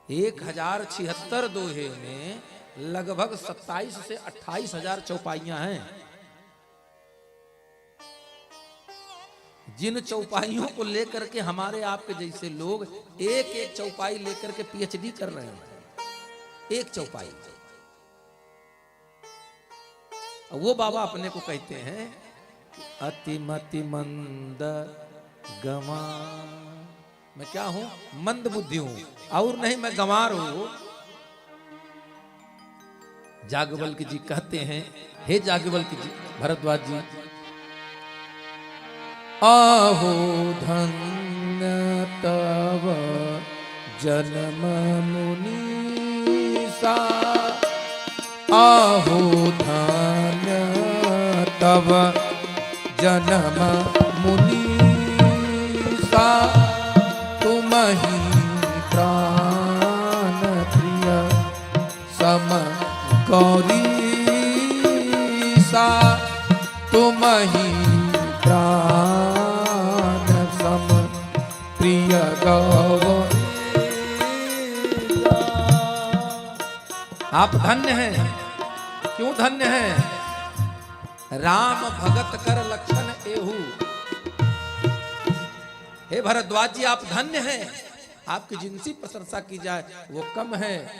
1076 दोहे में लगभग 27 से 28 हजार चौपाइयां हैं। जिन चौपाइयों को लेकर के हमारे आपके जैसे लोग एक एक चौपाई लेकर के PhD कर रहे हैं। एक चौपाई। वो बाबा अपने को कहते हैं अतिमति मंद गंवा। मैं क्या हूं? मंद बुद्धि हूं, और नहीं मैं गंवार हूं। याज्ञवल्क्य जी कहते हैं, हे याज्ञवल्क्य जी, भरद्वाज जी, आहो धन्य तव जन्म मुनीसा, आहो धन्य तव जन्म मुनीसा, तुम ही प्राण प्रिय सम गौरीसा, तुम ही प्राण सम प्रिय गौरी। आप धन्य हैं। क्यों धन्य हैं? राम भगत कर लक्षण एहू। हे भरद्वाज जी, आप धन्य हैं। आपकी जिनसी प्रशंसा की जाए वो कम है,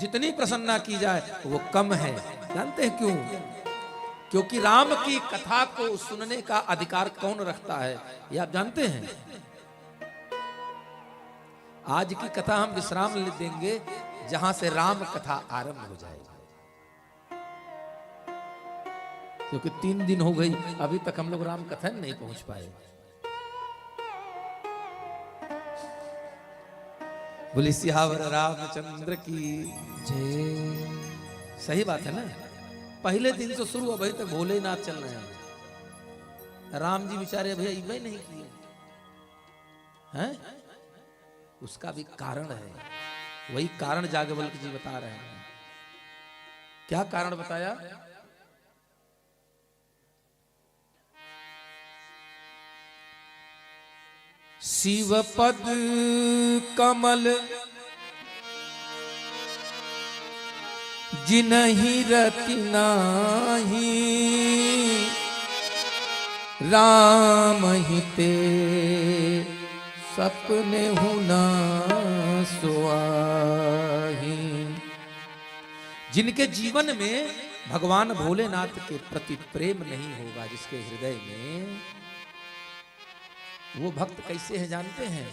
जितनी प्रसन्ना की जाए वो कम है। जानते हैं क्यों? क्योंकि राम की कथा को सुनने का अधिकार कौन रखता है, ये आप जानते हैं? आज की कथा हम विश्राम ले देंगे जहां से राम कथा आरंभ हो जाएगी। क्योंकि 3 दिन हो गई, अभी तक हम लोग राम कथा नहीं पहुंच पाए। बोले सियावर रामचंद्र की जय। सही बात है ना? पहले दिन से शुरू, अभी तक भोलेनाथ चल रहे हैं। राम जी बेचारे अभी अइबे नहीं किए हैं। उसका भी कारण है। वही कारण याज्ञवल्क्य जी बता रहे हैं। क्या कारण बताया? शिव पद कमल जिनहि रति नाही, राम ही ते सपने हुना सुआही। जिनके जीवन में भगवान भोलेनाथ के प्रति प्रेम नहीं होगा जिसके हृदय में, वो भक्त कैसे है जानते हैं?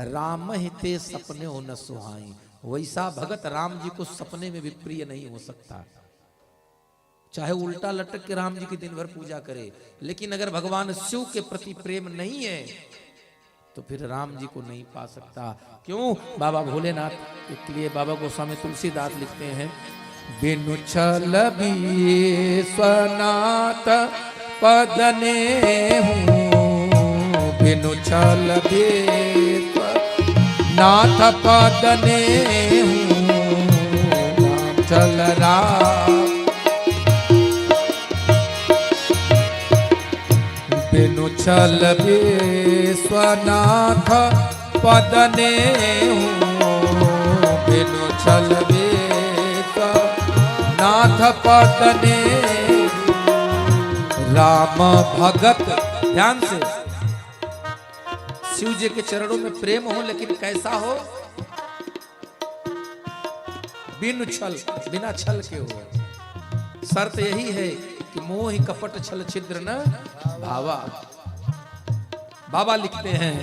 राम हिते सपने हो न सुहाई, वैसा भगत राम जी को सपने में भी प्रिय नहीं हो सकता। चाहे उल्टा लटक के राम जी की दिन भर पूजा करे, लेकिन अगर भगवान शिव के प्रति प्रेम नहीं है तो फिर राम जी को नहीं पा सकता। क्यों? बाबा भोलेनाथ के लिए बाबा गोस्वामी तुलसीदास लिखते हैं, बिनु छल विश्वनाथ पदने हूँ, बिनु छल विश्वनाथ पदने हूँ, राम चल राम बिनु छल विश्वनाथ पदने हूँ, बिनु छल विश्वनाथ पदने राम भगत। ध्यान से, शिव जी के चरणों में प्रेम हो, लेकिन कैसा हो? बिनु छल, बिना छल के हो। शर्त यही है कि मोह कपट छल छिद्र न भावा। बाबा लिखते हैं,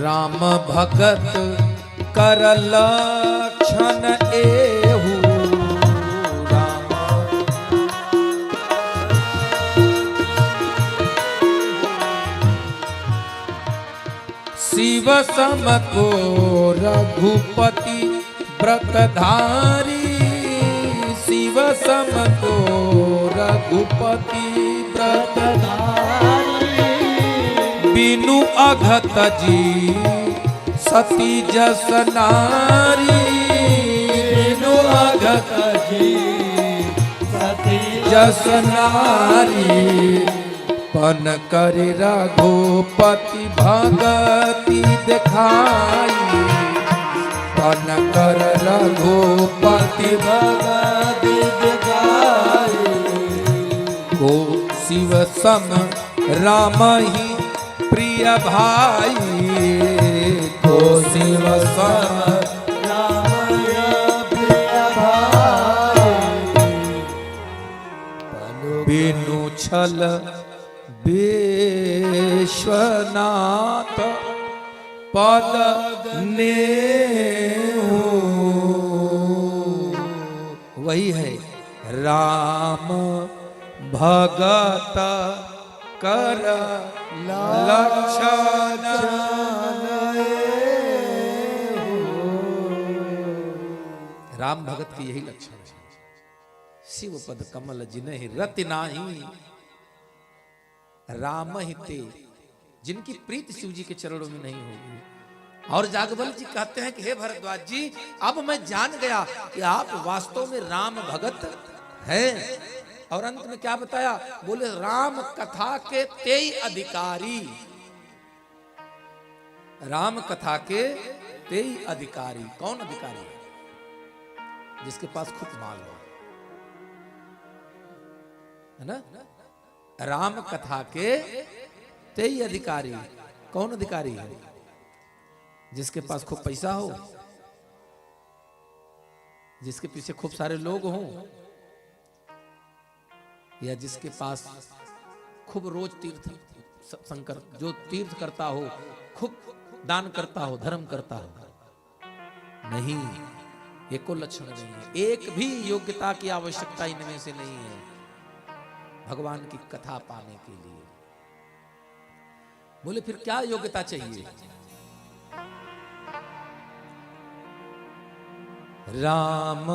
राम भगत कर लक्षण एहू, राम शिव सम को रघुपति व्रतधारी, शिव सम को रघुपति व्रतधारी, बिनु अघत जी सती जस नारी, बिनु अघत जी सती जस नारी, पन कर रघुपति भगति दिखाई, पन कर रघुपति भगति दिखाई, को शिव सम राम ही प्रिय भाई, को शिव सम राम ही प्रिय भाई, बिनु छल विश्वनाथ पद ने वही है राम भगत कर लक्षण। राम भगत की यही लक्षण है। शिव पद कमल जिन्हि रति नाही, राम हिते, जिनकी प्रीत शिव जी के चरणों में नहीं होगी। और जागबल जी कहते हैं कि हे भरद्वाज जी, अब मैं जान गया कि आप वास्तव में राम भगत हैं। और अंत में क्या बताया? बोले राम कथा के तेई अधिकारी, राम कथा के तेई अधिकारी। कौन अधिकारी? जिसके पास खुद माल हो, है ना? राम कथा के तेई अधिकारी। कौन अधिकारी है? जिसके पास खूब पैसा हो, जिसके पीछे खूब सारे लोग हों, या जिसके पास खूब रोज तीर्थ संकर, जो तीर्थ करता हो, खूब दान करता हो, धर्म करता हो। नहीं, एको लक्षण नहीं है। एक भी योग्यता की आवश्यकता इनमें से नहीं है भगवान की कथा पाने के लिए। बोले फिर क्या योग्यता चाहिए? राम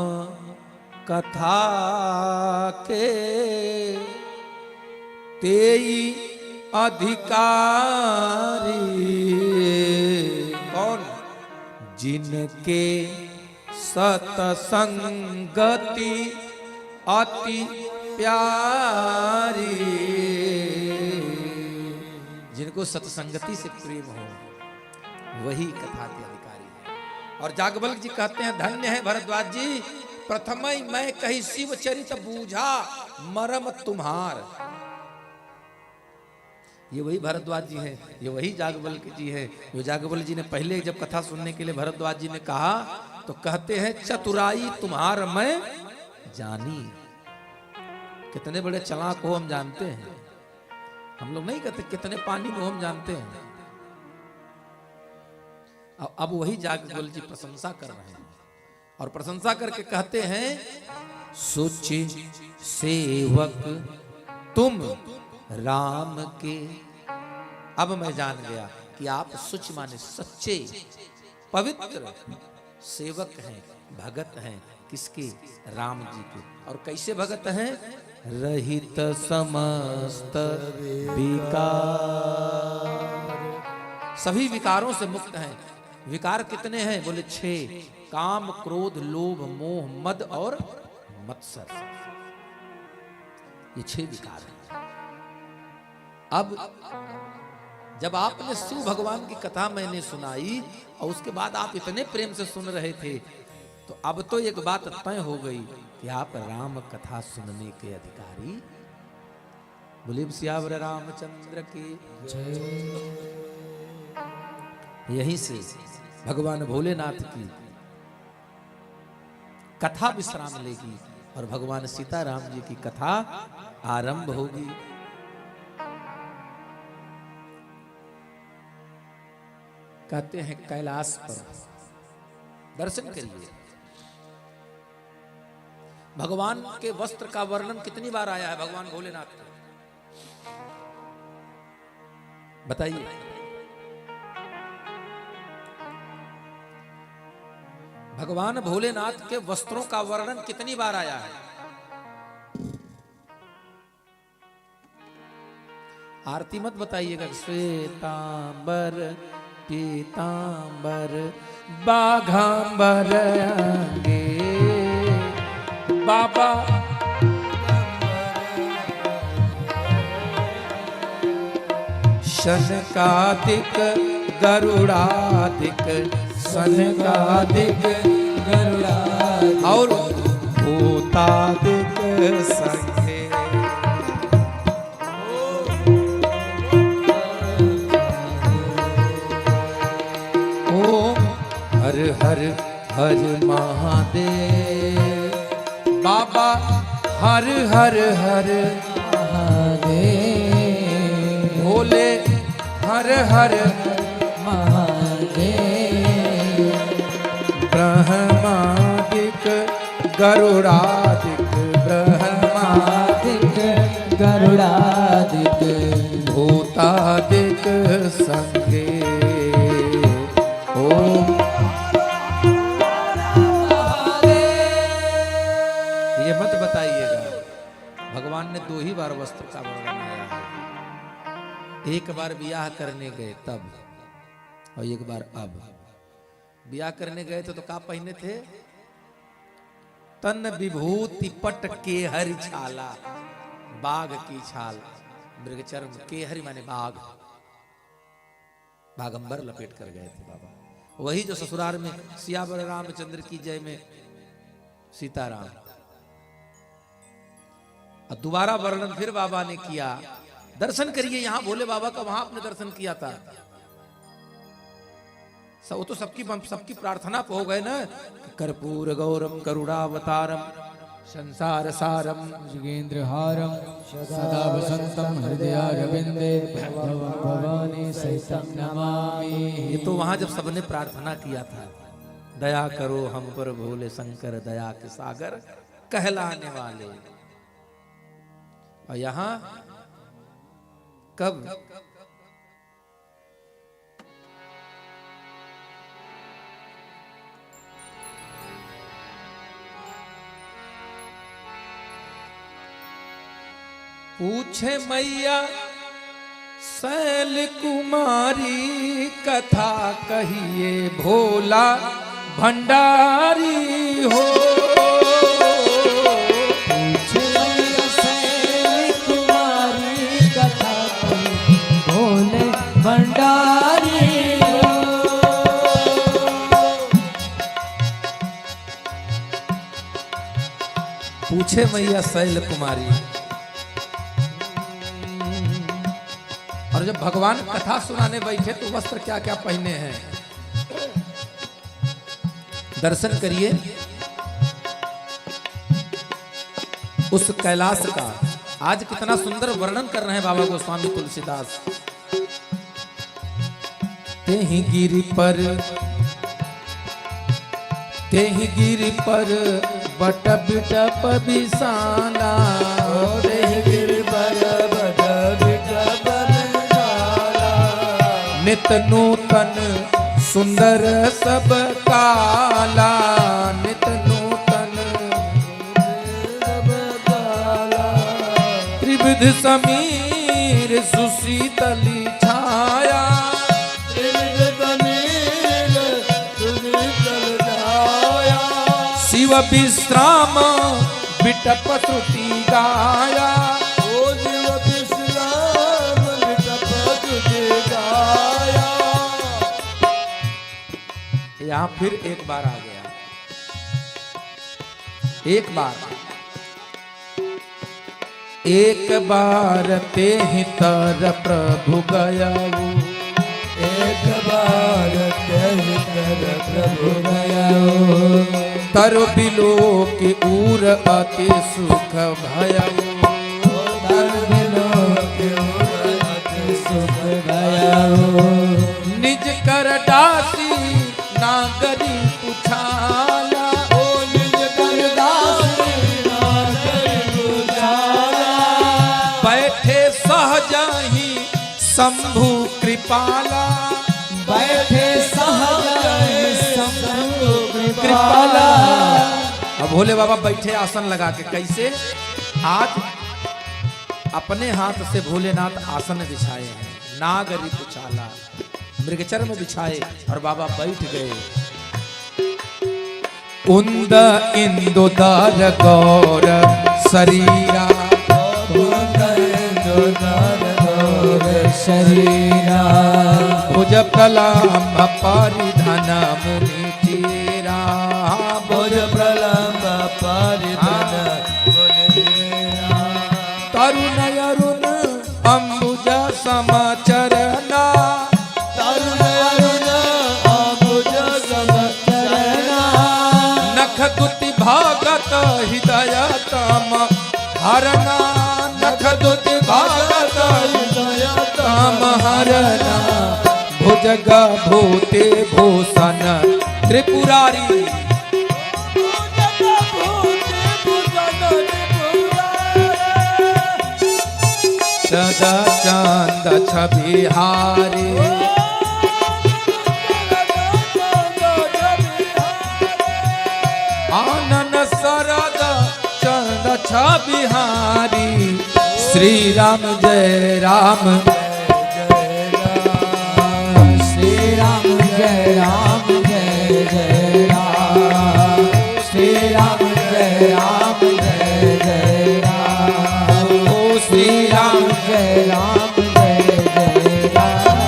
कथा के तेई अधिकारी। कौन? जिनके सतसंगति अति प्यारी, जिनको सत्संगति से प्रेम हो, वही कथा के अधिकारी है। और जागबल जी कहते हैं, धन्य है भरद्वाज जी, प्रथम मैं कही शिव चरित बूझा मरम तुम्हार। ये वही भरद्वाज जी हैं, ये वही जागबल जी हैं। जो जागबल जी ने पहले जब कथा सुनने के लिए भरद्वाज जी ने कहा तो कहते हैं चतुराई तुम्हार मैं जानी। कितने बड़े चालाक हो हम जानते हैं। हम लोग नहीं कहते कितने पानी में हो हम जानते हैं। अब वही जागबल जी प्रशंसा कर रहे हैं और प्रशंसा करके कहते हैं सुचि सेवक तुम राम के। अब मैं जान गया कि आप सुच माने सच्चे पवित्र सेवक हैं, भगत हैं। किसके? राम जी के। और कैसे भगत हैं? रहित समस्त विकार, सभी विकारों से मुक्त हैं। विकार कितने हैं? बोले 6, काम क्रोध लोभ मोह मद और मत्सर। ये 6 विकार हैं। अब जब आपने शिव भगवान की कथा मैंने सुनाई और उसके बाद आप इतने प्रेम से सुन रहे थे, तो अब तो एक बात तय हो गई कि आप राम कथा सुनने के अधिकारी। बोले सियावर रामचंद्र की जय। यहीं से भगवान भोलेनाथ की कथा विश्राम लेगी और भगवान सीताराम जी की कथा आरंभ होगी। कहते हैं कैलाश पर दर्शन करिए। भगवान के वस्त्र का वर्णन कितनी बार आया है भगवान भोलेनाथ का? बताइए। भगवान भोलेनाथ के वस्त्रों का वर्णन कितनी बार आया है? आरती मत बताइएगा। श्वेतांबर पीतांबर बाघांबर अंगे बाबा शनकादिक गरुड़ादिक सनकादिक गरुड़ादिक और भूतादिक संगे। ओम हर हर हर महादेव बाबा हर हर हर महादेव भोले हर हर महादेव ब्रह्मादिक गरुड़ादिक ब्रह्मादिक गरुड़ादिक भूतादिक संगे। ओम ये मत बताइएगा भगवान ने 2 ही बार वस्त्र का वर्णन आया है। एक बार ब्याह करने गए तब और एक बार अब। ब्याह करने गए थे तो क्या पहने थे? तन विभूति पट के हरि छाला, बाघ की छाल, मृगचर्म के हरि माने बाघ, बाघंबर लपेट कर गए थे बाबा। वही जो ससुराल में सियावर रामचंद्र की जय में सीताराम। और दोबारा वर्णन फिर बाबा ने किया। दर्शन करिए यहां भोले बाबा का, वहां आपने दर्शन किया था। सब तो सबकी प्रार्थना पे हो गए ना। कर्पूर गौरम करुणावतारम संसार सारम
योगेंद्र हारम सदा वसंतम हृदयारविंदे भवानी सहितं नमामि।
ये तो वहां जब सबने प्रार्थना किया था, दया करो हम पर भोले शंकर दया के सागर कहलाने वाले। और यहां कब? पूछे मैया शैल कुमारी कथा कहिए भोला भंडारी हो।
पूछे मैया शैल कुमारी कथा कहिए भोले भंडारी हो।
पूछे मैया शैल कुमारी। और जब भगवान कथा सुनाने बैठे तो वस्त्र क्या क्या पहने हैं? दर्शन करिए उस कैलाश का। आज कितना सुंदर वर्णन कर रहे हैं बाबा गोस्वामी तुलसीदास। तेहि गिरि पर बट बिटप बिसाना,
तेहि गिरि पर बट बिटप बिसाना।
नित नूतन सुंदर सब काला, नित नूतन
सब काला।
त्रिविध समीर सुशीतली छाया,
त्रिविध समीर सुशीतल छाया।
शिव विश्राम बिटप श्रुति गाया।
ओ शिव विश्राम बिटप श्रुति गाया।
यहाँ फिर एक बार आ गया, एक बार ते ही तर प्रभु गयऊ,
एक बार तेहि तर प्रभु गयऊ।
तर बिलो के उर अति सुख भयऊ,
तर बिलो के अति सुख भयऊ।
निज कर दासी नागरी पुछाला,
ओ निज कर दासी नागरी पुछाला।
बैठे सहजहि शंभु कृपाला,
बैठे सहजहि शंभु कृपाला।
अब भोले बाबा बैठे आसन लगा के। कैसे? आज अपने हाथ से भोलेनाथ आसन बिछाए हैं, नागरी पुछाला मृगचर में बिछाए और बाबा बैठ गए। उन्द इंदुदार गौर शरीरा,
शरीरा।
भुज प्रलम्ब परिधन मुनि चीरा,
भुज प्रलम्ब परिधन मुनि चीरा।
तरुण अरुण अम्बुज समचरना,
तरुण अरुण अम्बुज समचरना।
नख दुति भागत हृदय तम हरना, नख दुति भागत
हृदय
तम हरना। भुजग भूते भूषण त्रिपुरारी, सदा चांद छबिहारी, आनन सरद चंद छबिहारी। श्री राम जय राम,
श्री राम जय राम जय जय राम, श्री राम जय राम जय जय राम,
ओ श्री राम
जय राम जय जय राम।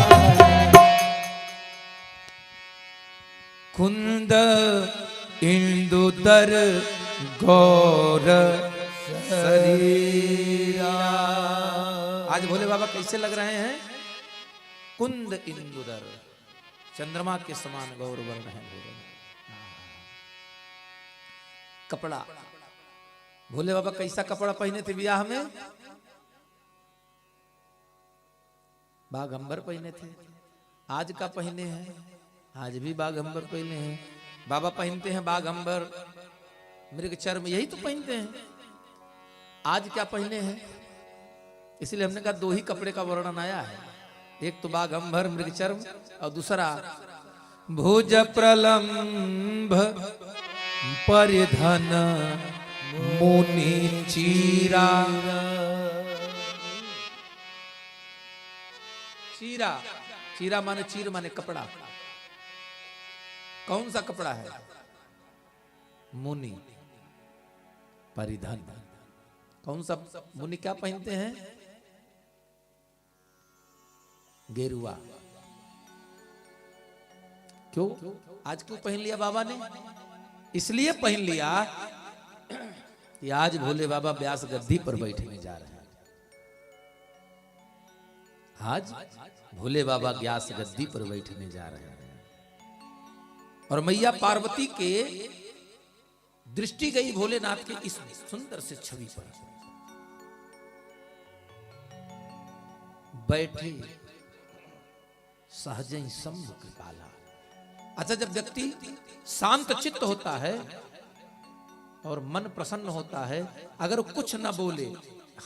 कुंद इंदुदर गौर शरीरा। आज भोले बाबा कैसे लग रहे हैं? कुंद इंदुदर, चंद्रमा के समान गौर वर्ण है भोले। कपड़ा, भोले बाबा कैसा कपड़ा पहने थे ब्याह में? बाघंबर पहने थे। आज का पहने हैं? आज भी बाघंबर पहने हैं। बाबा पहनते हैं बाघंबर, मृग चर्म, यही तो पहनते हैं। आज क्या पहने हैं? इसलिए हमने कहा दो ही कपड़े का वर्णन आया है, एक तो बाघंबर मृग चर्म और दूसरा भुज प्रलंब परिधन मुनि चीरा। चीरा, चीरा माने चीर माने कपड़ा। कौन सा कपड़ा है? मुनि परिधन। कौन सा मुनि क्या पहनते हैं? गेरुआ। क्यों? आज क्यों पहन लिया बाबा ने? इसलिए पहन लिया कि आज भोले बाबा व्यास गद्दी पर बैठने जा रहे हैं। आज भोले बाबा व्यास गद्दी पर बैठने जा रहे हैं। और मैया पार्वती के दृष्टि गई भोलेनाथ के इस सुंदर से छवि पर। बैठे सहजै शंभु कृपाला। अच्छा, जब व्यक्ति शांत चित्त होता है और मन प्रसन्न होता है, अगर कुछ न बोले,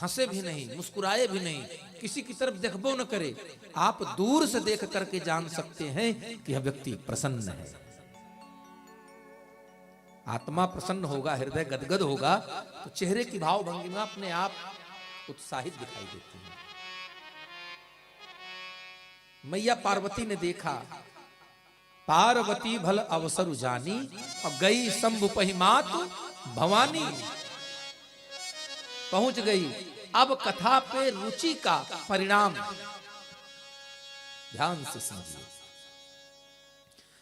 हंसे भी नहीं, मुस्कुराए भी नहीं, किसी की तरफ देखबो न करे, आप दूर से देख करके जान सकते हैं कि यह व्यक्ति प्रसन्न है। आत्मा प्रसन्न होगा, हृदय गदगद होगा, तो चेहरे की भाव भंगिमा अपने आप उत्साहित दिखाई देती है। मैया पार्वती ने देखा, पार्वती भल अवसर जानी, और गई शंभु पहिमात भवानी। पहुंच गई। अब कथा पे रुचि का परिणाम ध्यान से समझिए।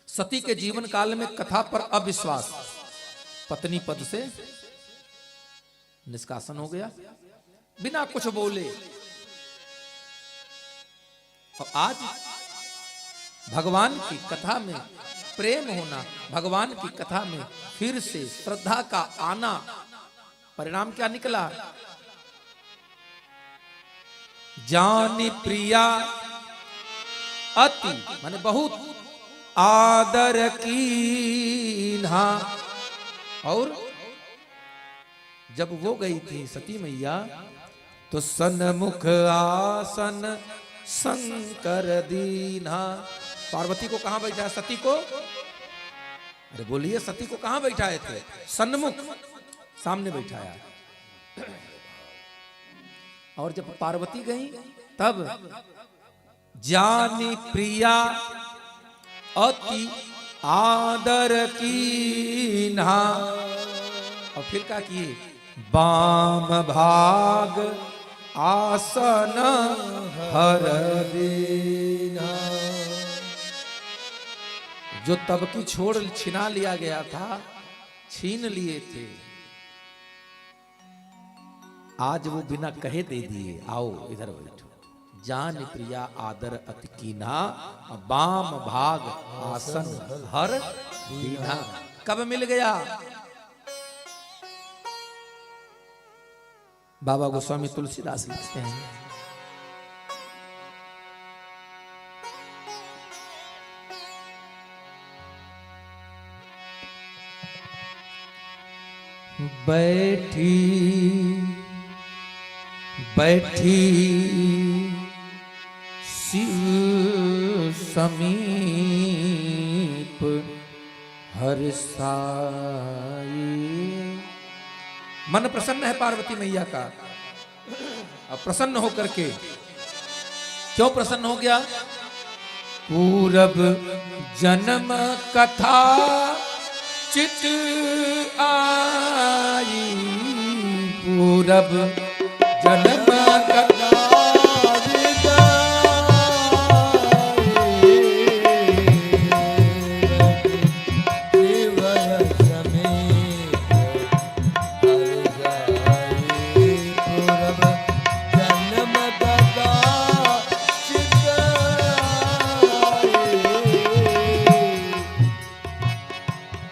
सती के जीवन काल में कथा पर अविश्वास, पत्नी पद से निष्कासन हो गया, बिना कुछ बोले। और आज भगवान की कथा में प्रेम होना, भगवान की कथा में फिर से श्रद्धा का आना, परिणाम क्या निकला? जानी प्रिया अति, माने बहुत आदर कीन्हा। और जब वो गई थी सती मैया, तो सन्मुख आसन शंकर दीन्हा। पार्वती को कहां बैठाया? सती को, अरे बोलिए, सती को कहां बैठाए थे? सन्मुख, सामने बैठाया। और जब पार्वती गई, तब जानी प्रिया अति आदर कीन्हा। और फिर क्या किए? बाम भाग आसन हर दीना। जो तब की छोड़ छिना लिया गया था, छीन लिए थे, आज वो बिना कहे दे दिए। आओ इधर बैठो। जान प्रिया आदर अति कीन्हा, बाम भाग आसन हर दीना। कब मिल गया? बाबा गोस्वामी तुलसीदास लिखते हैं, बैठी बैठी शिव समीप हर साई। मन प्रसन्न है पार्वती मैया का। अब प्रसन्न होकर के, क्यों प्रसन्न हो गया? पूरब जन्म कथा चित आई, पूरब जन्म कथा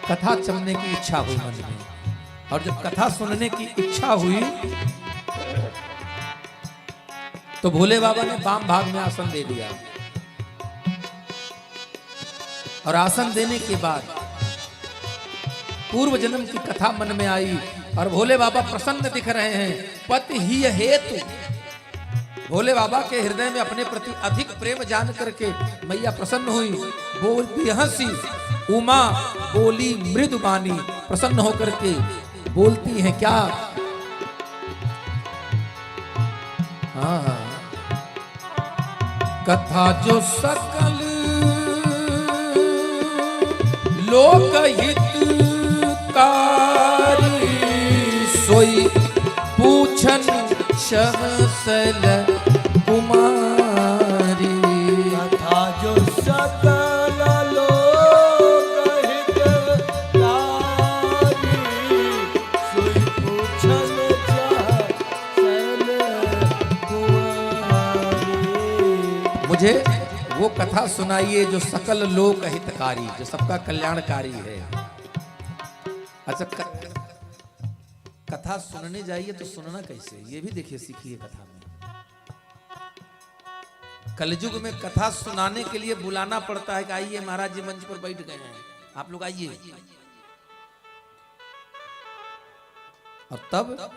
कथा सुनने की इच्छा हुई मन में। और जब कथा सुनने की इच्छा हुई, तो भोले बाबा ने वाम भाग में आसन दे दिया। और आसन देने के बाद पूर्व जन्म की कथा मन में आई, और भोले बाबा प्रसन्न दिख रहे हैं। पति ही हेतु, भोले बाबा के हृदय में अपने प्रति अधिक प्रेम जान करके मैया प्रसन्न हुई। बोलती हंसी उमा बोली मृदु बानी। प्रसन्न होकर के बोलती हैं क्या? हाँ, कथा जो सकल लोक हितकारी, सोई पूछन सहसल कुमारी।
कथा जो सकल लोक हितकारी, सोई पूछन सहसल कुमारी।
मुझे वो कथा सुनाइए जो सकल लोक हितकारी, जो सबका कल्याणकारी है। अच्छा, कथा सुनने जाइए तो सुनना कैसे, ये भी देखिए, सीखिए कथा में। कलयुग में कथा सुनाने के लिए बुलाना पड़ता है कि आइए महाराज जी मंच पर बैठ गए हैं, आप लोग आइए। और तब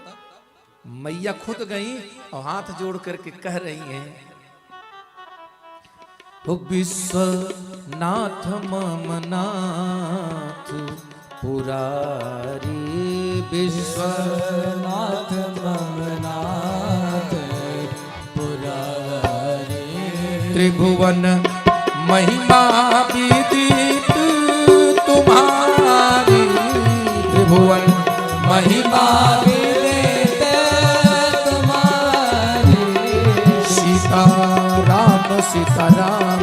मैया खुद गई और हाथ जोड़ करके कह रही हैं, ओ विश्वनाथ ममनाथ पुरारी,
विश्वनाथ ममनाथ पुरारी,
त्रिभुवन महिमा विदित तुम्हारी, त्रिभुवन महिमा
विदित तुम्हारी,
सीताराम सीताराम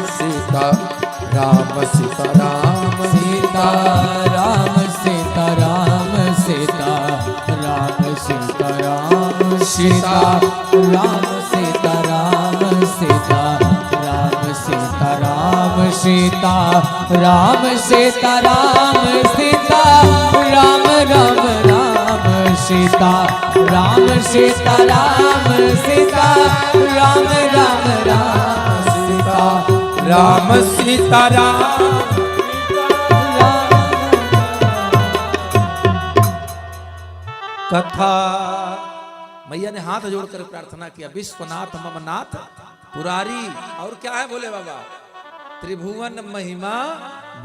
सीताराम सीताराम
सीताराम सीताराम सीताराम सीताराम सीताराम सीताराम सीताराम सीताराम सीताराम सीताराम सीताराम राम राम सीताराम सीताराम सीताराम राम राम
राम सीताराम। कथा मैया ने हाथ जोड़कर प्रार्थना किया, विश्वनाथ ममनाथ पुरारी, और क्या है बोले बाबा, त्रिभुवन महिमा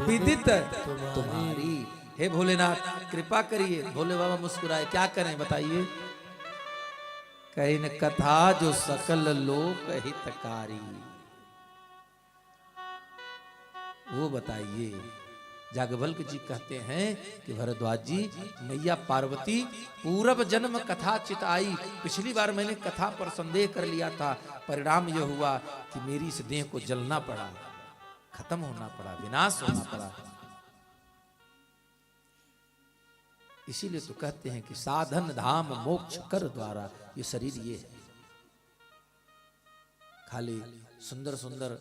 विदित तुम्हारी। हे भोलेनाथ कृपा करिए। भोले बाबा मुस्कुराए, क्या करें बताइए। कहीं न कथा जो सकल लोक हितकारी, वो बताइए। जागवल्क जी कहते हैं कि भरद्वाज जी, मैया पार्वती पूर्व जन्म कथा चिताई। पिछली बार मैंने कथा पर संदेह कर लिया था, परिणाम यह हुआ कि मेरी इस देह को जलना पड़ा, खत्म होना पड़ा, विनाश होना पड़ा। इसीलिए तो कहते हैं कि साधन धाम मोक्ष कर द्वारा, ये शरीर ये है। खाली सुंदर सुंदर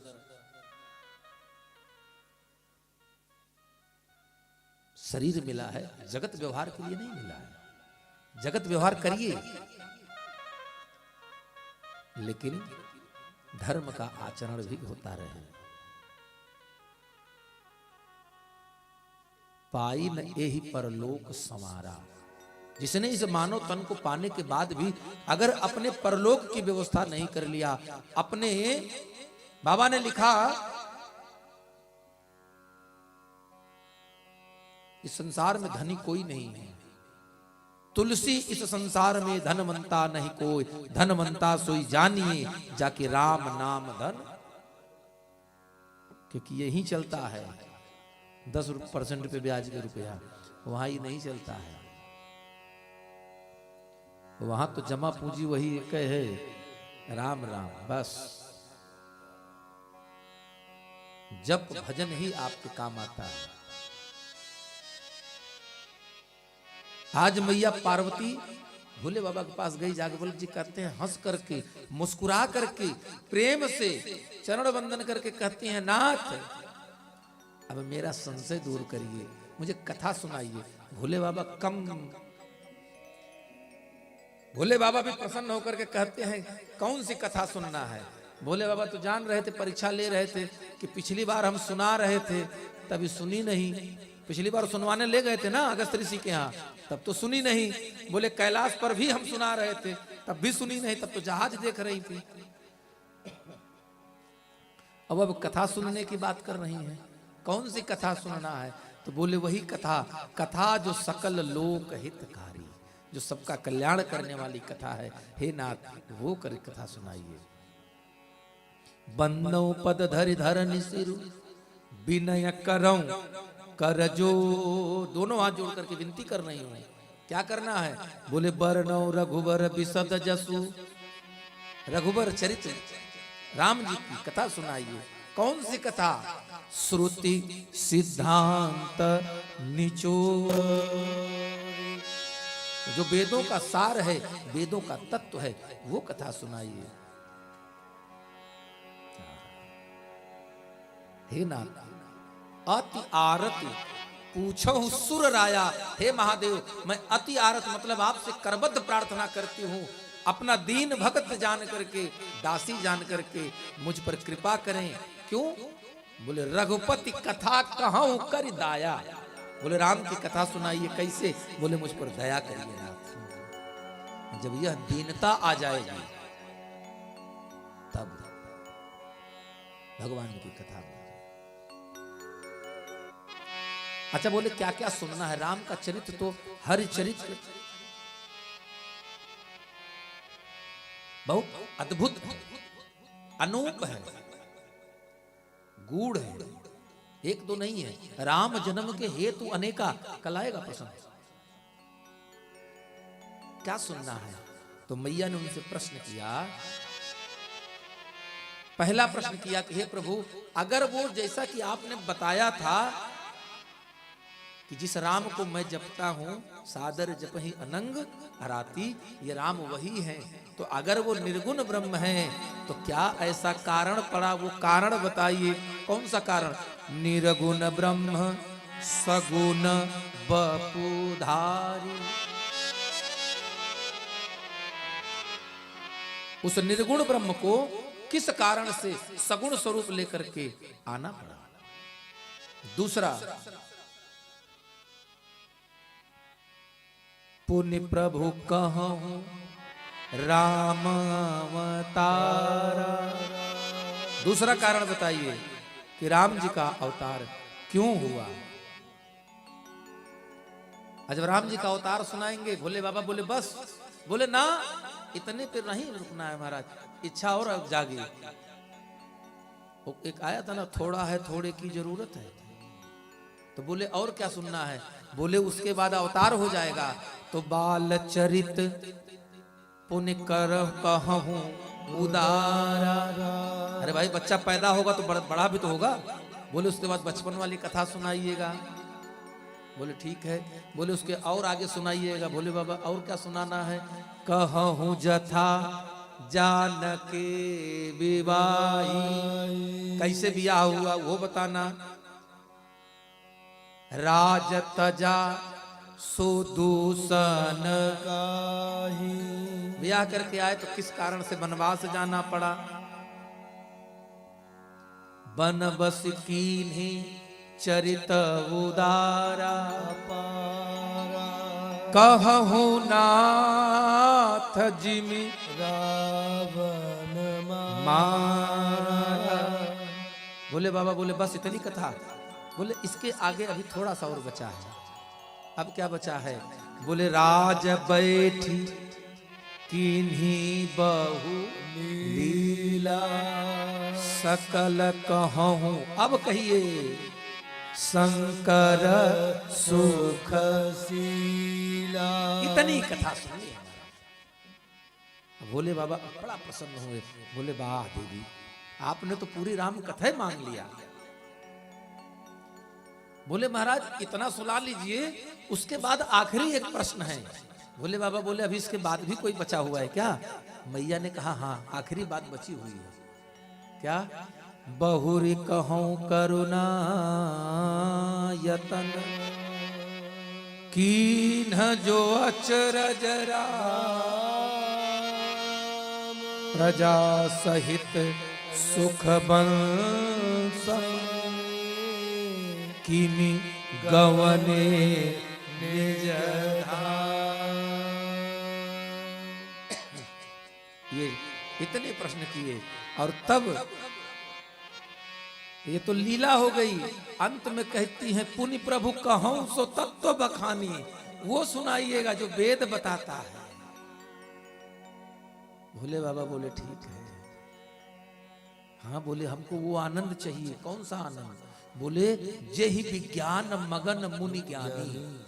शरीर मिला है, जगत व्यवहार के लिए नहीं मिला है। जगत व्यवहार करिए, लेकिन धर्म का आचरण भी होता रहे। पाई न एहि परलोक समारा, जिसने इस मानव तन को पाने के बाद भी अगर अपने परलोक की व्यवस्था नहीं कर लिया, अपने बाबा ने लिखा इस संसार में धनी कोई नहीं है, तुलसी इस संसार में धनवंता नहीं कोई, धनवंता सोई जानिए जाके राम नाम धन। क्योंकि यही चलता है 10% पे ब्याज के रुपया, वहां ही नहीं चलता है। वहां तो जमा पूंजी वही एक है, राम राम बस। जप भजन ही आपके काम आता है। आज मैया पार्वती भोले बाबा के पास गई। जागवल्क जी कहते हैं हंस करके, मुस्कुरा करके, प्रेम से चरण वंदन करके कहती हैं, नाथ अब मेरा संशय दूर करिए, मुझे कथा सुनाइए। भोले बाबा भी प्रसन्न होकर के कहते हैं कौन सी कथा सुनना है। भोले बाबा तो जान रहे थे, परीक्षा ले रहे थे कि पिछली बार हम सुना रहे थे तभी सुनी नहीं। पिछली बार सुनवाने ले गए थे ना अगस्त ऋषि के यहाँ, तब तो सुनी नहीं। बोले कैलाश पर भी हम सुना रहे थे तब भी सुनी नहीं, तब तो जहाज देख रही थी। अब कथा सुनने की बात कर रही हैं, कौन सी कथा सुनना है। तो बोले वही कथा, कथा जो सकल लोक हितकारी, जो सबका कल्याण करने वाली कथा है। हे नाथ वो कर कथा सुनाइए। बंदो पद धरि धरनि सिरु विनय करऊं कर जो, दोनों हाथ जोड़ करके विनती कर रही हूं। क्या करना है। बोले बरनौ रघुबर बिसद जसु, रघुबर चरित्र राम जी की कथा सुनाइए। कौन सी कथा। श्रुति सिद्धांत निचोड़, जो वेदों का सार है, वेदों का तत्व है, वो कथा सुनाइए। हे नाथ अति आरत पूछो सुर राया, हे महादेव मैं अति आरत मतलब आपसे करबद्ध प्रार्थना करती हूँ, अपना दीन भक्त जान करके, दासी जान करके मुझ पर कृपा करें। क्यों? बोले रघुपति कथा कहूं कर दाया, बोले राम की कथा सुनाइए कैसे, बोले मुझ पर दया करिए नाथ। जब यह दीनता आ जाएगी तब भगवान की कथा में। अच्छा बोले क्या क्या सुनना है? राम का चरित्र तो हर चरित्र बहुत अद्भुत अनूप है, गूढ़ है, एक दो नहीं है। राम जन्म के हेतु अनेका, कल आएगा प्रश्न। क्या सुनना है? तो मैया ने उनसे प्रश्न किया। पहला प्रश्न किया कि हे प्रभु, अगर वो जैसा कि आपने बताया था कि जिस राम को मैं जपता हूं सादर जपहि अनंग हराती, ये राम वही है, तो अगर वो निर्गुण ब्रह्म है तो क्या ऐसा कारण पड़ा? वो कारण बताइए। कौन सा कारण? निर्गुण ब्रह्म सगुण बपुधारी। उस निर्गुण ब्रह्म को किस कारण से सगुण स्वरूप लेकर के आना पड़ा? दूसरा, पुण्य प्रभु कहूं राम अवतारा। दूसरा कारण बताइए कि राम जी का अवतार क्यों हुआ? जब राम जी का अवतार सुनाएंगे, भोले बाबा बोले बस, बोले ना इतने पे नहीं रुकना है महाराज, इच्छा और जागी। एक आया था ना, थोड़ा है थोड़े की जरूरत है, तो बोले और क्या सुनना है? बोले उसके बाद अवतार हो जाएगा तो बाल चरित पुण्य कर कहूं उदारा। अरे भाई बच्चा पैदा होगा तो बड़ा भी तो होगा, बोले उसके बाद बचपन वाली कथा सुनाइएगा। बोले ठीक है। बोले उसके और आगे सुनाइएगा। बोले बाबा और क्या सुनाना है? कहूं जथा जानके विवाही, कैसे बियाह हुआ वो बताना। राज तजा सुदूषण काही, ब्याह करके आए तो किस कारण से वनवास जाना पड़ा? बनबस कीन्ही चरित उदारा, कहूं नाथ जिमि रावण मारा। बोले बाबा, बोले बस इतनी कथा? बोले इसके आगे अभी थोड़ा सा और बचा है। अब क्या बचा है? बोले राज बैठी किन्ही बहु लीला, सकल कहूं, अब कहिए शंकर सुख शीला। इतनी कथा सुनिए। भोले बाबा बड़ा प्रसन्न हुए। बोले वाह देवी, आपने तो पूरी राम कथा ही मांग लिया। बोले महाराज इतना सुना लीजिए, उसके बाद आखिरी एक प्रश्न है। बोले बाबा, बोले अभी इसके बाद भी कोई बचा हुआ है क्या? मैया ने कहा हाँ, आखिरी बात बची हुई है। क्या? बहुरी कहूं करुणा यतन, कीन्ह जो अचरज राम, प्रजा सहित सुख बंस, किमि गवने निज धाम। ये इतने प्रश्न किए और तब ये तो लीला हो गई। अंत में कहती हैं पुण्य प्रभु कहूं सो तत्व बखानी, वो सुनाइएगा जो वेद बताता है। भोले बाबा बोले ठीक है। हाँ बोले हमको वो आनंद चाहिए। कौन सा आनंद? बोले जे ही विज्ञान मगन मुनि ज्ञानी,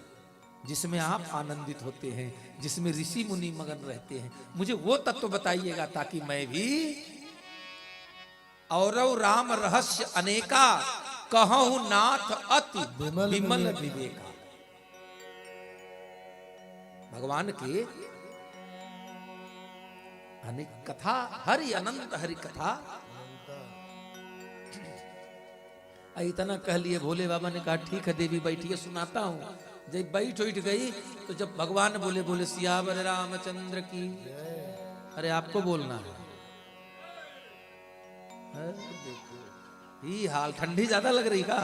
जिसमें आप आनंदित होते हैं, जिसमें ऋषि मुनि मगन रहते हैं, मुझे वो तत्व बताइएगा ताकि मैं भी और राम रहस्य अनेका, कहूं नाथ अति विमल विवेका। भगवान के अनेक कथा, हरि अनंत हरि कथा। इतना कह लिए भोले बाबा ने कहा ठीक है देवी बैठिए सुनाता हूँ। जब बैठ उठ गई तो जब भगवान बोले बोले सियावर रामचंद्र की, अरे आपको बोलना है। ये हाल ठंडी ज्यादा लग रही का?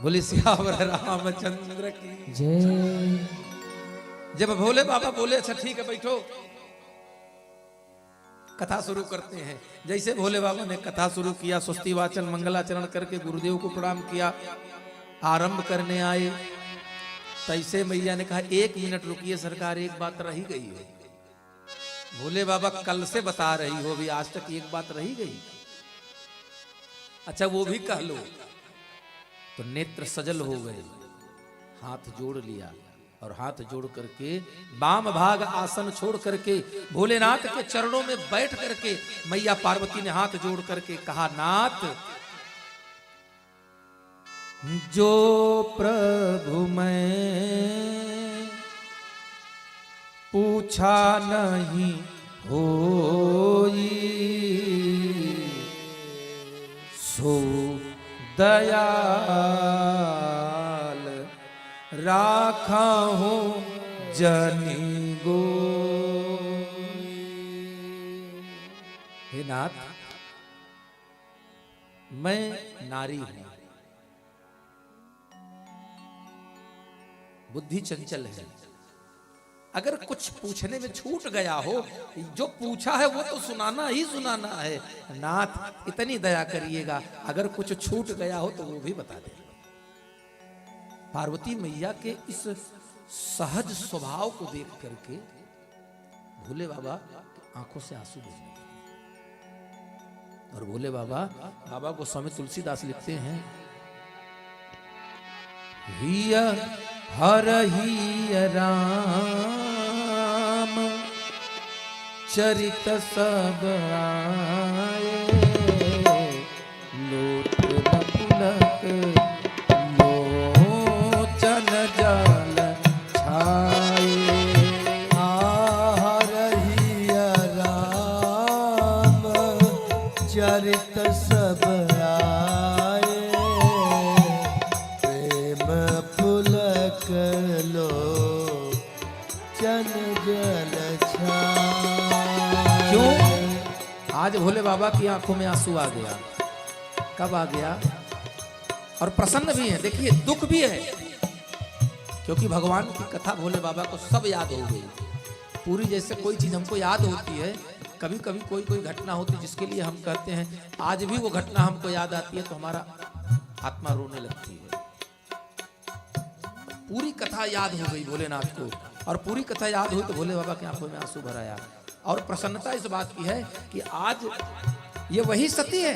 बोले सियावर रामचंद्र की
जय।
जब भोले बाबा बोले अच्छा ठीक है बैठो, कथा शुरू करते हैं। जैसे भोले बाबा ने कथा शुरू किया, स्वस्ति वाचन मंगलाचरण करके गुरुदेव को प्रणाम किया, आरंभ करने आए। तैसे मैया ने कहा 1 मिनट रुकिए सरकार, एक बात रही गई है। भोले बाबा कल से बता रही हो, भी आज तक एक बात रही गई। अच्छा वो भी कह लो। तो नेत्र सजल हो गए, हाथ जोड़ लिया और हाथ जोड़ करके वाम भाग आसन छोड़ करके भोलेनाथ के चरणों में बैठ करके मैया पार्वती ने हाथ जोड़ करके कहा, नाथ जो प्रभु मैं पूछा नहीं होई, सो दयाल राखा हूँ जनी गो। हे नाथ, मैं नारी हूं, बुद्धि चंचल है। अगर कुछ पूछने में छूट गया हो, जो पूछा है वो तो सुनाना ही सुनाना है। नाथ इतनी दया करिएगा, अगर कुछ छूट गया हो तो वो भी बता दे। पार्वती मैया के इस सहज स्वभाव को देख करके भोले बाबा आंखों से आंसू बहने लगे। और भोले बाबा को स्वामी तुलसीदास लिखते हैं, हिया हर ही राम चरित सब आए, लोट पुलक लोचन जल छाए।
हरहिया राम चरित सब आए, प्रेम पुलक लो चन जल छाए।
क्यों? आज भोले बाबा की आंखों में आंसू आ गया। कब आ गया? और प्रसन्न भी है। देखिए दुख भी है, क्योंकि भगवान की कथा भोले बाबा को सब याद हो गई पूरी। जैसे कोई चीज हमको याद होती है, कभी कभी कोई घटना होती है जिसके लिए हम कहते हैं आज भी वो घटना हमको याद आती है तो हमारा आत्मा रोने लगती है। पूरी कथा याद हो गई भोलेनाथ को, और पूरी कथा याद हुई तो भोले बाबा की आंखों में आंसू भर आया। और प्रसन्नता इस बात की है कि आज ये वही सती है।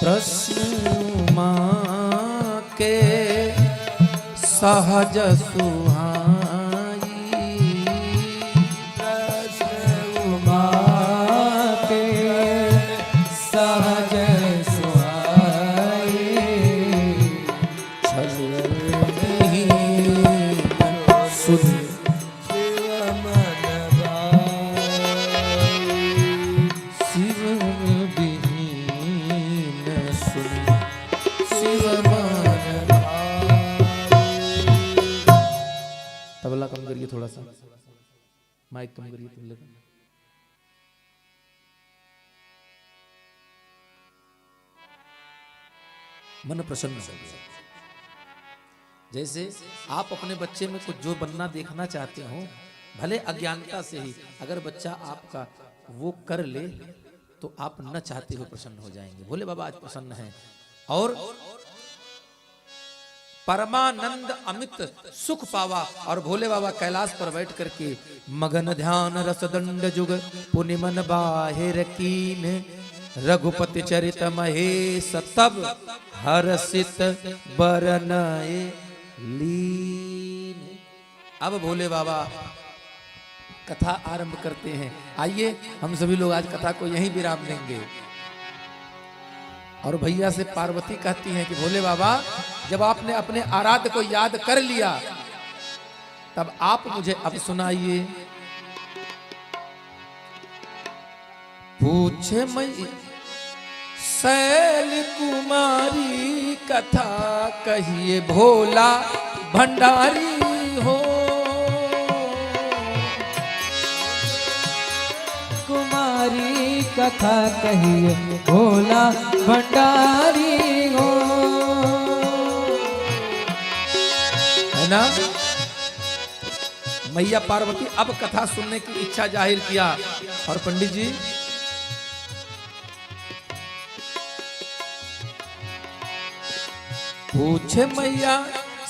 प्रश्न मां के सहज सुहाई,
प्रश्न मां के सहज सुहाई,
छल नहीं सुध शिव विहीन सुन शिव मन। तबला कम करिए थोड़ा सा, माइक कम करिए तुम लोग। मन प्रसन्न हो गया। जैसे आप अपने बच्चे में कुछ जो बनना देखना चाहते हो, भले अज्ञानता से ही, अगर बच्चा आपका वो कर ले तो आप न चाहते हुए प्रसन्न हो जाएंगे। भोले बाबा आज प्रसन्न हैं और परमानंद अमित सुख पावा। और भोले बाबा कैलाश पर बैठ करके मगन ध्यान रस दंड जुग पुनि मन बाहिर कीन, रघुपति चरित महेश तब हर्षित बरनए लीन। अब भोले बाबा कथा आरंभ करते हैं। आइए हम सभी लोग आज कथा को यहीं विराम देंगे। और भैया से पार्वती कहती हैं कि भोले बाबा जब आपने अपने आराध्य को याद कर लिया तब आप मुझे अब सुनाइए। पूछे मई शैल कुमारी कथा कहिए भोला भंडारी हो।
कुमारी कथा कहिए भोला भंडारी हो।
है ना। मैया पार्वती अब कथा सुनने की इच्छा जाहिर किया और पंडित जी पूछे मैया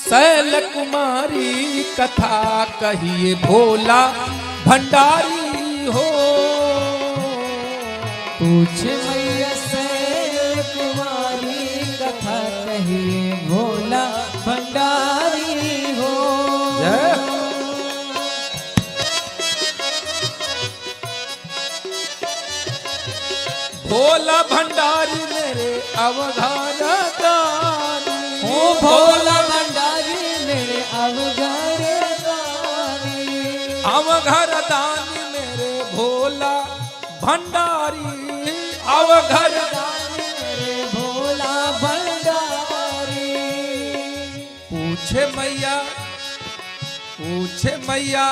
शैल कुमारी कथा कहिए भोला भंडारी हो।
पूछे मैया शैल कुमारी कथा कहिए भोला भंडारी हो।
जय भोला भंडारी मेरे अवघार दानी
हो। भोला भंडारी मेरे अवघर दानी।
अवघर दानी मेरे भोला भंडारी अवघर
दानी मेरे भोला भंडारी।
पूछे मैया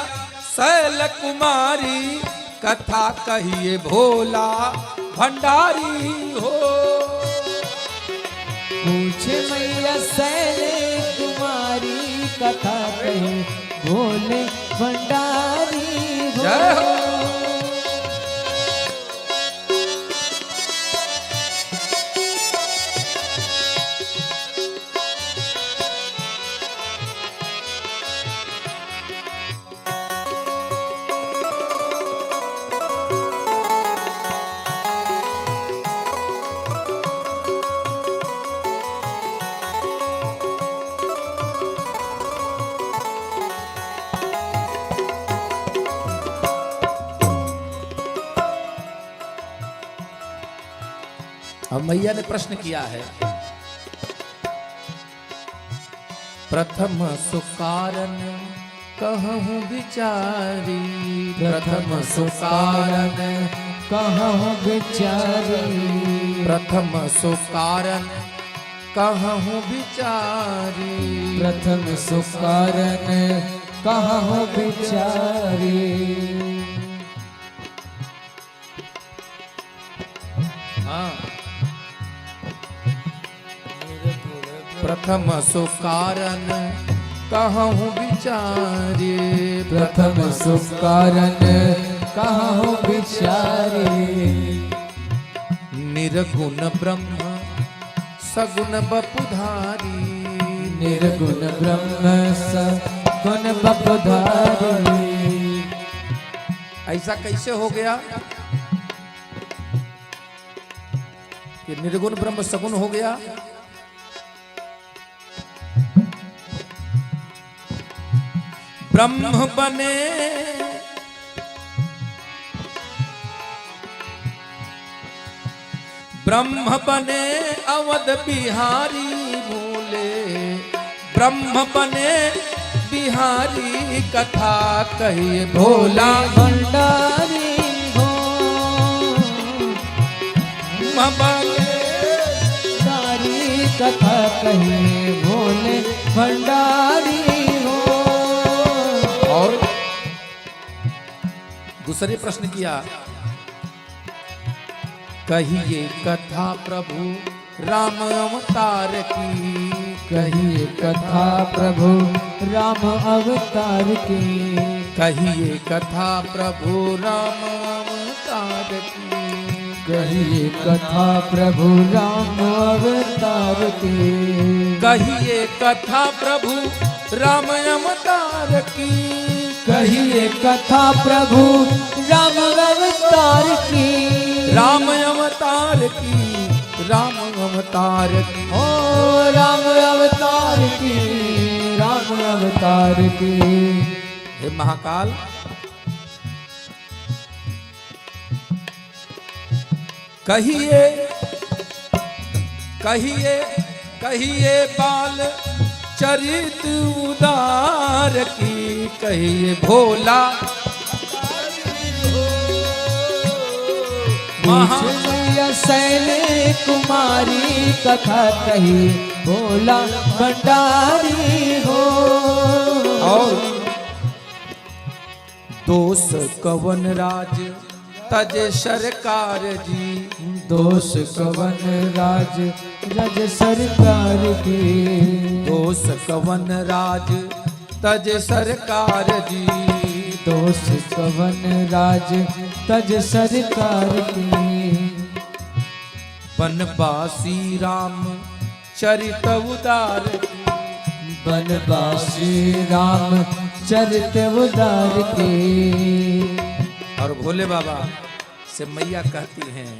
शैल कुमारी कथा कहिए भोला भंडारी हो।
पूछे मैया शैल कुमारी कथा कहिए भोले भंडारी हो।
जय हो। अब मैया ने प्रश्न किया है प्रथम सुकारण कहूँ विचारी।
प्रथम सुकारण कहूँ विचारी।
प्रथम सुकारण कहूँ विचारी।
प्रथम सुकारण कहूँ विचारी।
हाँ प्रथम सुकारण कहूँ विचारी।
प्रथम सुकारण कहूँ विचारी।
निर्गुण ब्रह्म सगुण बपुधारी।
निर्गुण ब्रह्म सगुण बपुधारी।
ऐसा कैसे हो गया कि निर्गुण ब्रह्म सगुण हो गया। ब्रह्म बने ब्रह्म बने अवध बिहारी भूले। ब्रह्म बने बिहारी कथा कहिए भोला
भंडारी हो।
ब्रह्म बने
सारी कथा कहिए भोले भंडारी हो।
और दूसरे प्रश्न किया कहिए कथा प्रभु राम अवतार की।
कहिए कथा प्रभु राम अवतार की।
कहिए कथा प्रभु राम अवतार की।
कहिए कथा प्रभु राम अवतार की।
कहिए कथा प्रभु राम अवतार की।
कहिए कथा प्रभु राम अवतार की।
राम अवतार की। राम अवतार की।
ओ राम अवतार की। राम अवतार की।
हे महाकाल कहिए कहिए कहिए बाल चरित उदार की। कहिए भोला
मैया शैले कुमारी कथा कही भोला भंडारी हो।
और दोष कवन राज तज सरकार जी,
दोष कवन राज रज सरकार की,
दोष कवन राज तज सरकार जी,
दोष कवन राज तज सरकार की।
बनवासी राम चरित उदार,
बनवासी राम चरित उदार के।
और भोले बाबा से मैया कहती हैं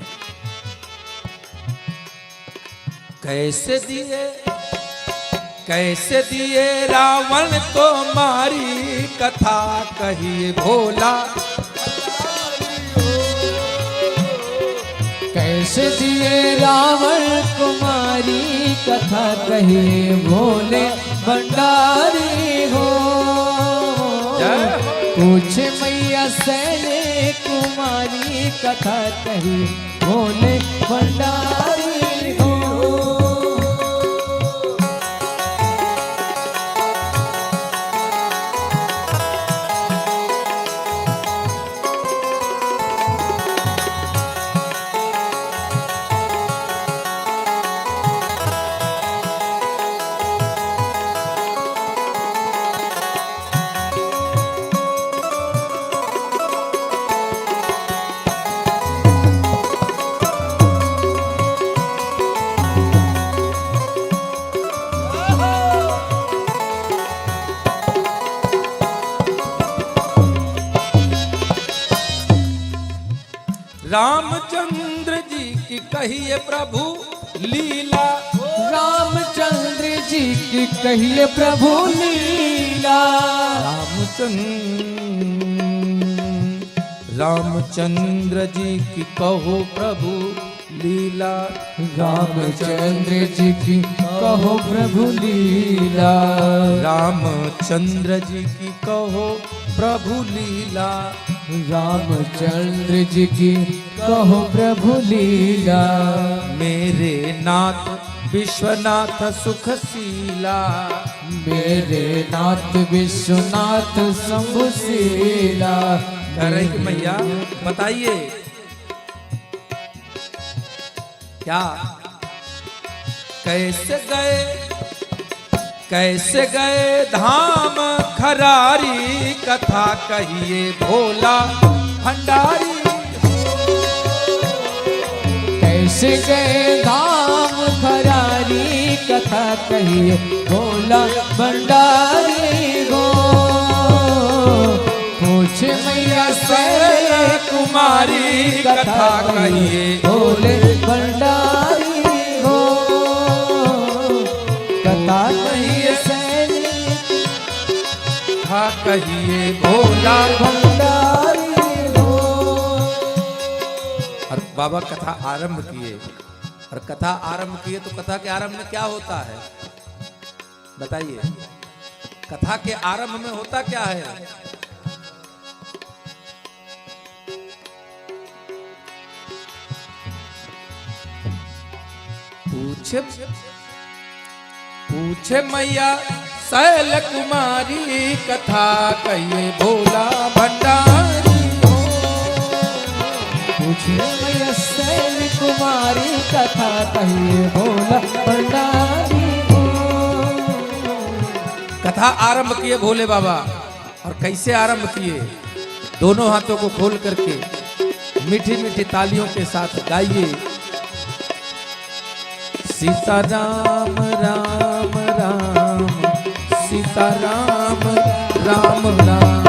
कैसे दिए रावण को मारी, कथा कहिए भोला
कैसे दिए रावण कुमारी कथा कहिए भोले भंडारी हो। पूछ मैया शैले कुमारी कथा कही भोले भंडारी हो।
रामचंद्र जी की कहिए प्रभु लीला,
रामचंद्र जी की कहिए प्रभु लीला।
रामचंद्र जी की कहो प्रभु लीला,
रामचंद्र जी की कहो प्रभु लीला।
रामचंद्र जी की कहो प्रभु लीला,
रामचंद्र जी की कहो प्रभु लीला।
मेरे नाथ विश्वनाथ सुखशीला,
मेरे नाथ विश्वनाथ शंभुशीला।
कह रही कि मैया बताइए क्या कैसे गए धाम खरारी, कथा कहिए भोला भंडारी।
कैसे गए धाम खरारी कथा कहिए भोला भंडारी हो। पूछ मैया शैले
कुमारी कथा कहिए
भोले भंडारी हो। कथा कहिए शैले
कथा कहिए भोला
भंडारी हो।
और बाबा कथा आरंभ किए, और कथा आरंभ किए तो कथा के आरंभ में क्या होता है बताइए। कथा के आरंभ में होता क्या है? पूछे मैया शैल कुमारी कथा कहिए भोला भंडारी हो।
पूछे मैया शैल कुमारी कथा कहिए भोला भंडारी हो।
कथा आरंभ किए भोले बाबा, और कैसे आरंभ किए? दोनों हाथों को खोल करके मीठी मीठी तालियों के साथ गाइए। सीता राम राम राम, सीता राम राम राम,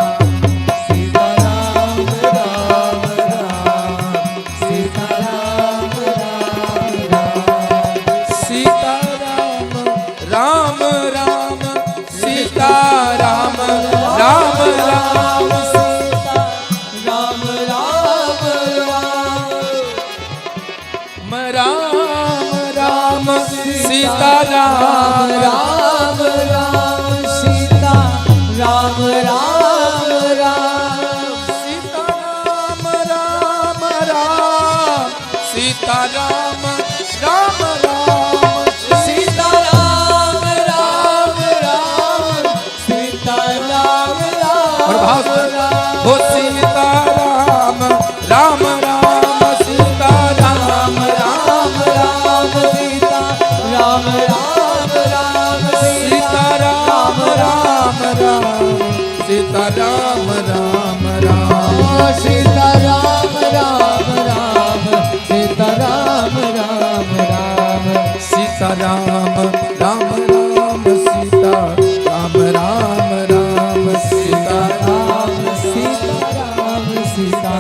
सीता राम राम राम, सीता राम राम राम,
सीता राम राम राम, सीता राम राम राम,
सीता राम राम राम,
राम सीता राम
राम राम, सीता राम राम राम,
सीता राम राम राम, सीता राम राम राम
सीता राम राम राम सीता राम
और भाव से, हो सीता राम राम राम सीता राम
राम राम सीता राम राम राम
सीता राम राम राम सीता राम राम राम
सीता राम राम राम सीता राम राम राम
सीता राम राम राम सीता राम राम राम सीता
राम सीता राम सीता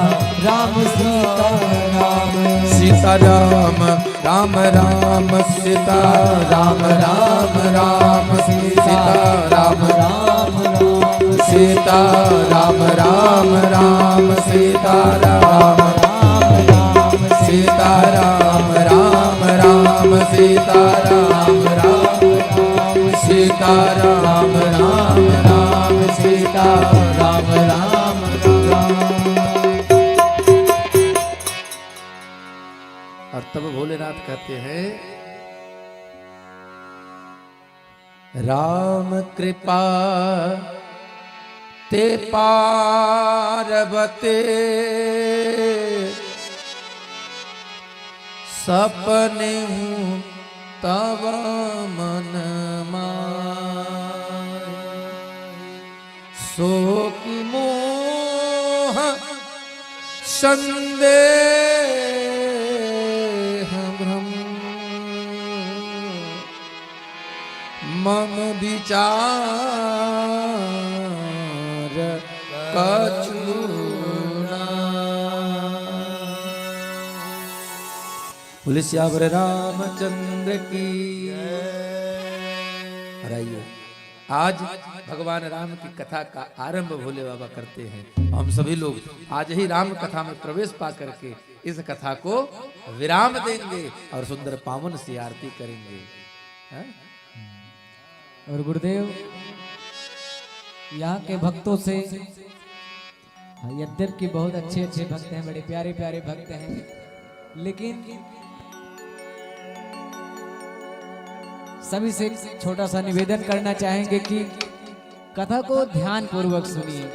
राम सीता राम
सीता राम राम राम सीता राम राम राम सीता राम
राम राम
सीता राम राम राम सीता राम
राम
सीता राम राम राम सीता राम राम सीता राम राम राम सीता
राम राम राम।
और तब भोलेनाथ कहते हैं राम कृपा ते पार्वते सपने तव मन माय शोक मोह संदेह भ्रम मम विचार कछुना। बोले श्यावर रामचंद्र की। और आइए आज भगवान राम की कथा का आरंभ भोले बाबा करते हैं। हम सभी लोग आज ही राम कथा में प्रवेश पा करके इस कथा को विराम देंगे और सुंदर पावन सी आरती करेंगे। हाँ?
और गुरुदेव यहाँ के भक्तों से यद्यपि बहुत अच्छे अच्छे भक्त हैं, बड़े प्यारे प्यारे भक्त हैं, लेकिन सभी से छोटा सा निवेदन करना चाहेंगे कि कथा को ध्यान पूर्वक सुनिए।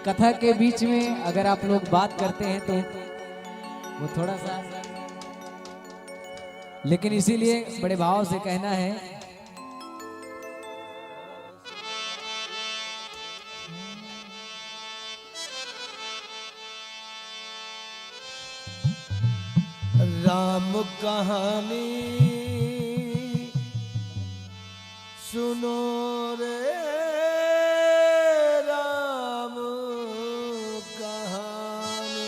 कथा के बीच में अगर आप लोग बात करते हैं तो वो थोड़ा सा, लेकिन इसीलिए बड़े भाव से कहना है
राम कहानी सुनो रे राम कहानी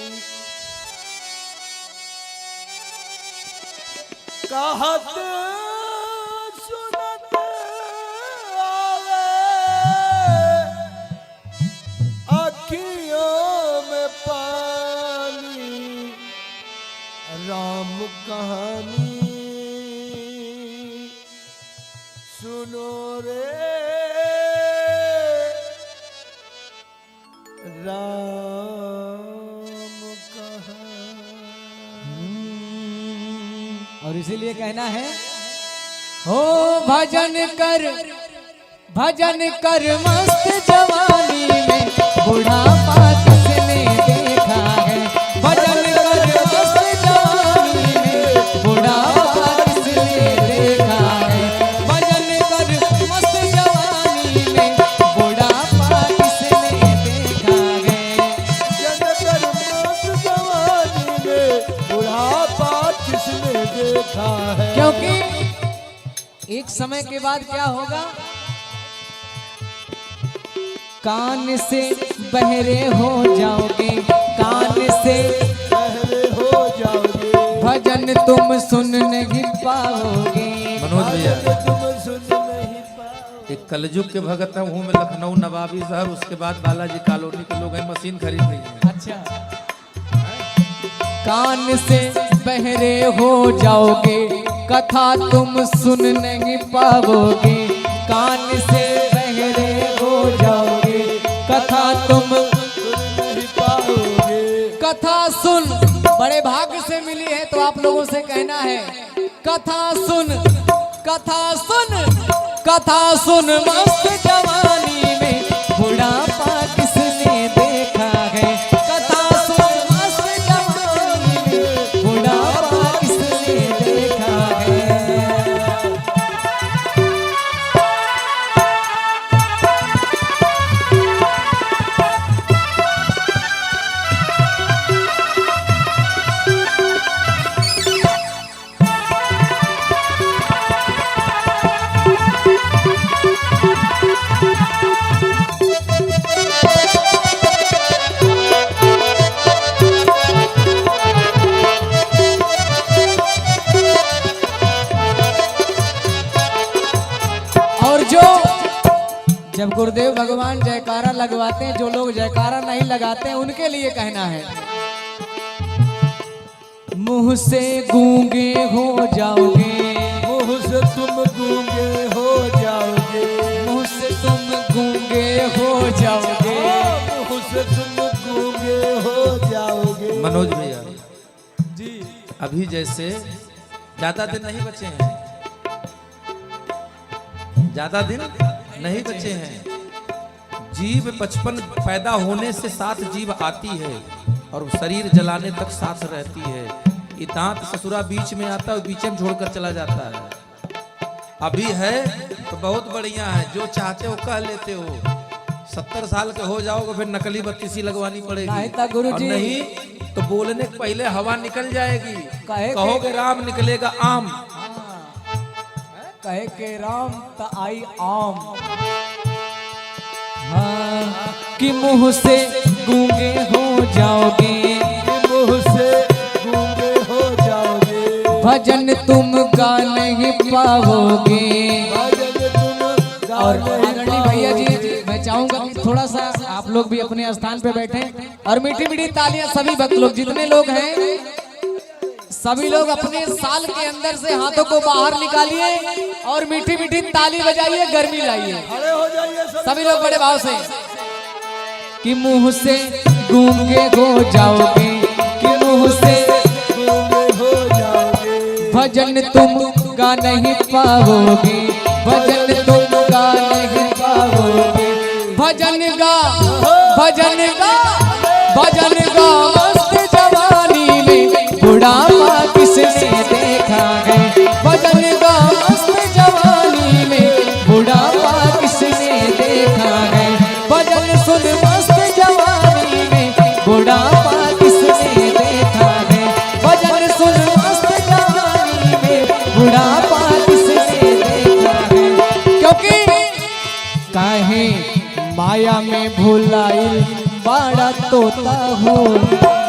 कहत सुनत आवे अखियों में पानी राम कहानी सुनो रे राम कहानी।
और इसीलिए कहना है हो भजन कर मस्त जवानी में बुढ़ापा किसने देखा है। भजन कर मस्त जवानी में बुढ़ापा किसने देखा है। भजन कर मस्त जवानी में बुढ़ापा किसने देखा है।
जनकर मस्त जवानी में बुढ़ापा किसने देखा है।
क्योंकि एक समय के बाद क्या होगा, कान से बहरे हो जाओगे, कान से
बहरे हो जाओगे,
भजन तुम सुन नहीं पाओगे।
मनोज भैया
तुम सुन नहीं पाओगे।
एक कलयुग के भगत है, हूँ में लखनऊ नवाबी शहर, उसके बाद बालाजी कॉलोनी के लोग हैं, मशीन खरीद रही है।
अच्छा, कान से बहरे हो जाओगे, कथा तुम सुन नहीं पाओगे। कान से बहरे हो जाओगे, कथा तुम
नहीं पाओगे।
कथा सुन बड़े भाग्य से मिली है तो आप लोगों से कहना है, कथा सुन कथा सुन कथा सुन मस्त जवानी में बुढ़ापा किसने देखा है। कथा सुन मस्त जवानी में बुढ़ापा किसने देखा है। और जो जब गुरुदेव भगवान जयकारा लगवाते हैं, जो लोग जयकारा नहीं लगाते हैं उनके लिए कहना है, मुंह से गूंगे हो जाओगे,
मुंह से तुम गूंगे हो जाओगे,
मुंह से तुम गूंगे हो जाओगे,
मुंह से तुम गूंगे हो जाओगे।
मनोज भैया
जी
अभी जैसे ज्यादा दिन नहीं बचे हैं, ज्यादा दिन नहीं बचे हैं। जीव बचपन पैदा होने से साथ जीव आती है और शरीर जलाने तक साथ रहती है। ये दांत ससुरा बीच में आता है और बीच में छोड़कर चला जाता है। अभी है तो बहुत बढ़िया है, जो चाहते हो कह लेते हो। 70 साल के हो जाओगे फिर नकली बत्तीसी लगवानी पड़ेगी,
नहीं तो गुरुजी।
और नहीं तो बोलने के पहले हवा निकल जाएगी,
कहे
कहोगे राम निकलेगा आम।
कहे के राम त आई आम। हाँ कि मुंह से गूंगे हो जाओगे,
मुंह से गूंगे हो जाओगे,
भजन तुम गा नहीं पाओगे।
भजन तुम गा
और
नहीं
आदरणीय भैया जी, मैं चाहूंगा कि थोड़ा सा आप लोग भी अपने स्थान पे बैठें और मीठी मीठी तालियां सभी भक्त लोग जितने लोग हैं सभी लोग अपने साल के अंदर से हाथों को बाहर निकालिए और मीठी मीठी ताली बजाइए, गर्मी लाइए।
खड़े हो जाइए
सभी लोग बड़े भाव से कि मुंह से गूंगे हो जाओगे, कि मुंह से
गूंगे हो जाओगे,
भजन तुम गा नहीं पाओगे, भजन तुम गा नहीं पाओगे। भजन गा भजन गा भजन गा मस्त जवानी में बुढ़ापा किसने देखा है। भजन गा मस्त जवानी में बुढ़ापा किसने देखा है। भजन सुन मस्त जवानी में बुढ़ापा किसने देखा है। भजन सुन मस्त जवानी में बुढ़ापा किसने देखा है। क्योंकि काहे माया में भुलाइल बड़ा तोता हो,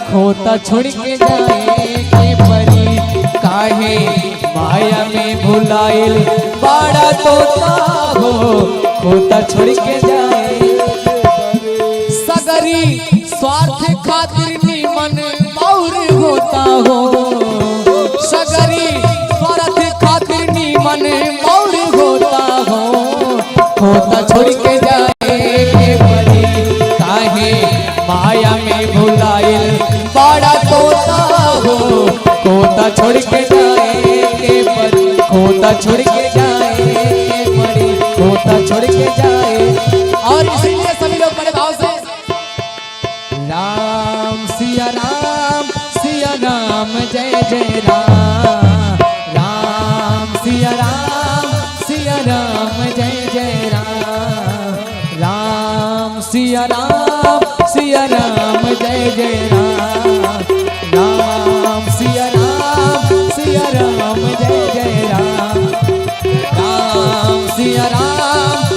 खोता छोड़ के जाए के परी। काहे माया में भुलाइल बड़ा तोता हो, खोता छोड़ के जाए। सगरी स्वार्थ खातिर निमन बाउर होता हो, सगरी स्वार्थ खातिर निमन बाउर होता हो, खोता छोड़ के जाए के परी। काहे माया में भुलाइल बड़ा तोता हो, खोता छोड़ के जाए के परी, खोता छोड़ के जाए के परी, खोता छोड़ के जाए। और इसीलिए सभी लोग बड़े भाव से राम सिया राम जय जय राम, राम सिया राम जय जय राम, राम सिया राम जय जय राम, राम सिया राम जय जय राम, राम सिया राम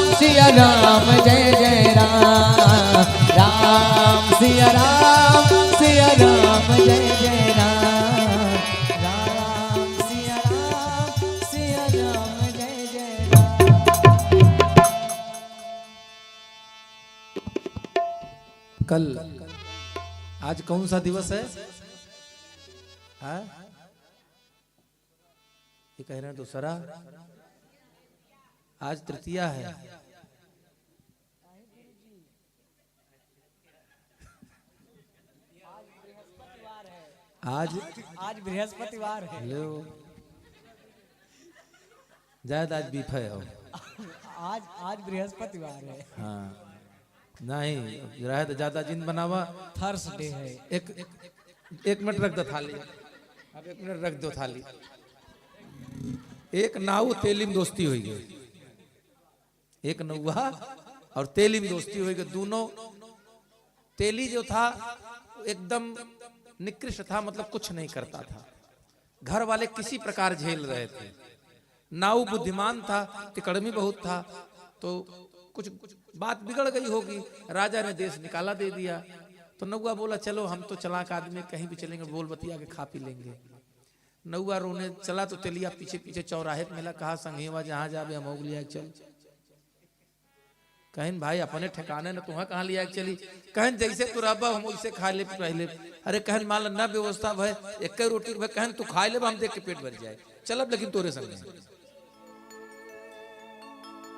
जय जय राम, राम सिया राम जय जय राम, राम सिया राम जय जय राम।
कल आज कौन सा दिवस है? हाँ? ये कह रहे हैं दूसरा, आज तृतीया है। आज
आज बृहस्पतिवार है।
लो ज्यादा आज बीफ है हो।
आज बृहस्पतिवार है।
हाँ नहीं रहे तो ज्यादा जिन बनावा।
थर्सडे है।
एक मिनट रख दो थाली। अब 1 मिनट रख दो थाली। एक नाऊ तेली में दोस्ती हुई है, एक नौवा और तेली में दोस्ती हुई है। दोनों तेली जो था एकदम निकृष्ट था, मतलब कुछ नहीं करता था, घर वाले किसी प्रकार झेल रहे थे। नाऊ बुद्धिमान था, तिकड़मी बहुत था, तो कुछ बात बिगड़ गई होगी, राजा ने देश निकाला दे दिया। तो नौवा बोला चलो हम तो चलाक आदमी, कहीं भी चलेंगे, बोल बतिया के खा पी लेंगे। नौवा रोने चला तो तेलिया पीछे पीछे चौराहे पे मिला, कहा संगीवा जहां जाबे हम लिया चल। कहन भाई अपने ठिकाने न तुहा कहाँ लिया चली। कहन जैसे तू रबा हम वैसे खा ले पहले। अरे कहन मान न व्यवस्था भाई एक रोटी भाई, कहन तू खा ले हम देख के पेट भर जाए, चलब लेकिन तोरे संग।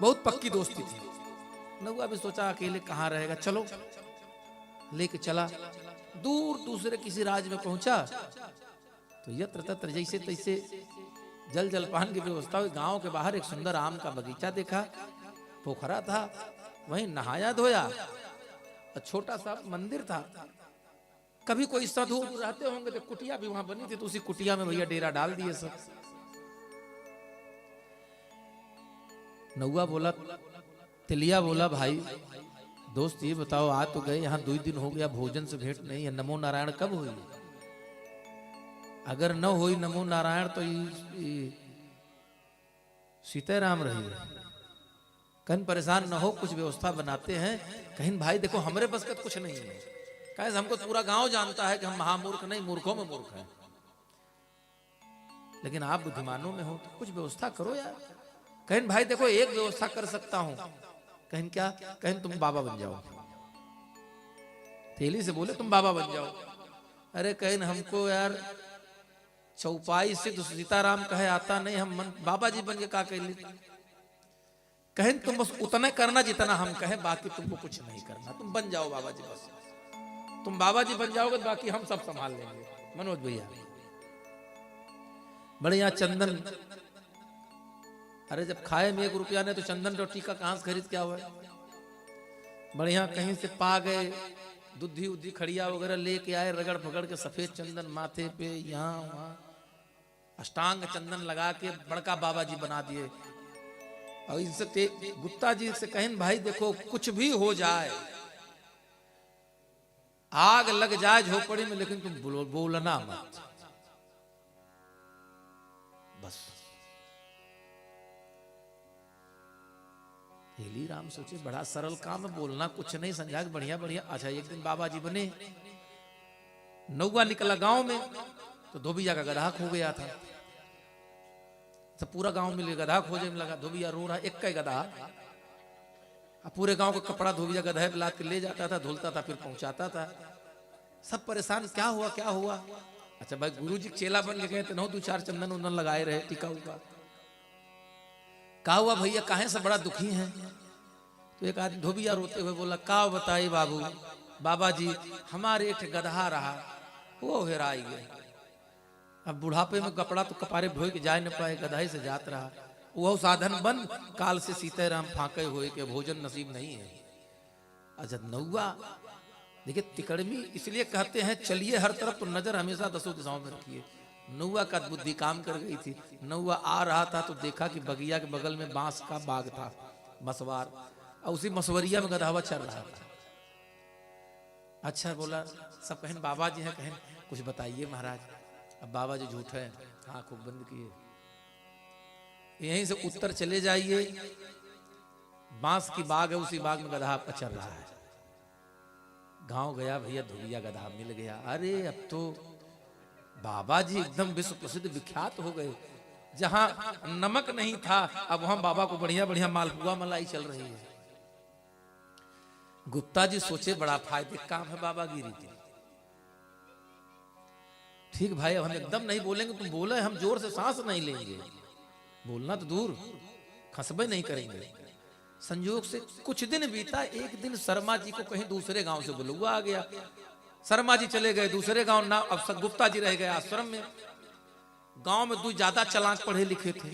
बहुत पक्की दोस्ती थी। नौवा भी सोचा अकेले कहाँ रहेगा, चलो लेके चला। दूर दूसरे किसी राज्य में पहुंचा तो यत्र तत्र जैसे तैसे जल जलपान की व्यवस्था हुई। गांव के बाहर एक सुंदर आम का बगीचा देखा, पोखरा था, वहीं नहाया धोया, और छोटा सा मंदिर था। कभी कोई साधु रहते होंगे तो कुटिया भी वहां बनी थी, तो उसी कुटिया में भैया डेरा डाल दिए सब। नौवा बोला, तिलिया बोला भाई दोस्त ये बताओ, आ तो गए यहाँ 2 दिन हो गया, भोजन से भेंट नहीं है, नमो नारायण कब हुई? अगर न हुई नमो नारायण तो सीताराम रही। कहीं परेशान न हो, कुछ व्यवस्था बनाते हैं। कहीं भाई देखो हमारे बस का कुछ नहीं है, कहीं हमको पूरा गांव जानता है कि हम महामूर्ख नहीं, मूर्खों में मूर्ख हैं, लेकिन आप बुद्धिमानों में हो तो कुछ व्यवस्था करो यार। कहीं भाई देखो एक व्यवस्था कर सकता हूं। कहीं क्या? कहीं तुम बाबा बन जाओ। थैली से बोले तुम बाबा बन जाओ। अरे कहीं हमको यार चौपाई से तो सीताराम कहे आता नहीं, हम बाबा जी बन के का कह ली। कहें तुम बस उतना करना जितना हम कहें, बाकी तुमको कुछ नहीं करना, तुम बन जाओ बाबा जी। बस तुम बाबा जी बन जाओगे, बाकी हम सब संभाल लेंगे। मनोज भैया बढ़िया चंदन, अरे जब खाए में 1 रुपया ने तो चंदन रोटी का कहां से खरीद क्या हुआ। बढ़िया कहीं से पा गए, दूधी उद्धी खड़िया वगैरह लेके आए, रगड़ पकड़ के सफेद चंदन माथे पे यहाँ वहां अष्टांग चंदन लगा के बड़का बाबा जी बना दिए। और इनसे गुप्ता जी से कहें भाई देखो कुछ भी हो जाए, आग लग जाए झोपड़ी में, लेकिन तुम बोलना मत बस। हेली राम सोचे बड़ा सरल काम है, बोलना कुछ नहीं, समझा के बढ़िया बढ़िया। अच्छा एक दिन बाबा जी बने, नौवा निकला गांव में तो धोबिया का गधा खो गया था। सब पूरा गांव मिल गधा खोजे में लगा, धोबिया रो रहा, एक का गधा। अब पूरे गांव का कपड़ा धोबिया गधा पे लाद के ले जाता था, धुलता था, फिर पहुंचाता था। सब परेशान, क्या हुआ क्या हुआ। अच्छा भाई गुरु जी चेला बन के गए थे, 2-4 चंदन उंदन लगाए रहे, टीका उका। का हुआ भैया, काहे से बड़ा दुखी हैं? तो एक आदमी धोबिया रोते हुए बोला, का बताई बाबू, बाबा जी हमारे एक गधा रहा, वो हेराई गए। अब बुढ़ापे में कपड़ा तो कपारे ढोई के जाए न पाए, गधाई से जात रहा। वो साधन बन काल से सीताराम फाके हुए के भोजन नसीब नहीं है। अच्छा नौवा देखिए तिकड़मी, इसलिए कहते हैं चलिए हर तरफ तो नजर हमेशा 10 दिशाओं में रखिए। नौवा का बुद्धि काम कर गई थी। नौवा आ रहा था तो देखा कि बगिया के बगल में बांस का बाग था, मसवार, और उसी मसवरिया में गधावा चल रहा था। अच्छा बोला, सब कहें बाबा जी हैं, कहें कुछ बताइए महाराज। अब बाबा जी झूठ है, आंख बंद किए, यहीं से उत्तर चले जाइए, बांस की बाग है, उसी बाग में गधा आपका चल रहा है। गांव गया भैया, धोबिया गधा मिल गया। अरे अब तो बाबा जी एकदम विश्व प्रसिद्ध विख्यात हो गए। जहां नमक नहीं था अब वहां बाबा को बढ़िया बढ़िया मालपुआ मलाई चल रही है। गुप्ता जी सोचे बड़ा फायदे काम है बाबा गिरी की। ठीक भाई अब हम एकदम नहीं बोलेंगे, तुम बोले हम जोर से सांस नहीं लेंगे, बोलना तो दूर खसबे नहीं करेंगे। संयोग से कुछ दिन बीता, एक दिन शर्मा जी को कहीं दूसरे गांव से बुलवा आ गया। शर्मा जी चले गए दूसरे गांव ना, अब गुप्ता जी रह गए आश्रम में। गांव में दो ज्यादा चालाक पढ़े लिखे थे,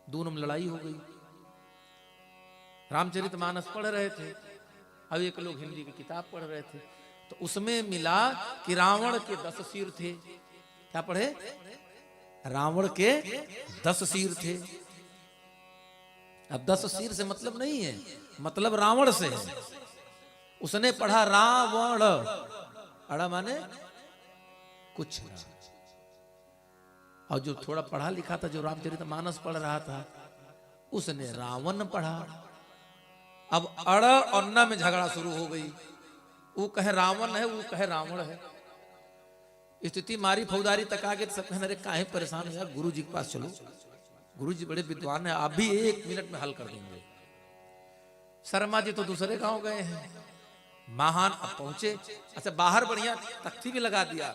दोनों में लड़ाई हो गई। रामचरितमानस पढ़ रहे थे, अब एक लोग हिंदी की किताब पढ़ रहे थे, तो उसमें मिला कि रावण के 10 सिर थे। क्या पढ़े? रावण के 10 सिर थे। अब 10 सिर से मतलब नहीं है, मतलब रावण से है। उसने पढ़ा रावण, अड़ा माने कुछ ना। और जो थोड़ा पढ़ा लिखा था, जो रामचरितमानस पढ़ रहा था, उसने रावण पढ़ा। अब अड़ और न में झगड़ा शुरू हो गई। वो कहे रावण है, वो कहे रावण है। स्थिति मारी फौजदारी तक आ गई। सब कहने अरे काहे परेशान हो, गुरु जी के पास चलो, गुरु जी बड़े विद्वान है, आप भी 1 मिनट में हल कर देंगे। शर्मा जी तो दूसरे गांव गए हैं, महान अब पहुंचे। अच्छा, बाहर बढ़िया तख्ती भी लगा दिया।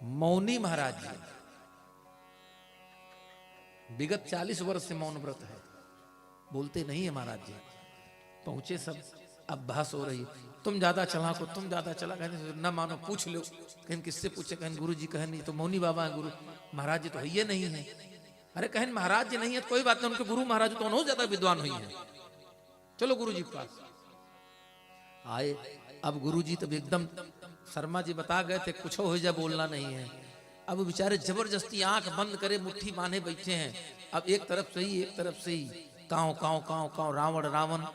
मौनी महाराज जी विगत 40 वर्ष से मौन व्रत है, बोलते नहीं है महाराज जी। पहुंचे सब, अब बहस हो रही। तुम ज्यादा चलाक हो, तुम ज्यादा चलाक है, न मानो पूछ लो। कहीं किससे पूछे? कहीं गुरु जी कहें नहीं तो मौनी बाबा है, गुरु महाराज जी तो ये नहीं है। अरे कहें महाराज जी नहीं है तो कोई बात नहीं, उनके गुरु महाराज तो उन्होंने ज्यादा विद्वान हुई है, चलो गुरु जी के पास आए। अब गुरु जी तब एकदम, शर्मा जी बता गए थे कुछ हो जाए बोलना नहीं है। अब बेचारे जबरदस्ती आंख बंद करे मुट्ठी बांधे बैठे हैं। अब एक तरफ से ही, एक तरफ से ही काव काव काव काव, रावण रावण।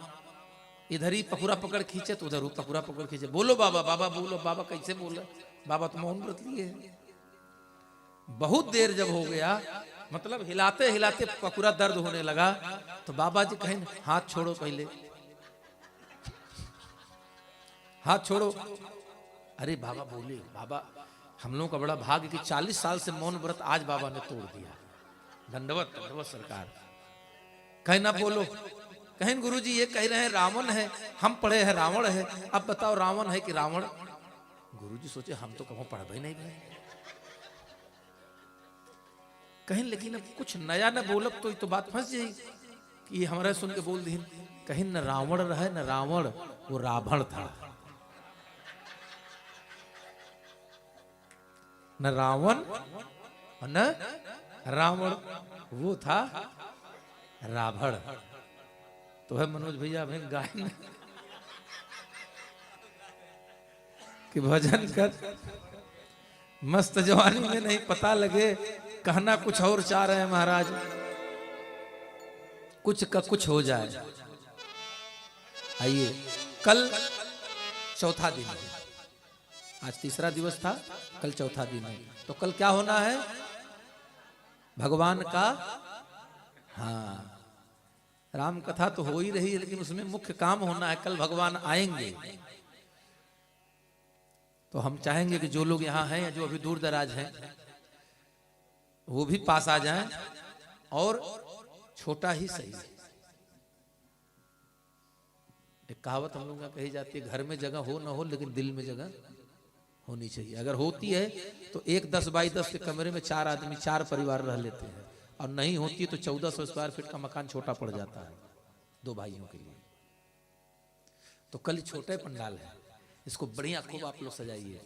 इधर ही पकुरा पकड़ खींचे तो उधर पकुरा पकड़ खींचे। बोलो बाबा, बाबा बोलो। बाबा कैसे बोले? बाबा तो मौन व्रत लिए। बहुत देर जब हो गया, मतलब हिलाते हिलाते पकुरा दर्द होने लगा, तो बाबा जी कहें हाथ छोड़ो, पहले हाथ छोड़ो। अरे बाबा बोले, बाबा हम लोगों का बड़ा भाग्य कि 40 साल से मौन व्रत आज बाबा ने तोड़ दिया। दंडवत दंडवत सरकार। कहीं ना बोलो। कहें गुरु जी ये कह रहे हैं रावण है, हम पढ़े हैं रावण है, अब बताओ रावण है कि रावण? गुरु जी सोचे हम तो कभी पढ़ ही नहीं भाई। कहें लेकिन अब कुछ नया न बोलब तो बात फंस जाएगी कि हमारा सुन के बोल दी। कहीं न रावण रहे न रावण, वो रावण था। न रावण न रावण, वो था रावण। तो है मनोज भैया भाई गायन कि भजन कर मस्त जवानी में नहीं पता लगे, कहना कुछ और चाह रहे हैं महाराज, कुछ का कुछ हो जाए। आइए, कल चौथा दिन है, आज तीसरा दिवस था, कल चौथा दिन है। तो कल क्या होना है? भगवान का, हाँ राम कथा तो हो ही रही है, लेकिन उसमें मुख्य काम होना है। कल भगवान आएंगे, तो हम चाहेंगे कि जो लोग यहाँ हैं या जो अभी दूर दराज हैं वो भी पास आ जाएं, और छोटा ही सही। एक कहावत हम लोगों का कही जाती है, घर में जगह हो ना हो लेकिन दिल में जगह होनी चाहिए। अगर होती है तो एक 10 बाई 10 के कमरे में 4 आदमी 4 परिवार रह लेते हैं, और नहीं होती तो 1400 स्क्वायर फीट का मकान छोटा पड़ जाता है 2 भाइयों के लिए। तो कल छोटे पंडाल है, इसको बढ़िया खूब आप लोग सजाइए,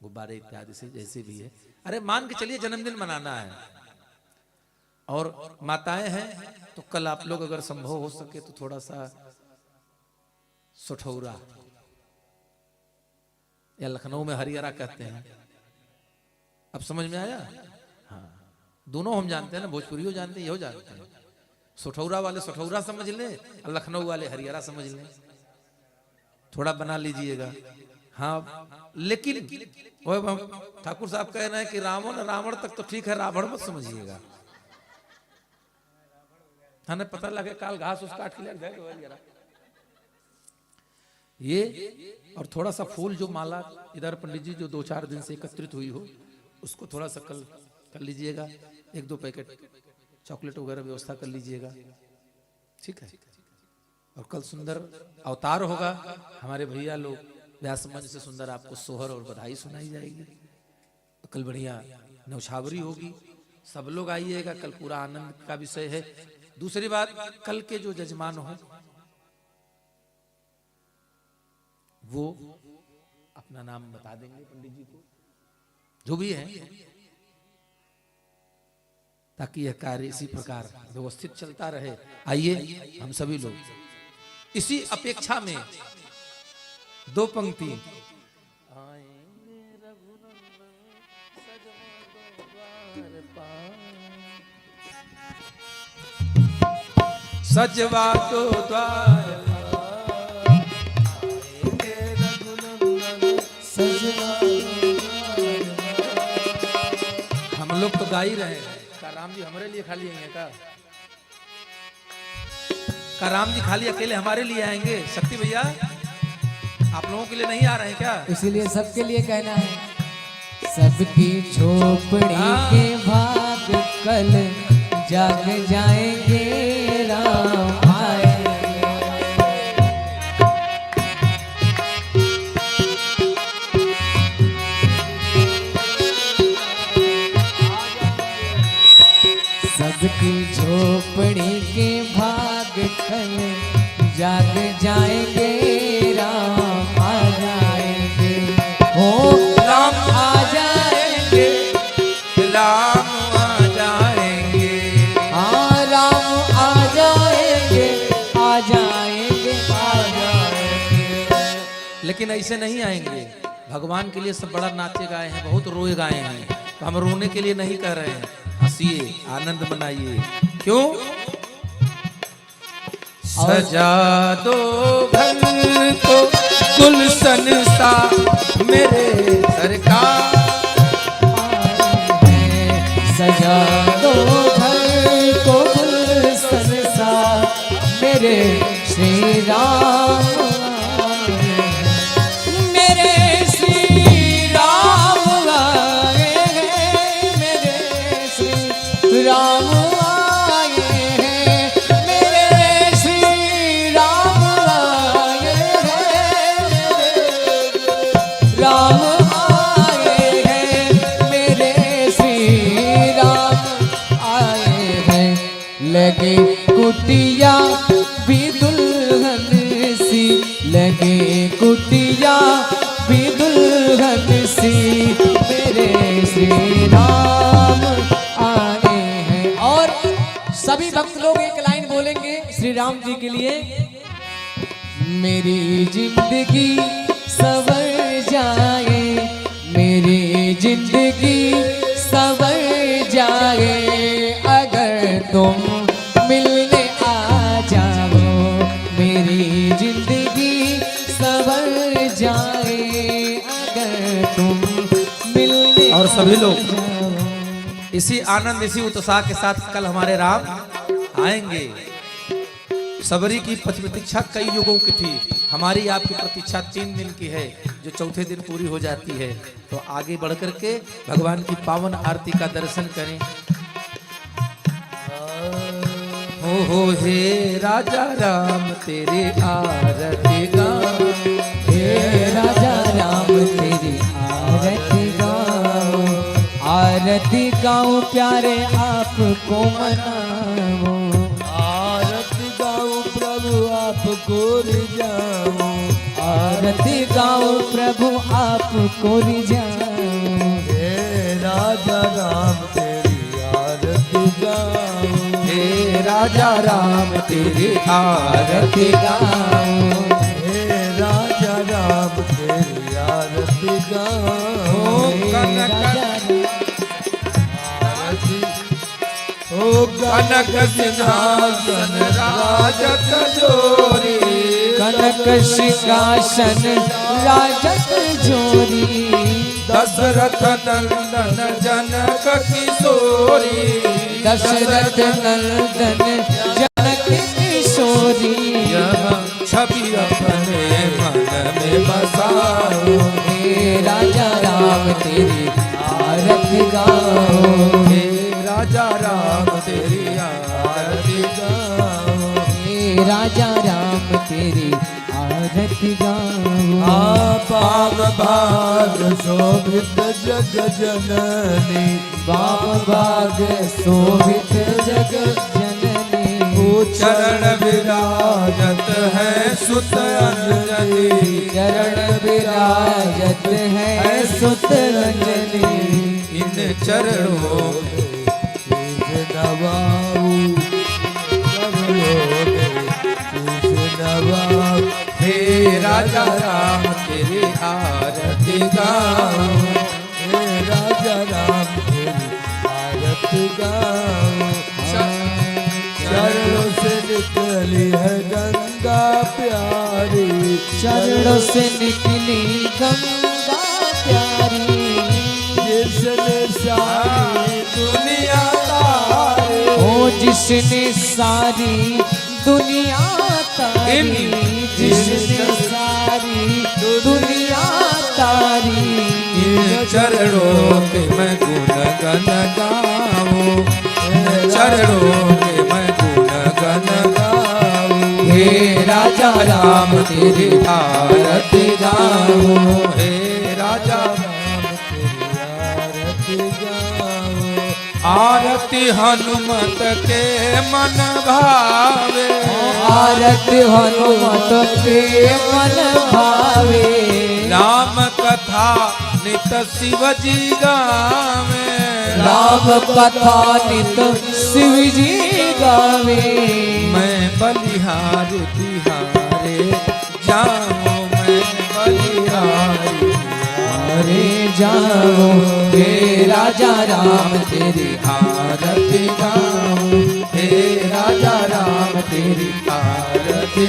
गुब्बारे इत्यादि से जैसे भी है। अरे मान के चलिए जन्मदिन मनाना है, और माताएं हैं तो कल आप लोग अगर संभव हो सके तो थोड़ा सा सुठौरा, या लखनऊ में हरियारा कहते हैं, अब समझ में आया? हाँ, दोनों हम जानते हैं ना, भोजपुरी जानते हैं, यहो जानते हैं। सुठौरा वाले सुठौरा समझ ले, और लखनऊ वाले हरियारा समझ लें, थोड़ा बना लीजिएगा। हाँ, लेकिन ठाकुर साहब कह रहे हैं कि रावण रावण तक तो ठीक है, रावण मत समझिएगा। हमें पता लगे काल घास उस काट के ले ये, और थोड़ा सा फूल जो माला इधर पंडित जी जो 2-4 दिन से एकत्रित हुई हो, उसको थोड़ा सा कल कर लीजिएगा। 1-2 पैकेट चॉकलेट वगैरह व्यवस्था कर लीजिएगा, ठीक है। और कल सुंदर अवतार होगा, हमारे भैया लोग व्यास मंच से सुंदर आपको सोहर और बधाई सुनाई जाएगी। तो कल बढ़िया नौछावरी होगी, सब लोग आइएगा, कल पूरा आनंद का विषय है। दूसरी बात, कल के जो जजमान हो वो अपना नाम बता देंगे पंडित जी को, जो भी है, ताकि यह कार्य इसी प्रकार व्यवस्थित चलता रहे। आइए हम सभी लोग इसी अपेक्षा में दो पंक्ति सजवा दो द्वार हम लोग तो गा ही रहे हैं। का राम जी हमारे लिए खाली आएंगे का राम जी खाली अकेले हमारे लिए आएंगे? शक्ति भैया आप लोगों के लिए नहीं आ रहे हैं क्या?
इसीलिए सबके लिए कहना है, सबकी झोपड़ी के भाग कल जाग जाएंगे, राम आएंगे। सबकी झोपड़ी के भाग कल जाग जाएंगे, राम आ जाएंगे, हो राम आ जाएंगे,
राम आ जाएंगे,
हाँ राम आ जाएंगे, आ जाएंगे, आ जाएंगे।
लेकिन ऐसे नहीं आएंगे। भगवान के लिए सब बड़ा नाचे गाए हैं, बहुत रोए गाए हैं, तो हम रोने के लिए नहीं कह रहे हैं। हंसिए, आनंद मनाइए। क्यों? सजा दो घर को गुलशन सा मेरे सरकार,
सजा दो घर को गुलशन सा मेरे श्री राम, मेरे श्री राम आए हैं, मेरे श्री राम आए हैं, मेरे श्री राम आए हैं, राम आए हैं, मेरे श्री राम आए हैं। लगे कुटिया भी दुल्हन सी, लगे कुटिया भी दुल्हन सी, मेरे श्री राम आए हैं। और सभी भक्त लोग एक लाइन बोलेंगे श्री राम जी के लिए, मेरी जिंदगी सवर जाए, मेरी जिंदगी सवर जाए, अगर तुम मिलने आ जाओ, मेरी जिंदगी सवर जाए, अगर तुम मिलने
और सभी लोग
आ जाओ।
इसी आनंद, इसी उत्साह के साथ कल हमारे राम आएंगे। सबरी की प्रतीक्षा कई युगों की थी, हमारी आपकी प्रतीक्षा 3 दिन की है, जो चौथे दिन पूरी हो जाती है। तो आगे बढ़ करके भगवान की पावन आरती का दर्शन करें। हो हे राजा राम तेरे आरती गाओ,
हे राजा राम तेरी आरती गाओ, आरती गाओ प्यारे आपको मनाओ,
आरती गाऊं प्रभु आपको रिझाऊं,
आरती गाओ प्रभु आपको रिझाओ,
हे राजा राम तेरी आरती गाऊं,
हे राजा राम तेरी आरती गाओ,
हे राजा राम तेरी आरती गाऊं, ओ
कनक सिंहासन राजत जोरी,
कनक सिंहासन राजत जोरी,
दशरथ नंदन जनक किशोरी,
दशरथ नंदन जनक किशोरी,
छवि अपने मन में बसाओ,
हे राजा राम तेरी आरती गाओ,
हे राजा राम तेरी आरती गाओ,
हे राजा राम तेरी आरती गाओ।
पाम भाग शोभित जग जननी,
बाम बाग शोभित जग जननी,
चरण विराजत है सुत अंजनी,
चरण विराजत है सुत अंजनी।
इन चरणों हे राजा राम तेरी आरती गाऊं,
हे राजा राम तेरी आरती गाऊं। चरणों से निकली है गंगा प्यारी,
चरणों से निकली गंगा प्यारी।
जिसने सारी दुनिया तारी,
ओ जिसने सारी दुनिया तारी, जिसने सारी दुनिया तारी।
इन चरणों के मैं गुण गन गाऊं, चरणों के मैं गुण गन गाऊं।
हे राजा राम तेरी आरती गाऊं,
हे राजा
राम तेरी आरती गाऊं।
आरती हनुमत के मन भावे,
आरती हनुमत के मन भावे।
राम कथा नित शिव जी गावे,
राम कथा नित शिव जी गावे।
मैं बलिहार बिहारे जाऊं, मैं बलिहार
अरे जाओ हे राजा राम तेरी
आरती गाऊं, हे राजा राम तेरी आरती।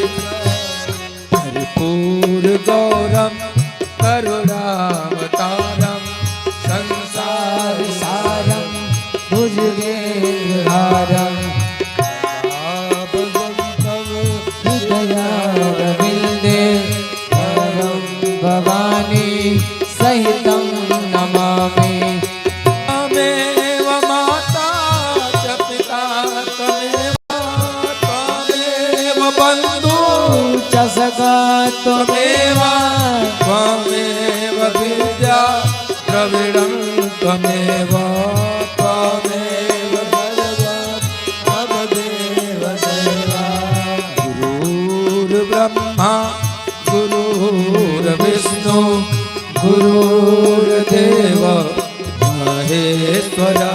कर्पूर गौरम करुणावतारम संसार
सारम भुजगेन्द्रहारम हृदयारविन्दे परं भवानी सहितं नमामि।
त्वमेव माता च पिता त्वमेव बन्धु
च सखा त्वमेव
त्वमेव विद्या द्रविडं त्वमेव त्वमेव
मम देव देवा।
गुरुर्ब्रह्मा गुरुर्विष्णु गुरुर्देव महेश्वरा,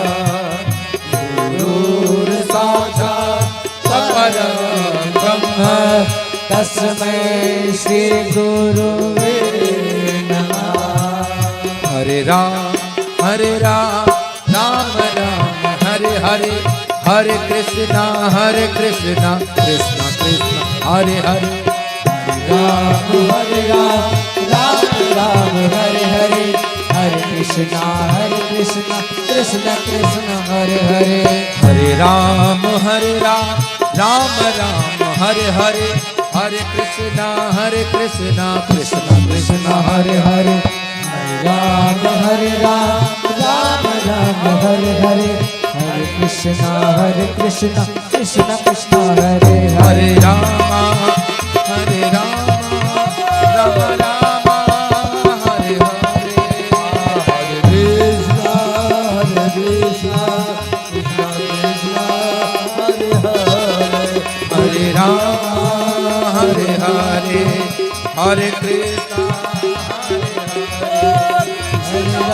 गुरुर्साक्षात् परं ब्रह्म
तस्मै श्री गुरुवे नमः।
हरे राम राम राम हरे हरे, हरे कृष्णा कृष्ण कृष्ण हरे हरे।
राम हरे राम राम राम हरे हरे, हरे कृष्ण कृष्ण कृष्ण हरे हरे।
हरे राम राम राम हरे हरे, हरे कृष्णा कृष्ण कृष्ण
हरे हरे। राम हरे राम राम राम हरे हरे, हरे कृष्ण कृष्ण कृष्ण हरे हरे।
हरे राम राम राम हरे हरे,
हरे कृष्णा कृष्णा कृष्णा हरे हरे।
हरे राम हरे हरे, हरे कृष्णा हरे हरे।